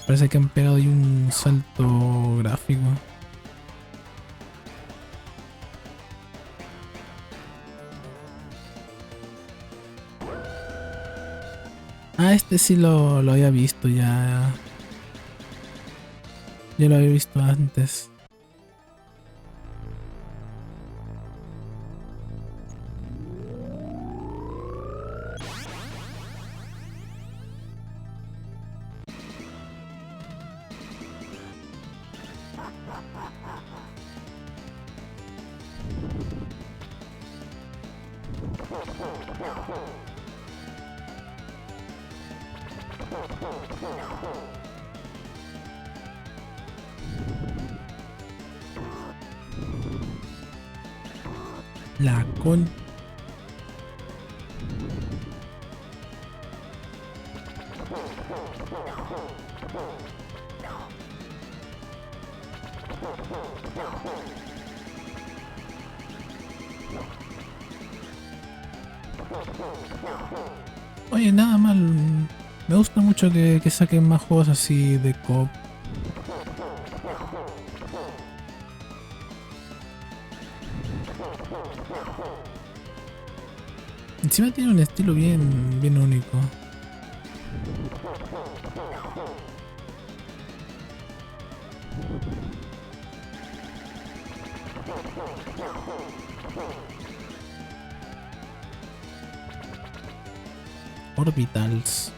Parece que han pegado ahí un salto gráfico. Ah, este sí lo había visto ya. Ya lo había visto antes. La con... Oye, nada mal. Me gusta mucho que saquen más juegos así de co-op. Encima tiene un estilo bien único. Orbitals.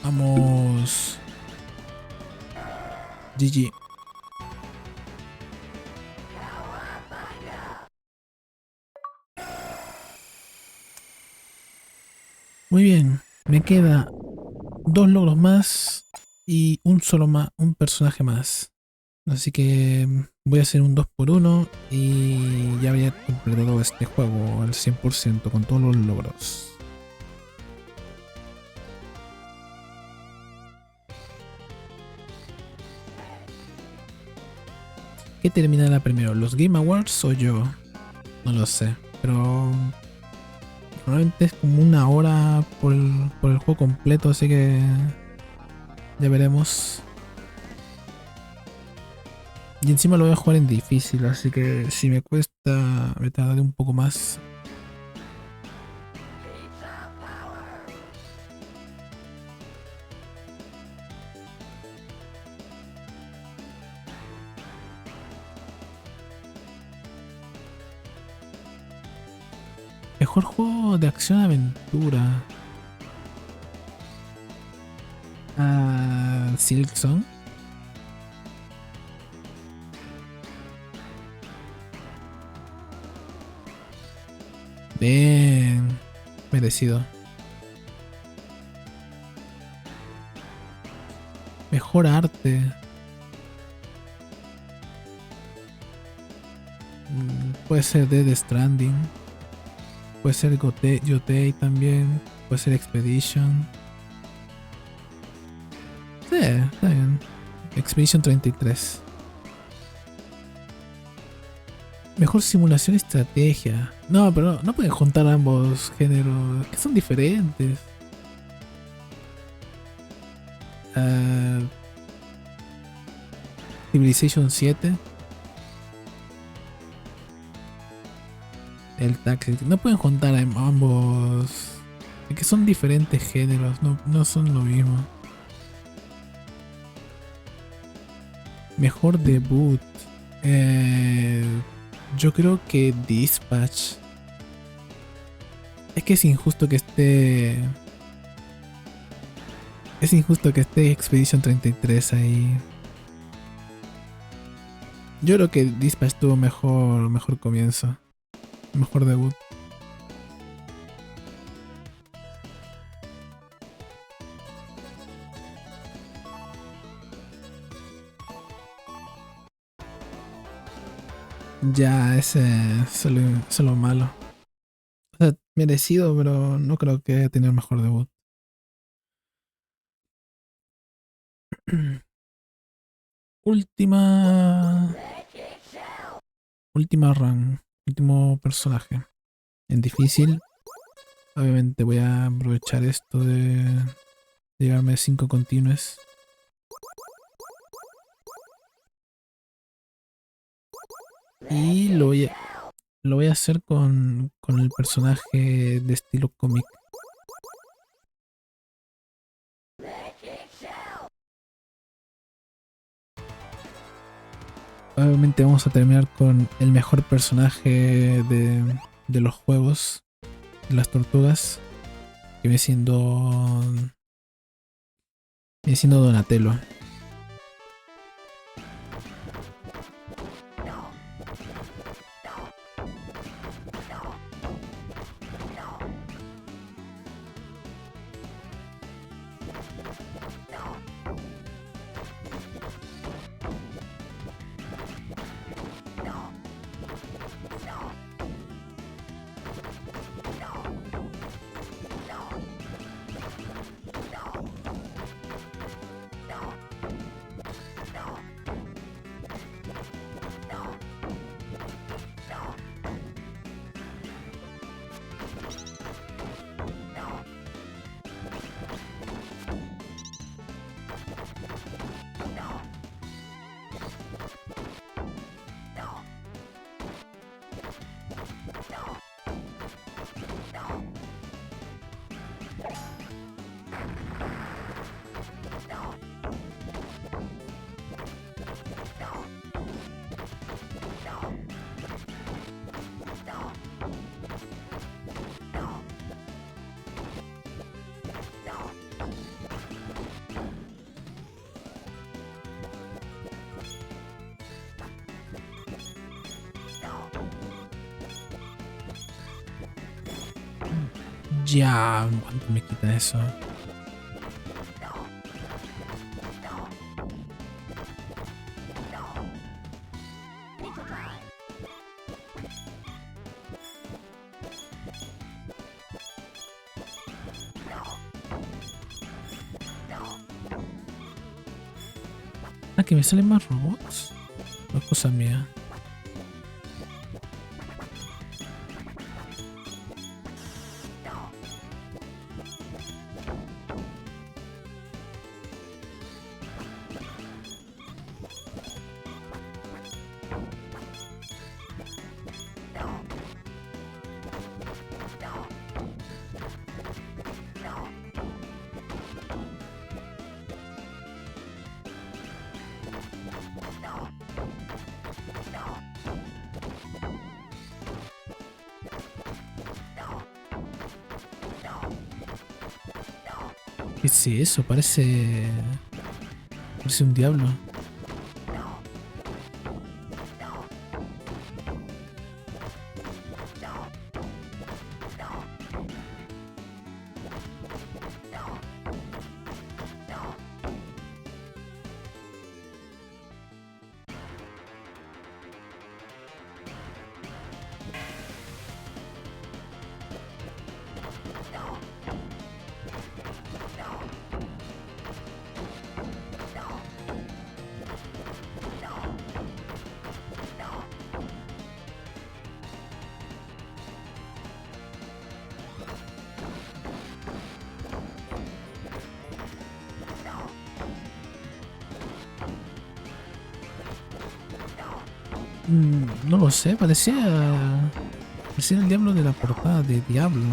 Vamos. GG. Muy bien. Me queda 2 logros más y un personaje más. Así que voy a hacer un 2x1 y ya habría completado este juego al 100% con todos los logros. ¿Qué terminará primero? ¿Los Game Awards o yo? No lo sé, pero probablemente es como 1 hora por el juego completo, así que ya veremos. Y encima lo voy a jugar en difícil, así que si me cuesta me tardaré un poco más. Mejor juego de acción-aventura. Silksong. Bien. Merecido. Mejor arte. Puede ser Dead Stranding. Puede ser Yotei también. Puede ser Expedition. Sí, está bien. Expedition 33. Mejor simulación y estrategia. No, pero no pueden juntar ambos géneros. Que son diferentes. Ah, Civilization 7. El Taxi. No pueden juntar ambos. Es que son diferentes géneros. No son lo mismo. Mejor debut. Yo creo que Dispatch. Es que es injusto que esté. Es injusto que esté Expedition 33 ahí. Yo creo que Dispatch tuvo mejor comienzo. Mejor debut. Ya, ese es lo malo. O sea, merecido, pero no creo que tenga el mejor debut. Última. Última run. Último personaje. En difícil. Obviamente voy a aprovechar esto de llegarme 5 continuos. Y lo voy a hacer con el personaje de estilo cómic. Obviamente vamos a terminar con el mejor personaje de los juegos, de las tortugas, que viene siendo Donatello. Ya, ¿cuánto me quita eso? Ah, que me salen más robots. No es cosa mía. ¿Qué es eso? Parece... Parece un diablo. No lo sé, parecía... Parecía el diablo de la portada de Diablo.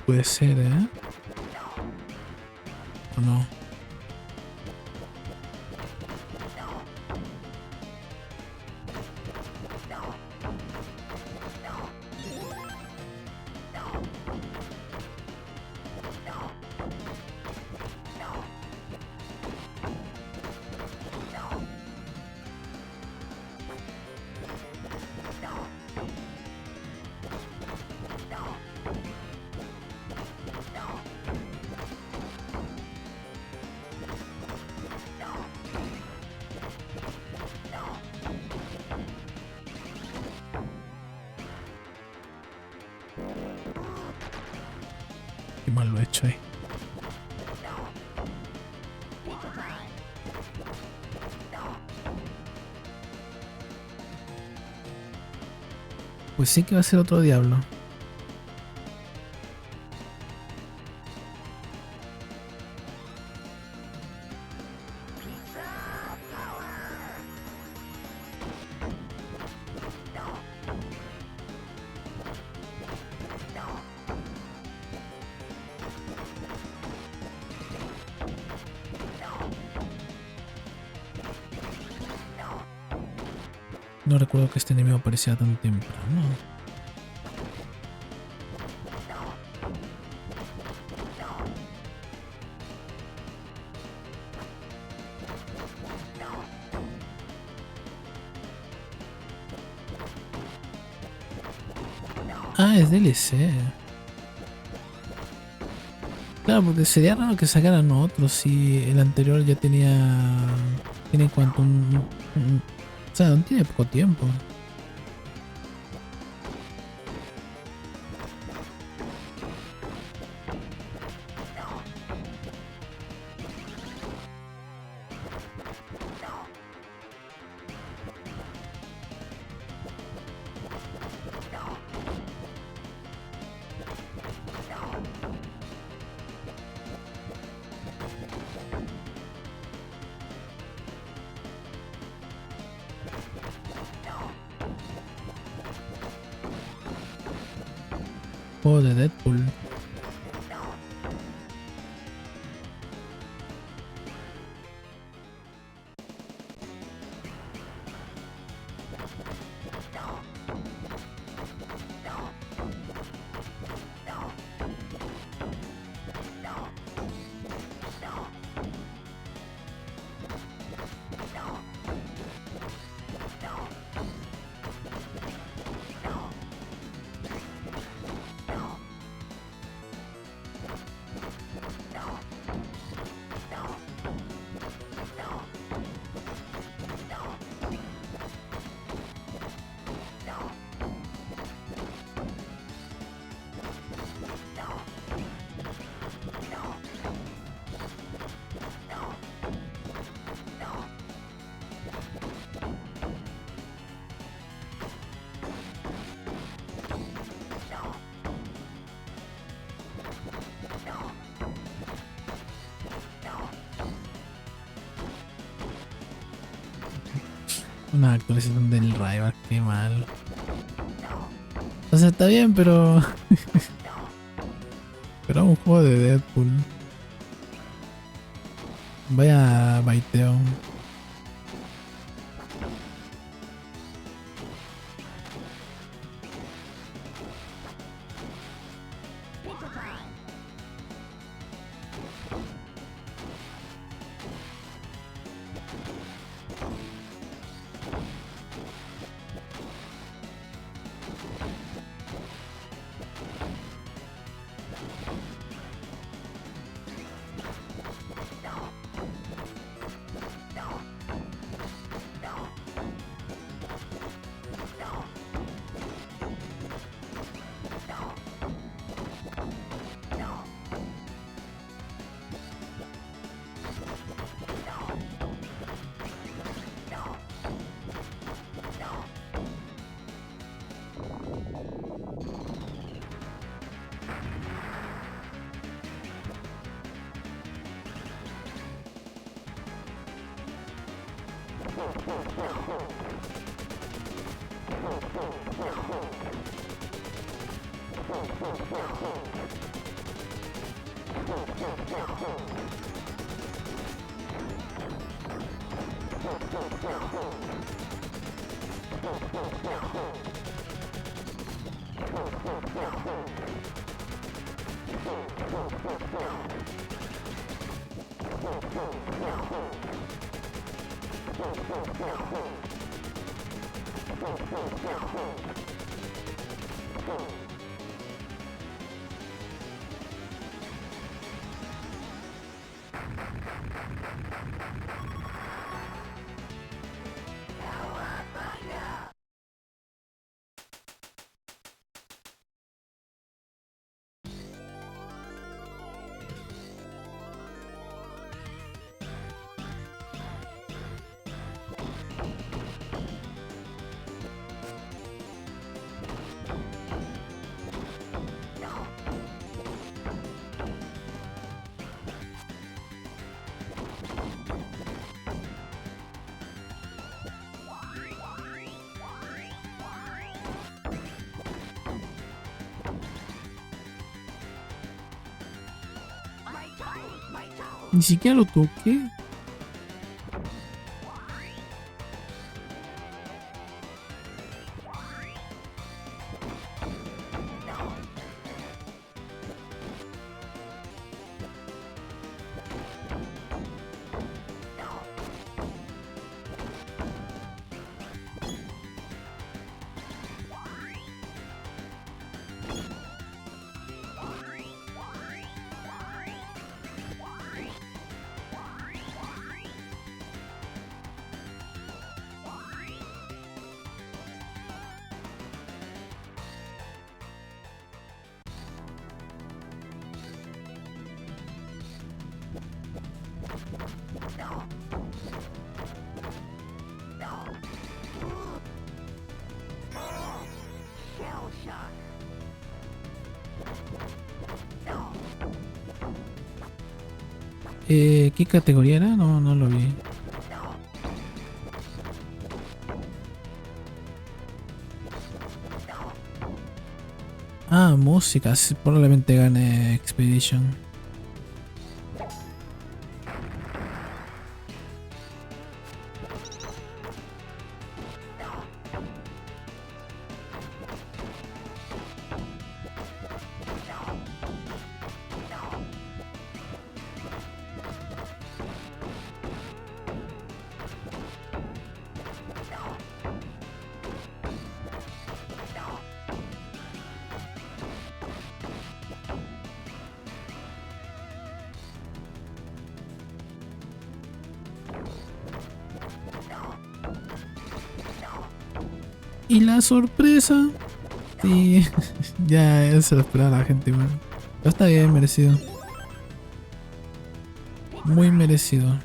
Puede ser, ¿eh? ¿O no? Qué mal lo he hecho ahí. Pues sí que va a ser otro diablo. No recuerdo que este enemigo apareciera tan temprano. Ah, es DLC. Claro, porque sería raro que sacaran otro si el anterior ya tenía... Tiene cuanto o sea, no tiene poco tiempo. Juego de Deadpool. Una actualización del Rival, qué mal. O sea, está bien, pero. Pero es un juego de Deadpool. Vaya baiteo. Ni siquiera lo toqué. ¿Qué categoría era? No, no lo vi. Ah, música. Sí, probablemente gane Expedition. Y la sorpresa. Sí, ya se lo esperaba la gente, igual. Pero está bien, merecido. Muy merecido.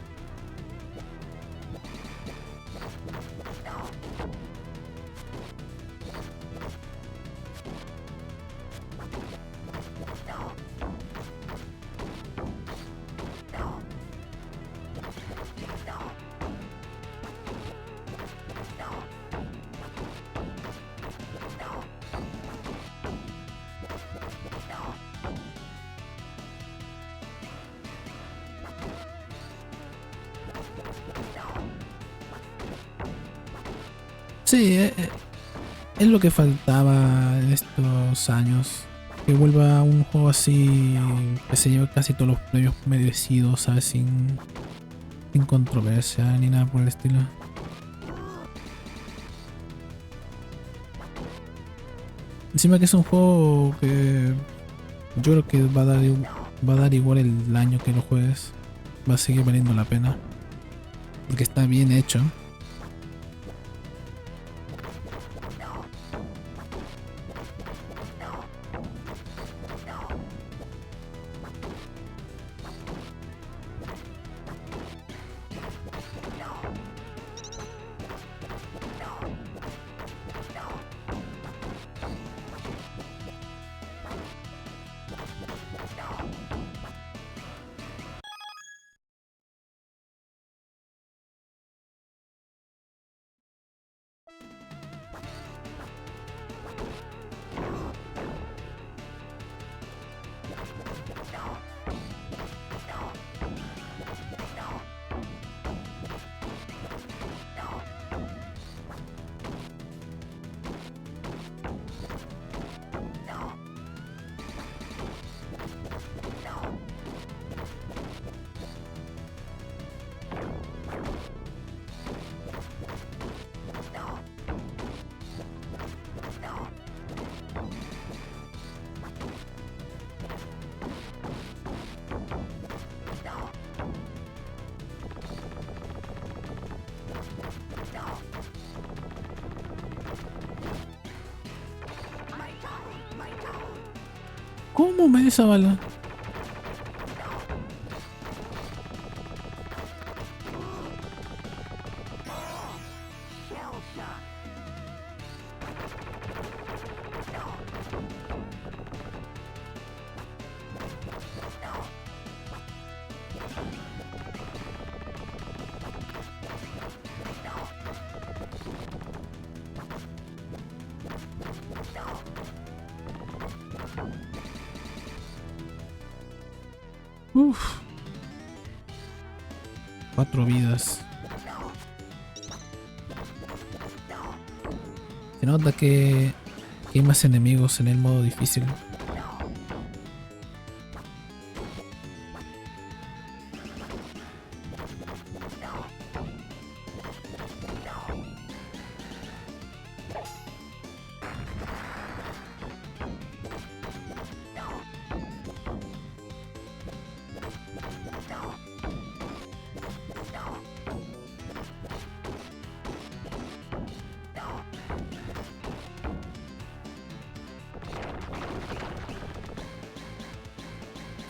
Sí, es lo que faltaba en estos años. Que vuelva un juego así que se lleve casi todos los premios merecidos, ¿sabes? Sin controversia ni nada por el estilo. Encima que es un juego que yo creo que va a dar igual el año que lo juegues. Va a seguir valiendo la pena. Porque está bien hecho. ¿Cómo me dio esa bala? Uf, 4 vidas. Se nota que hay más enemigos en el modo difícil.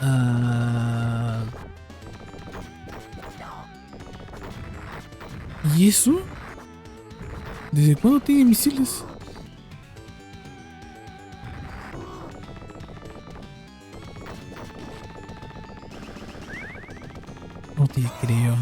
Ah, ¿y eso? ¿Desde cuándo tiene misiles? No te creo.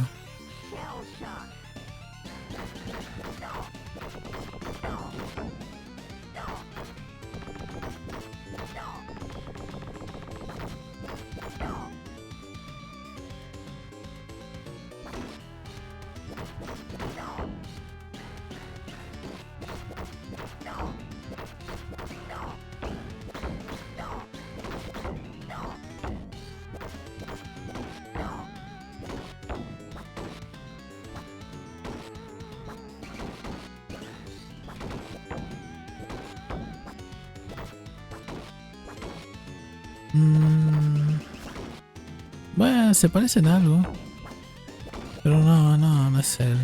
Mm, bueno, se parecen a algo. Pero no es él.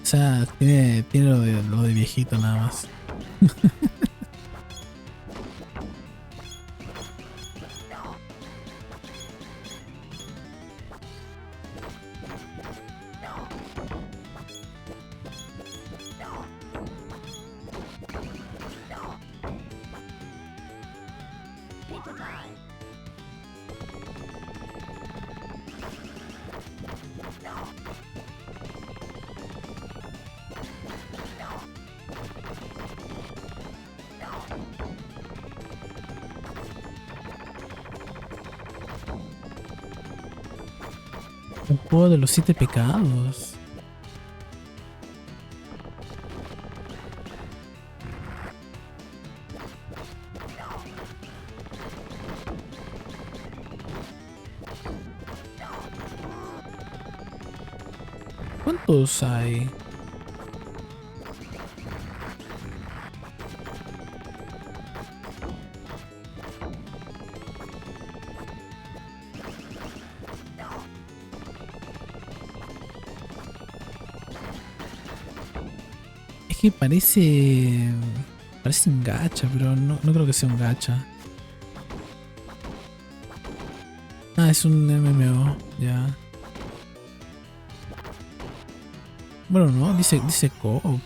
O sea, tiene lo de viejito nada más. Un juego de los 7 pecados. ¿Cuántos hay? Es que parece... Parece un gacha, pero no creo que sea un gacha. Ah, es un MMO, ya. Bueno, no, dice co-op.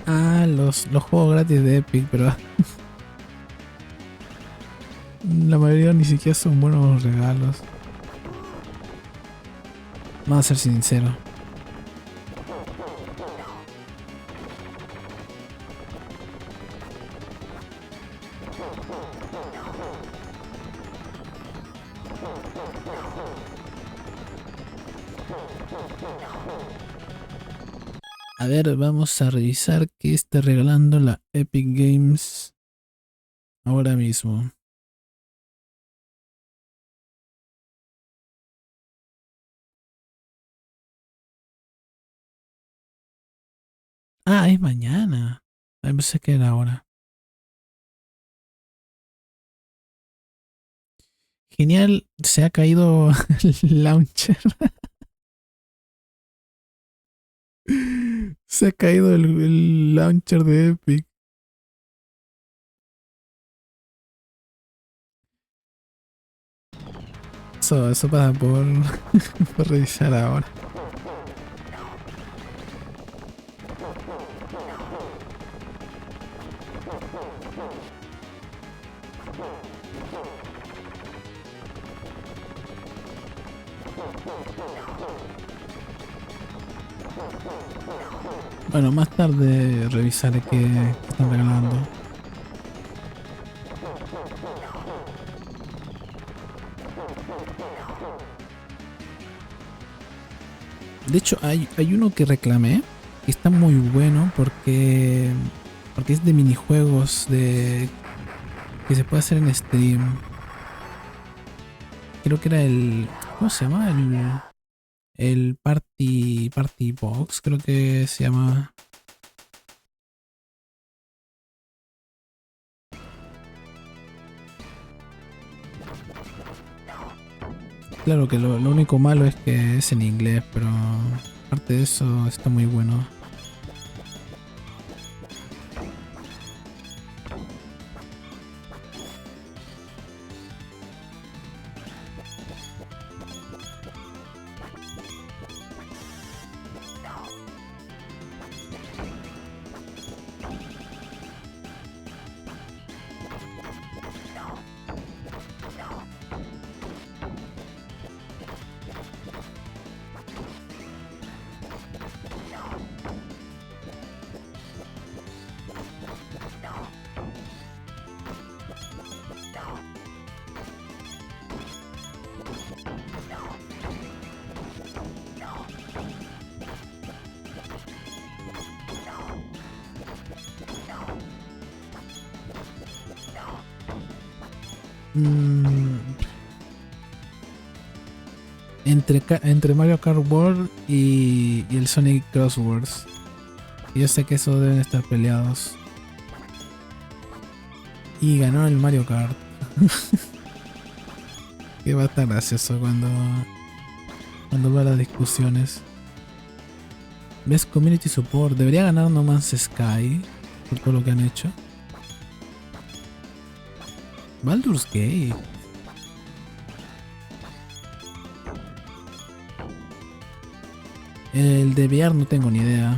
Ah, los juegos gratis de Epic, pero la mayoría ni siquiera son buenos regalos. Vamos a ser sinceros. A ver, vamos a revisar qué está regalando la Epic Games ahora mismo. Ah, es mañana. Ah, pensé que era ahora. Genial, se ha caído el launcher. Se ha caído el launcher de Epic. Eso pasa por, por revisar ahora. Bueno, más tarde revisaré qué están regalando. De hecho, hay uno que reclamé que está muy bueno porque es de minijuegos que se puede hacer en stream. Creo que era ¿cómo se llama? El Party Box, creo que se llama. Claro que lo único malo es que es en inglés, pero aparte de eso está muy bueno. Mm, entre Mario Kart World y el Sonic Crosswords. Yo sé que esos deben estar peleados. Y ganó el Mario Kart. Que va a estar gracioso cuando va a las discusiones. Best Community Support. Debería ganar No Man's Sky por todo lo que han hecho. Baldur's Gate. El de VR no tengo ni idea.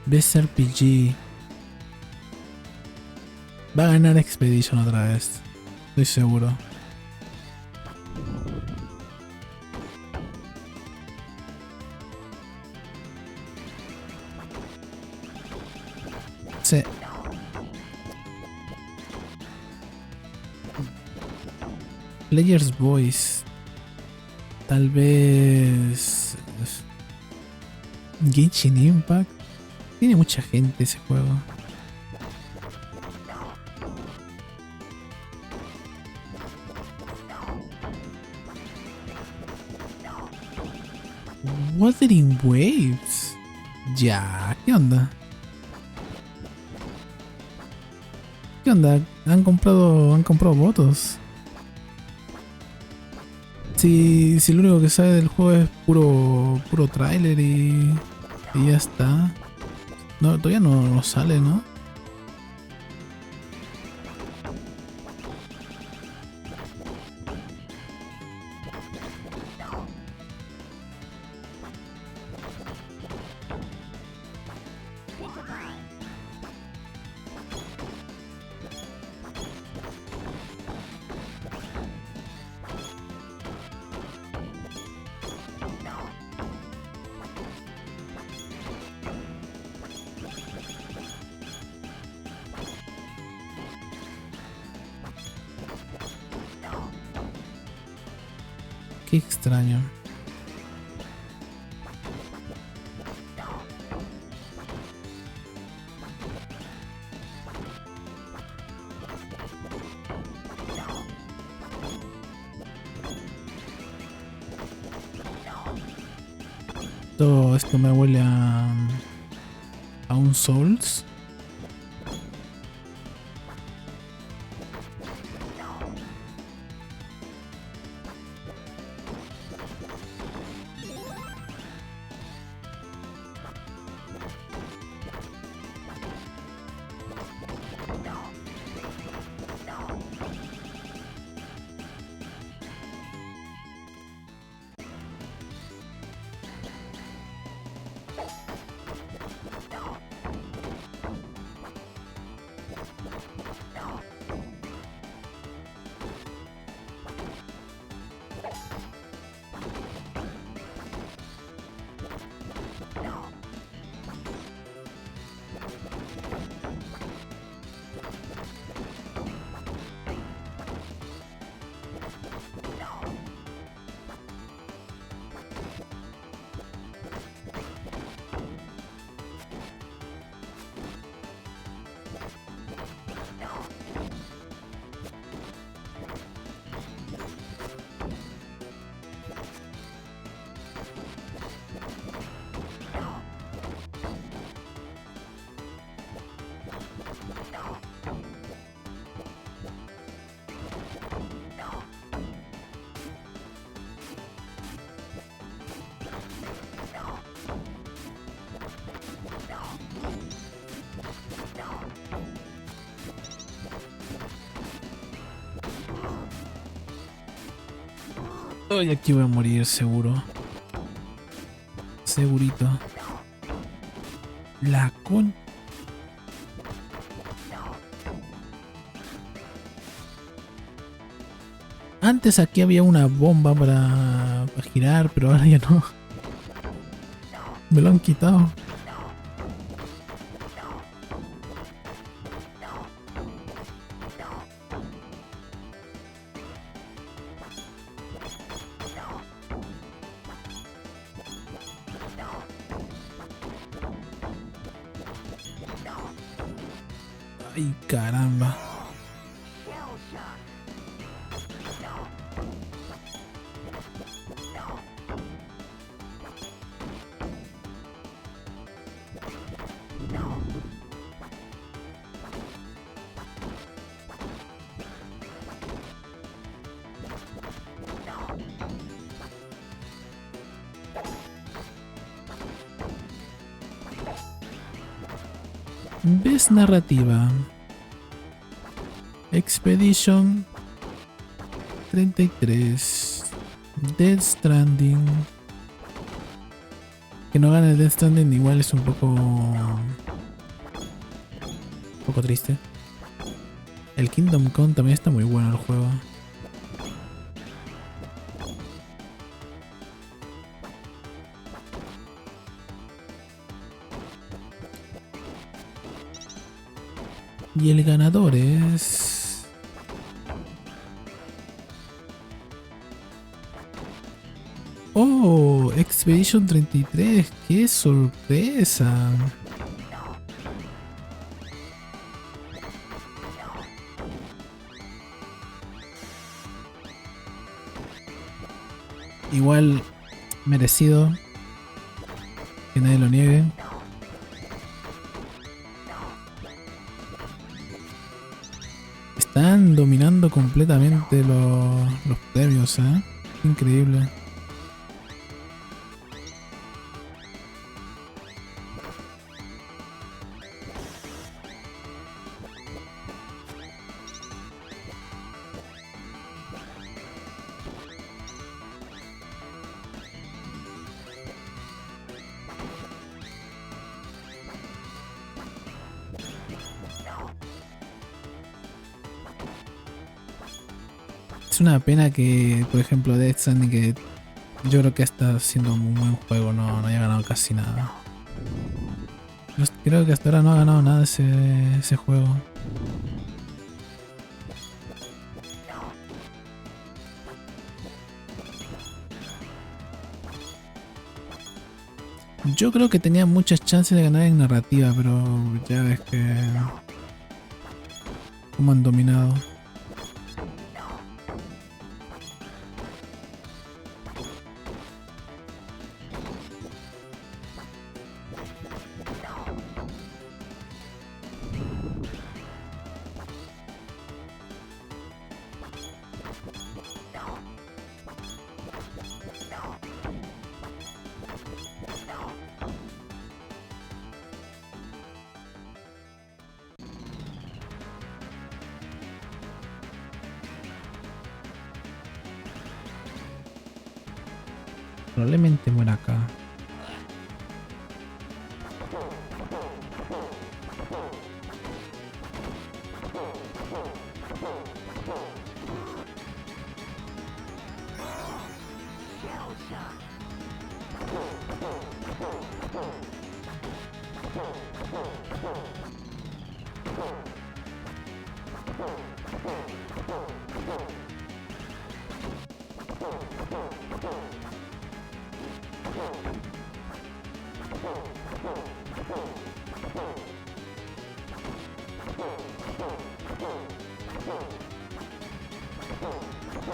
Best RPG. Va a ganar Expedition otra vez. Estoy seguro. Sí. Player's Voice. Tal vez. Genshin Impact. Tiene mucha gente ese juego. Wuthering Waves. Ya, ¿qué onda? ¿Qué onda? Han comprado votos. Si lo único que sabe del juego es puro tráiler y ya está. No, todavía no sale, ¿no? Qué extraño. Todo esto me huele a un Souls. Ay, aquí voy a morir seguro. Segurito. La con... Antes aquí había una bomba para girar, pero ahora ya no. Me lo han quitado. Ay, caramba. Best narrativa. Expedition 33. Death Stranding. Que no gane el Death Stranding igual es un poco triste. El Kingdom Come también está muy bueno el juego. Y el ganador es... ¡Oh! Expedition 33. ¡Qué sorpresa! Igual merecido. Que nadie lo niegue. Están dominando completamente los premios, ¿eh? Increíble. Es una pena que, por ejemplo, Death Stranding, que yo creo que está siendo un muy buen juego, no haya ganado casi nada. Yo creo que hasta ahora no ha ganado nada ese juego. Yo creo que tenía muchas chances de ganar en narrativa, pero ya ves que... como han dominado. Probablemente muera acá.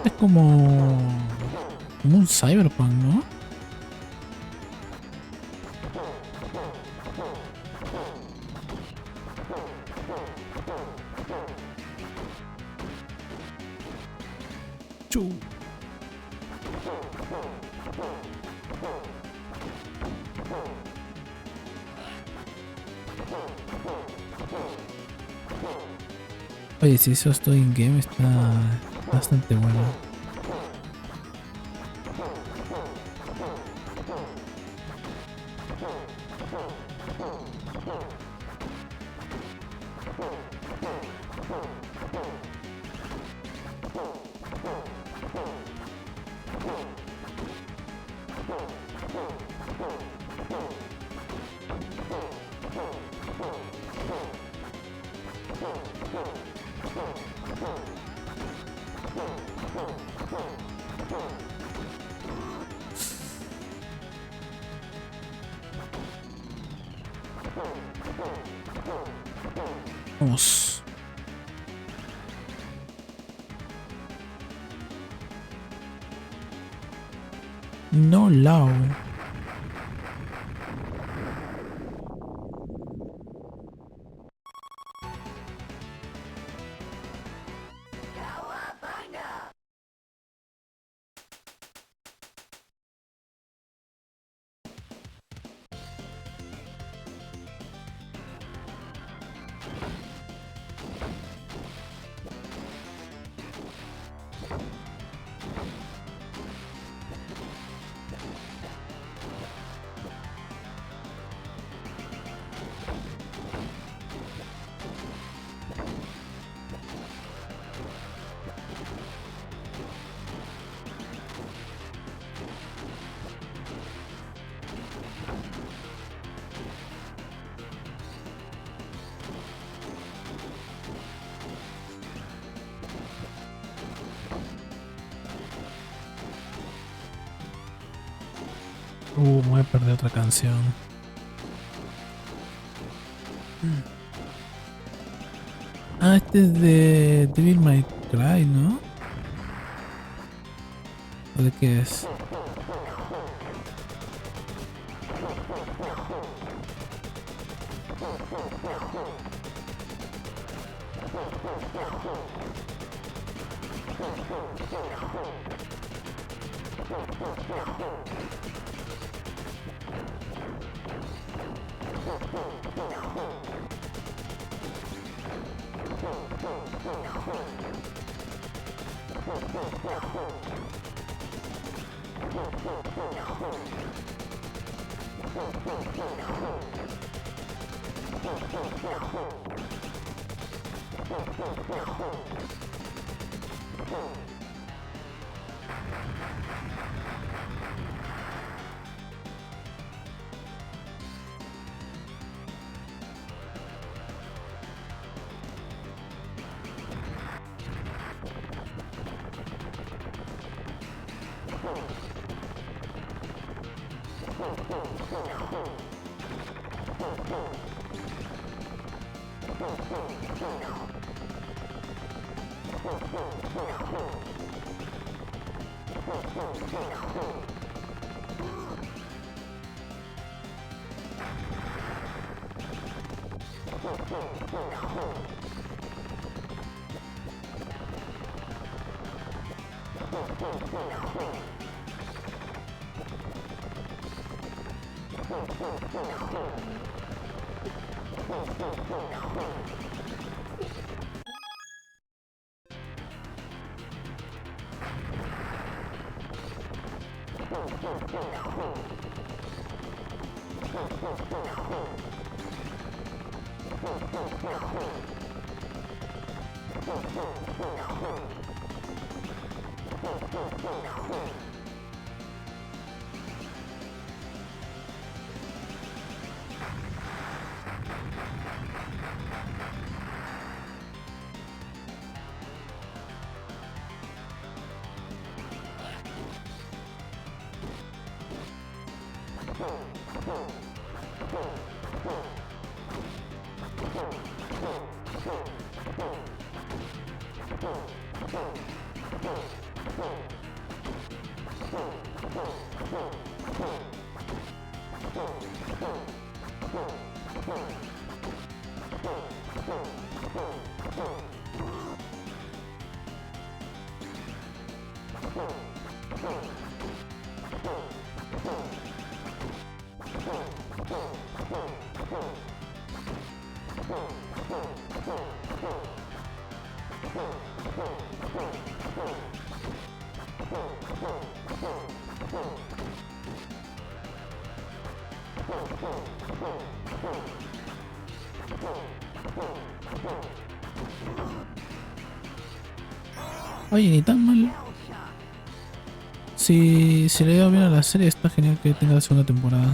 Es como un cyberpunk, ¿no? Chu. Oye, si eso estoy en game está bastante bueno. Vamos. No Lao. Me voy a perder otra canción. Ah, este es de Devil May Cry, ¿no? ¿O de qué es? Oye, ni tan mal. Si le ha ido bien a la serie, está genial que tenga la segunda temporada.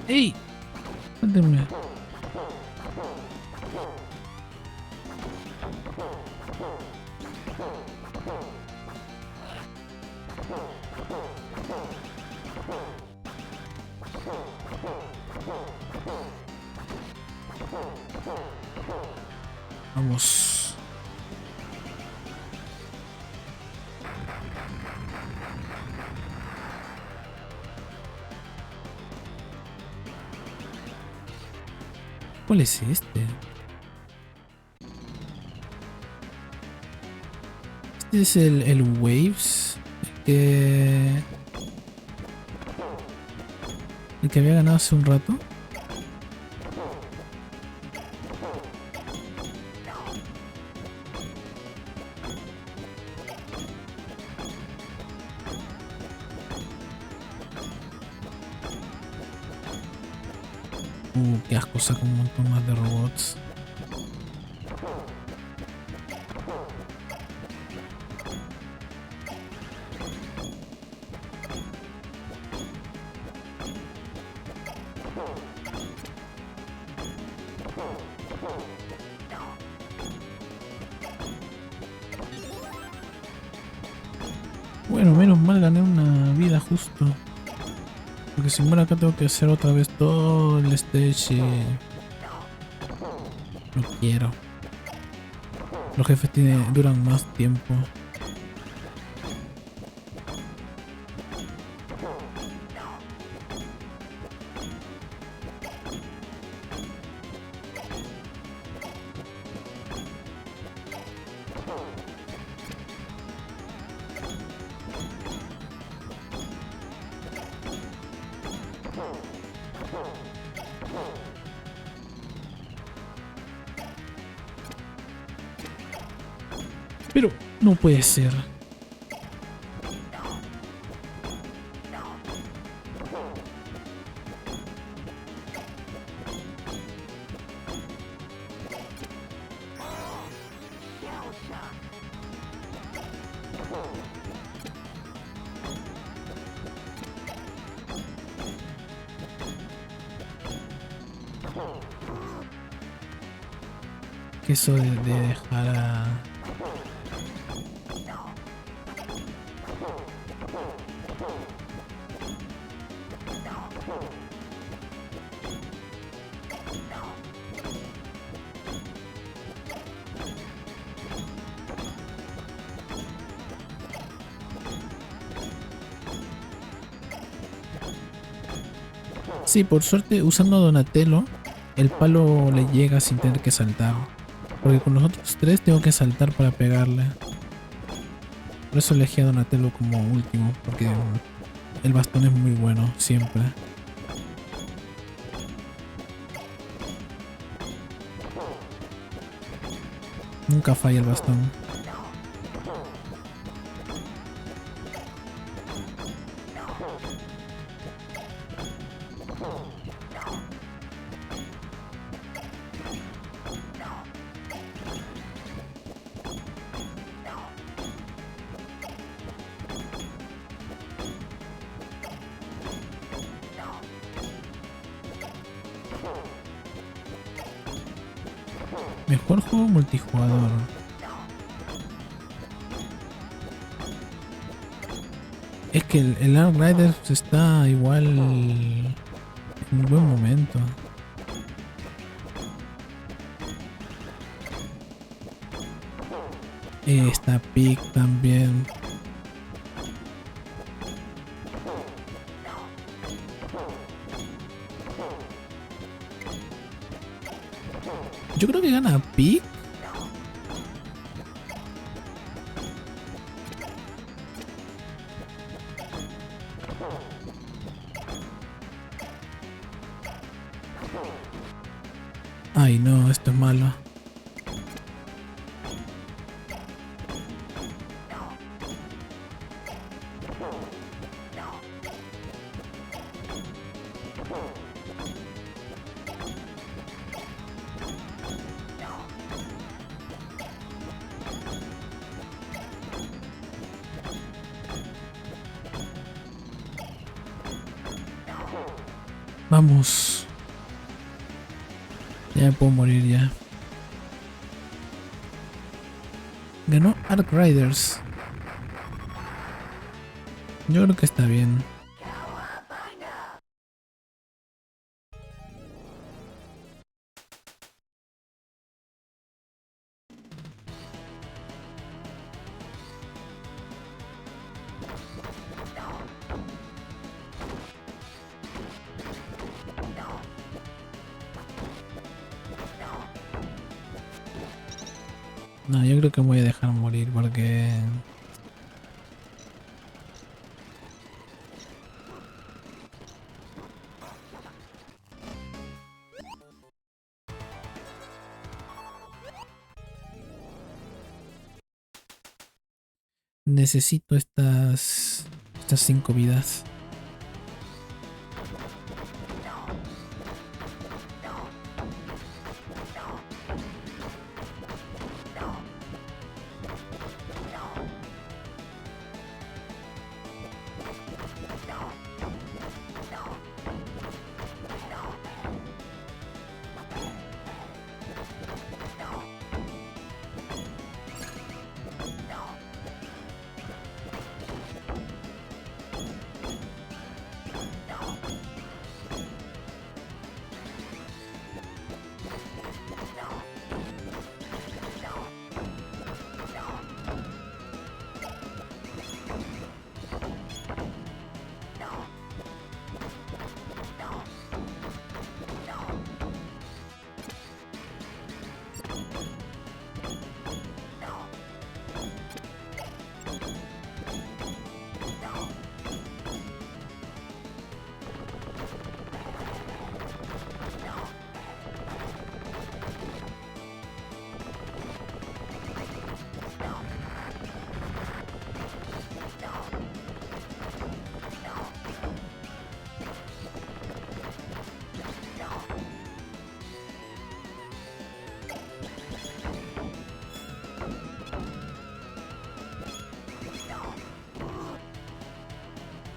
¡Ey! Cuéntenme. Vamos. ¿Cuál es este? Este es el Waves. El que había ganado hace un rato. Qué asco, saca un montón más de robots. Bueno, menos mal gané una vida justo. Porque si muero acá tengo que hacer otra vez todo el stage y... No quiero. Los jefes duran más tiempo. Pero no puede ser. Que eso de dejar a... Sí, por suerte usando a Donatello, el palo le llega sin tener que saltar. Porque con los otros tres tengo que saltar para pegarle. Por eso elegí a Donatello como último, porque el bastón es muy bueno, siempre. Nunca falla el bastón. Mejor juego multijugador. Es que el Outriders está igual en un buen momento. Está Peak también. Yo creo que gana Peak. Ay no, esto es malo. Vamos. Ya me puedo morir ya. Ganó Outriders. Yo creo que está bien. No, yo creo que me voy a dejar morir porque... Necesito estas 5 vidas.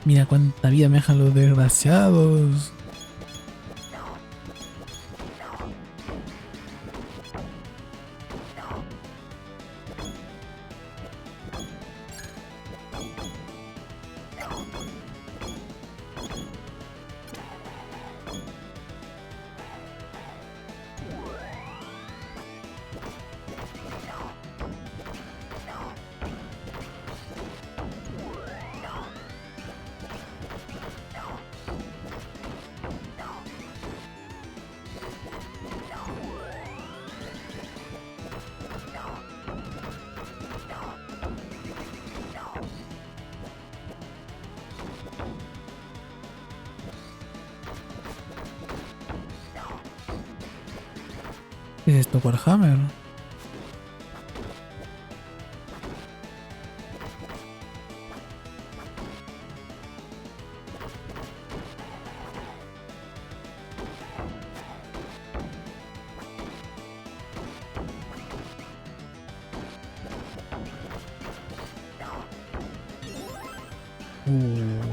Mira cuánta vida me dejan los desgraciados. ¿Qué es esto, Warhammer?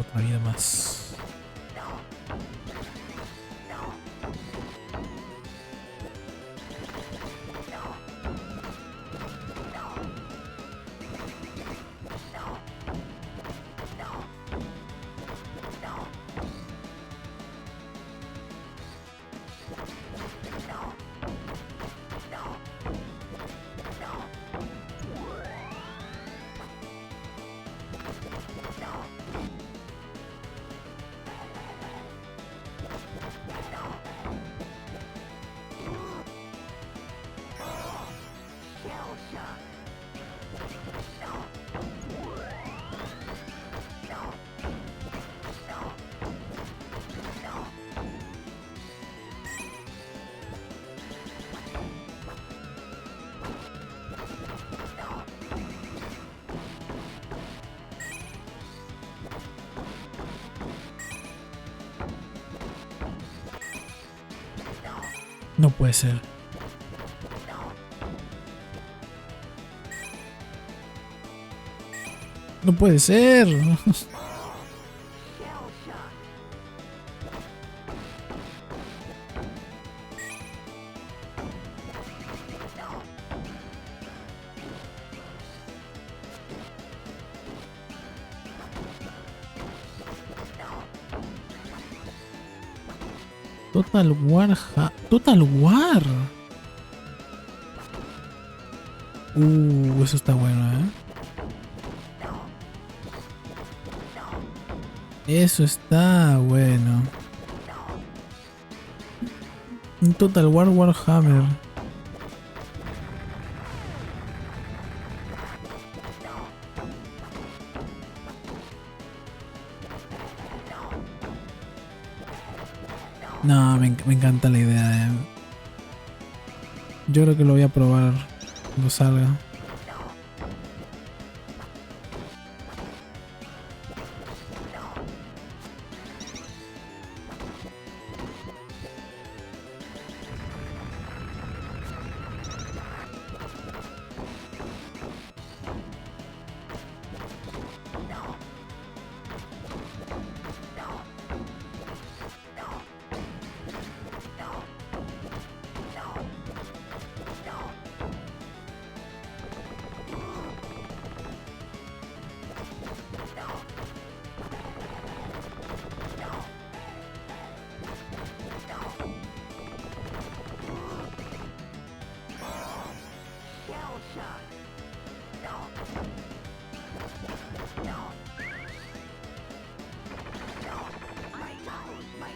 Otra vida más. No puede ser. No puede ser. Total War. Total War. Eso está bueno, ¿eh? Eso está bueno. Un Total War Warhammer. No, me encanta la idea. Yo creo que lo voy a probar cuando salga.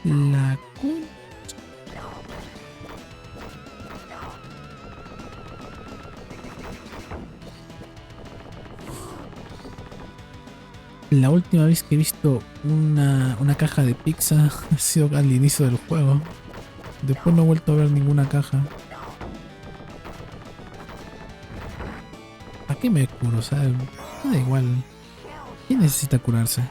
La con... La última vez que he visto una caja de pizza ha sido al inicio del juego. Después no he vuelto a ver ninguna caja. ¿Para qué me curo? ¿Sabes? Me da igual. ¿Quién necesita curarse?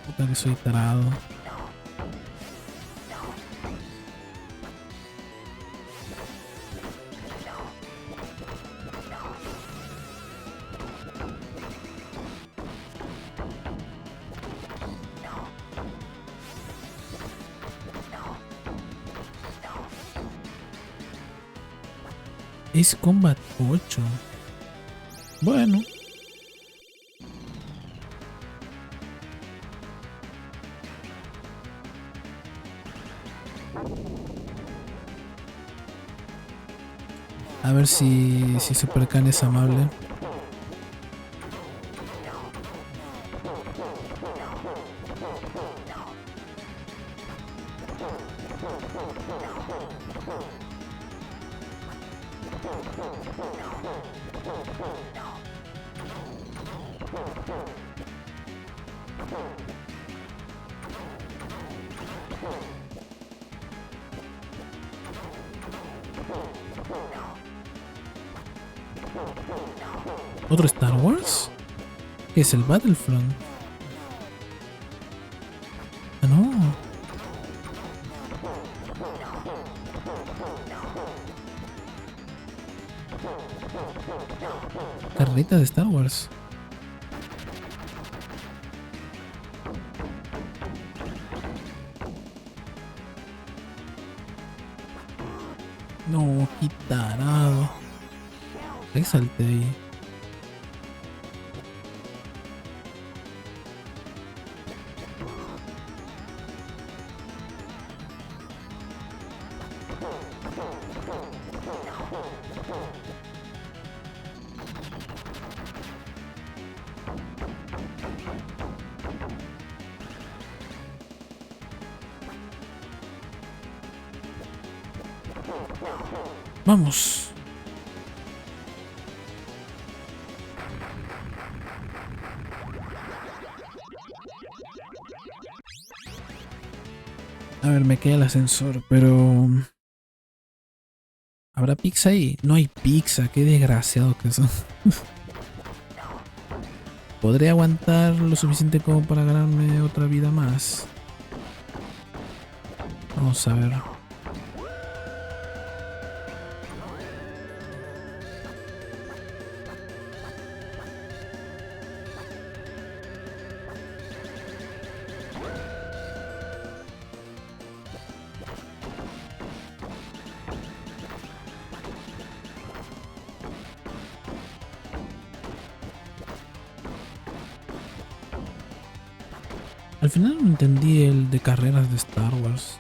Puta que soy tarado. Ace Combat 8. Bueno. A ver si Super Khan es amable. ¿Otro Star Wars? ¿Qué es el Battlefront? Ah, no. Carreta de Star Wars. No, qué tarado. ¿Qué salté ahí? Vamos. A ver, me queda el ascensor, pero... ¿Habrá pizza ahí? No hay pizza, qué desgraciado que son. ¿Podré aguantar lo suficiente como para ganarme otra vida más? Vamos a ver. Al final no entendí el de carreras de Star Wars.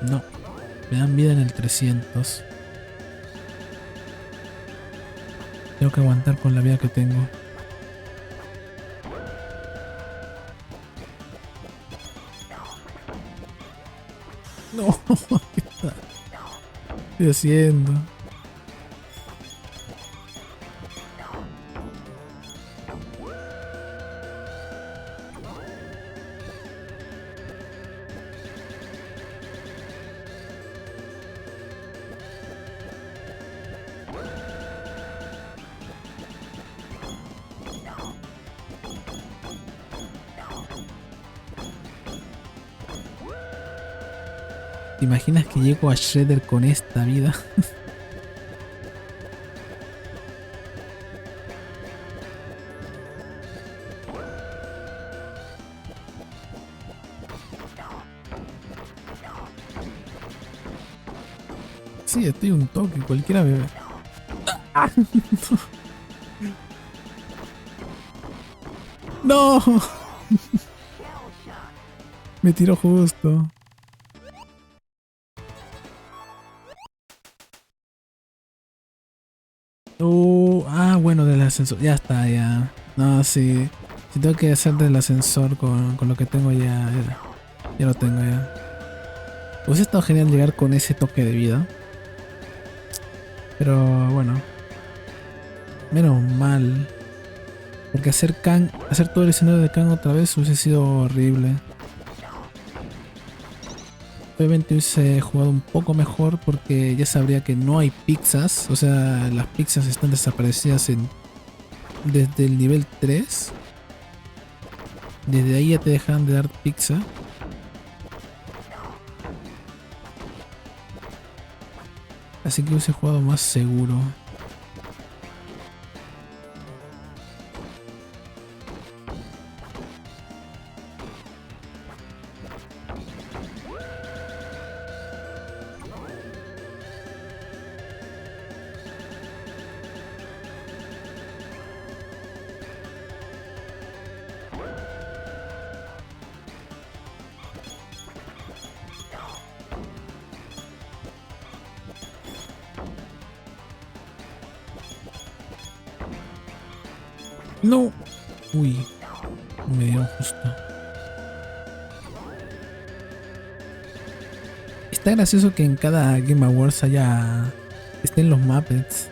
No, me dan vida en el 300. Tengo que aguantar con la vida que tengo. No, ¿qué estoy haciendo? ¿Te imaginas que llego a Shredder con esta vida? Sí, estoy un toque, cualquiera me... ¡Ah! ¡No! Me tiró justo. Bueno, del ascensor. Ya está, ya. No, sí. Si tengo que hacer del ascensor con lo que tengo ya lo tengo ya. Hubiese estado genial llegar con ese toque de vida. Pero bueno. Menos mal. Porque hacer todo el escenario de Kang otra vez hubiese sido horrible. Obviamente hubiese jugado un poco mejor porque ya sabría que no hay pizzas. O sea, las pizzas están desaparecidas desde el nivel 3. Desde ahí ya te dejan de dar pizza. Así que hubiese jugado más seguro. No. Uy, me dieron justo. Está gracioso que en cada Game Awards estén los Muppets.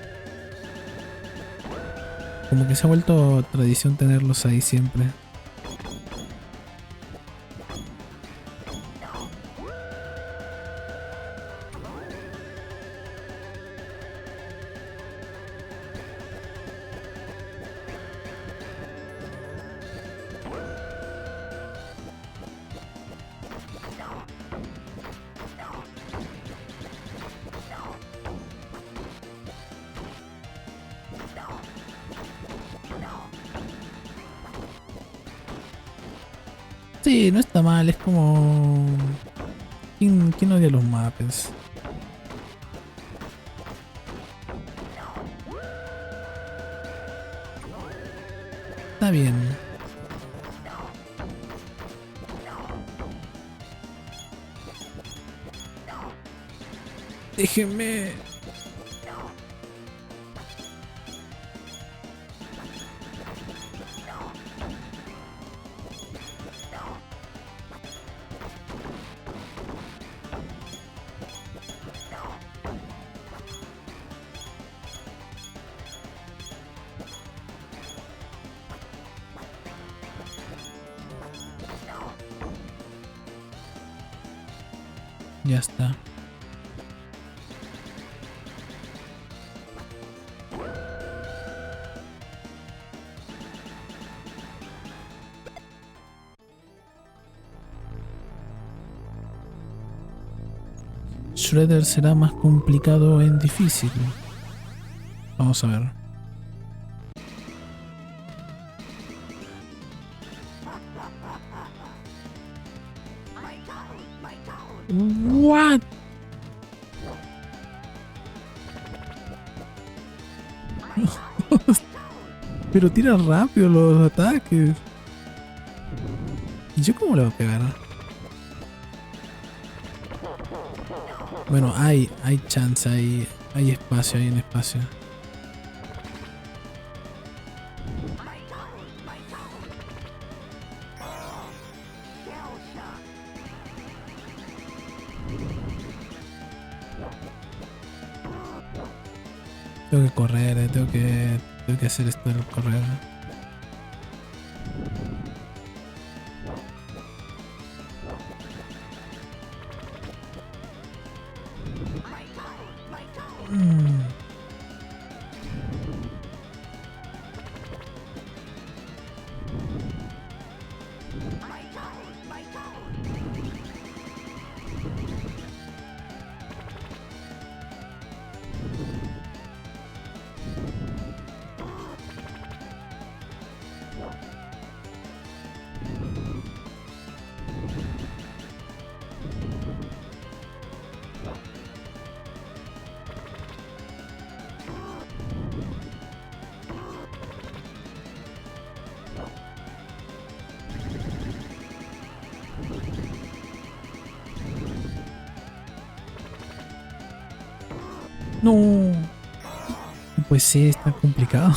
Como que se ha vuelto tradición tenerlos ahí siempre. Sí, no está mal, es como... ¿Quién odia los Muppets? Está bien. Déjenme. Ya está. Shredder será más complicado en difícil. Vamos a ver. What? Pero tira rápido los ataques. ¿Y yo cómo le voy a pegar? Bueno, hay chance, hay espacio, hay un espacio. Tengo que correr, tengo que hacer esto del correr. Mm. No. Pues sí, está complicado.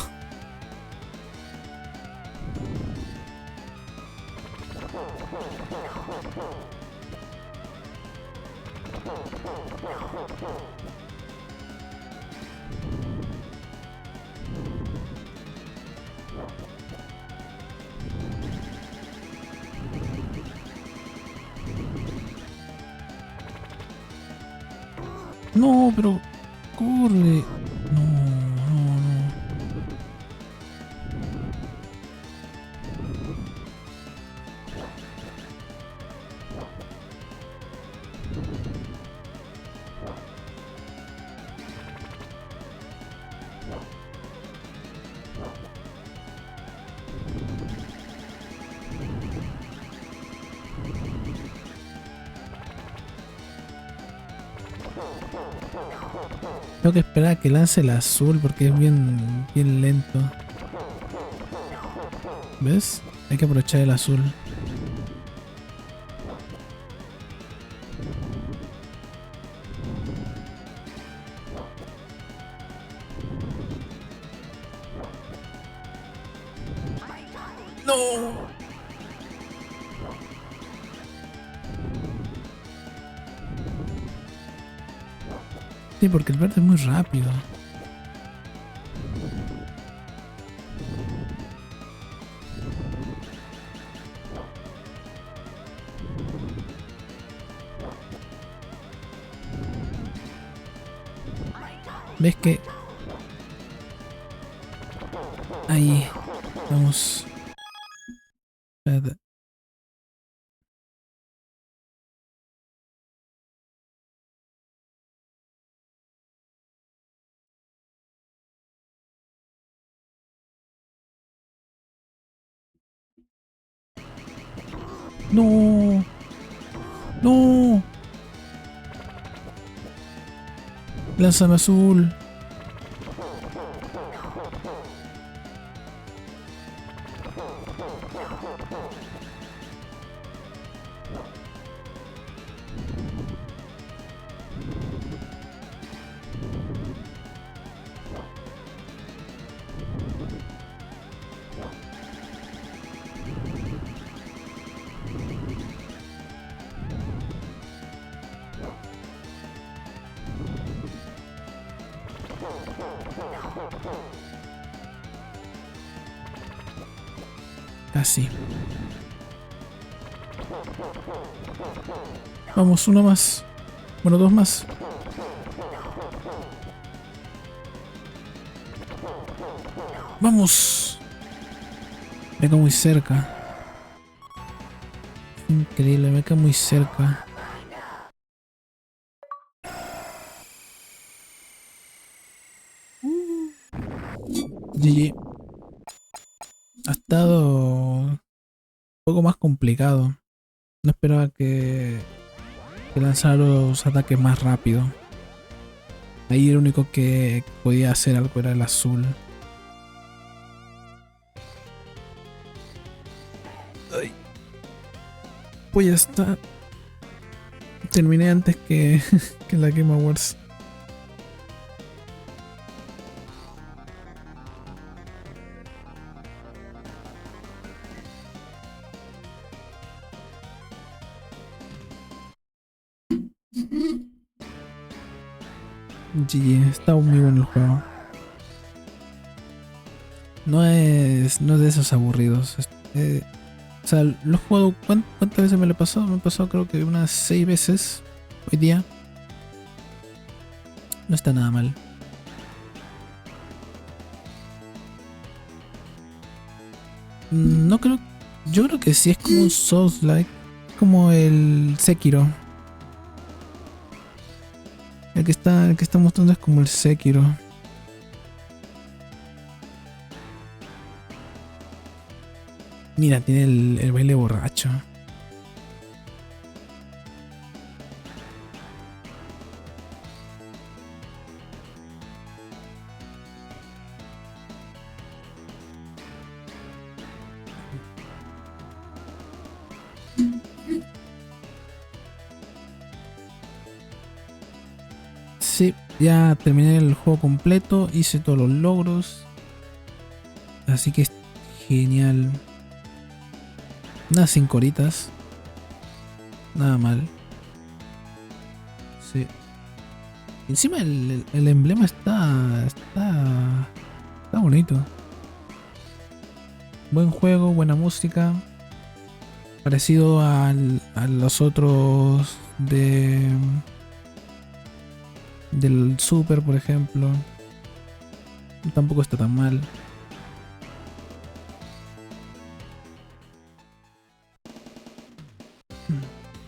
No, pero corre. No, no, no. Tengo que esperar a que lance el azul porque es bien lento. ¿Ves? Hay que aprovechar el azul. No. Sí, porque el verde es muy rápido. ¿Ves que? Ahí. Vamos. Espérate. No. No. Lánzame azul. Casi. Vamos, uno más. Bueno, dos más. Vamos. Me quedo muy cerca. Increíble, me quedo muy cerca. GG. Ha estado un poco más complicado. No esperaba que lanzara los ataques más rápido. Ahí el único que podía hacer algo era el azul. Ay. Pues ya está. Terminé antes que, que la Game Awards. GG, está muy bueno el juego. No es de esos aburridos. O sea, lo he jugado. ¿Cuántas veces me lo he pasado? Me he pasado creo que unas 6 veces hoy día. No está nada mal. No creo. Yo creo que sí es como un Souls-like. Como el Sekiro. El que está mostrando es como el Sekiro. Mira, tiene el baile borracho. Sí, ya terminé el juego completo, hice todos los logros. Así que es genial. Unas 5 horitas. Nada mal. Sí. Encima el emblema está bonito. Buen juego, buena música. Parecido a los otros del Super, por ejemplo. Tampoco está tan mal.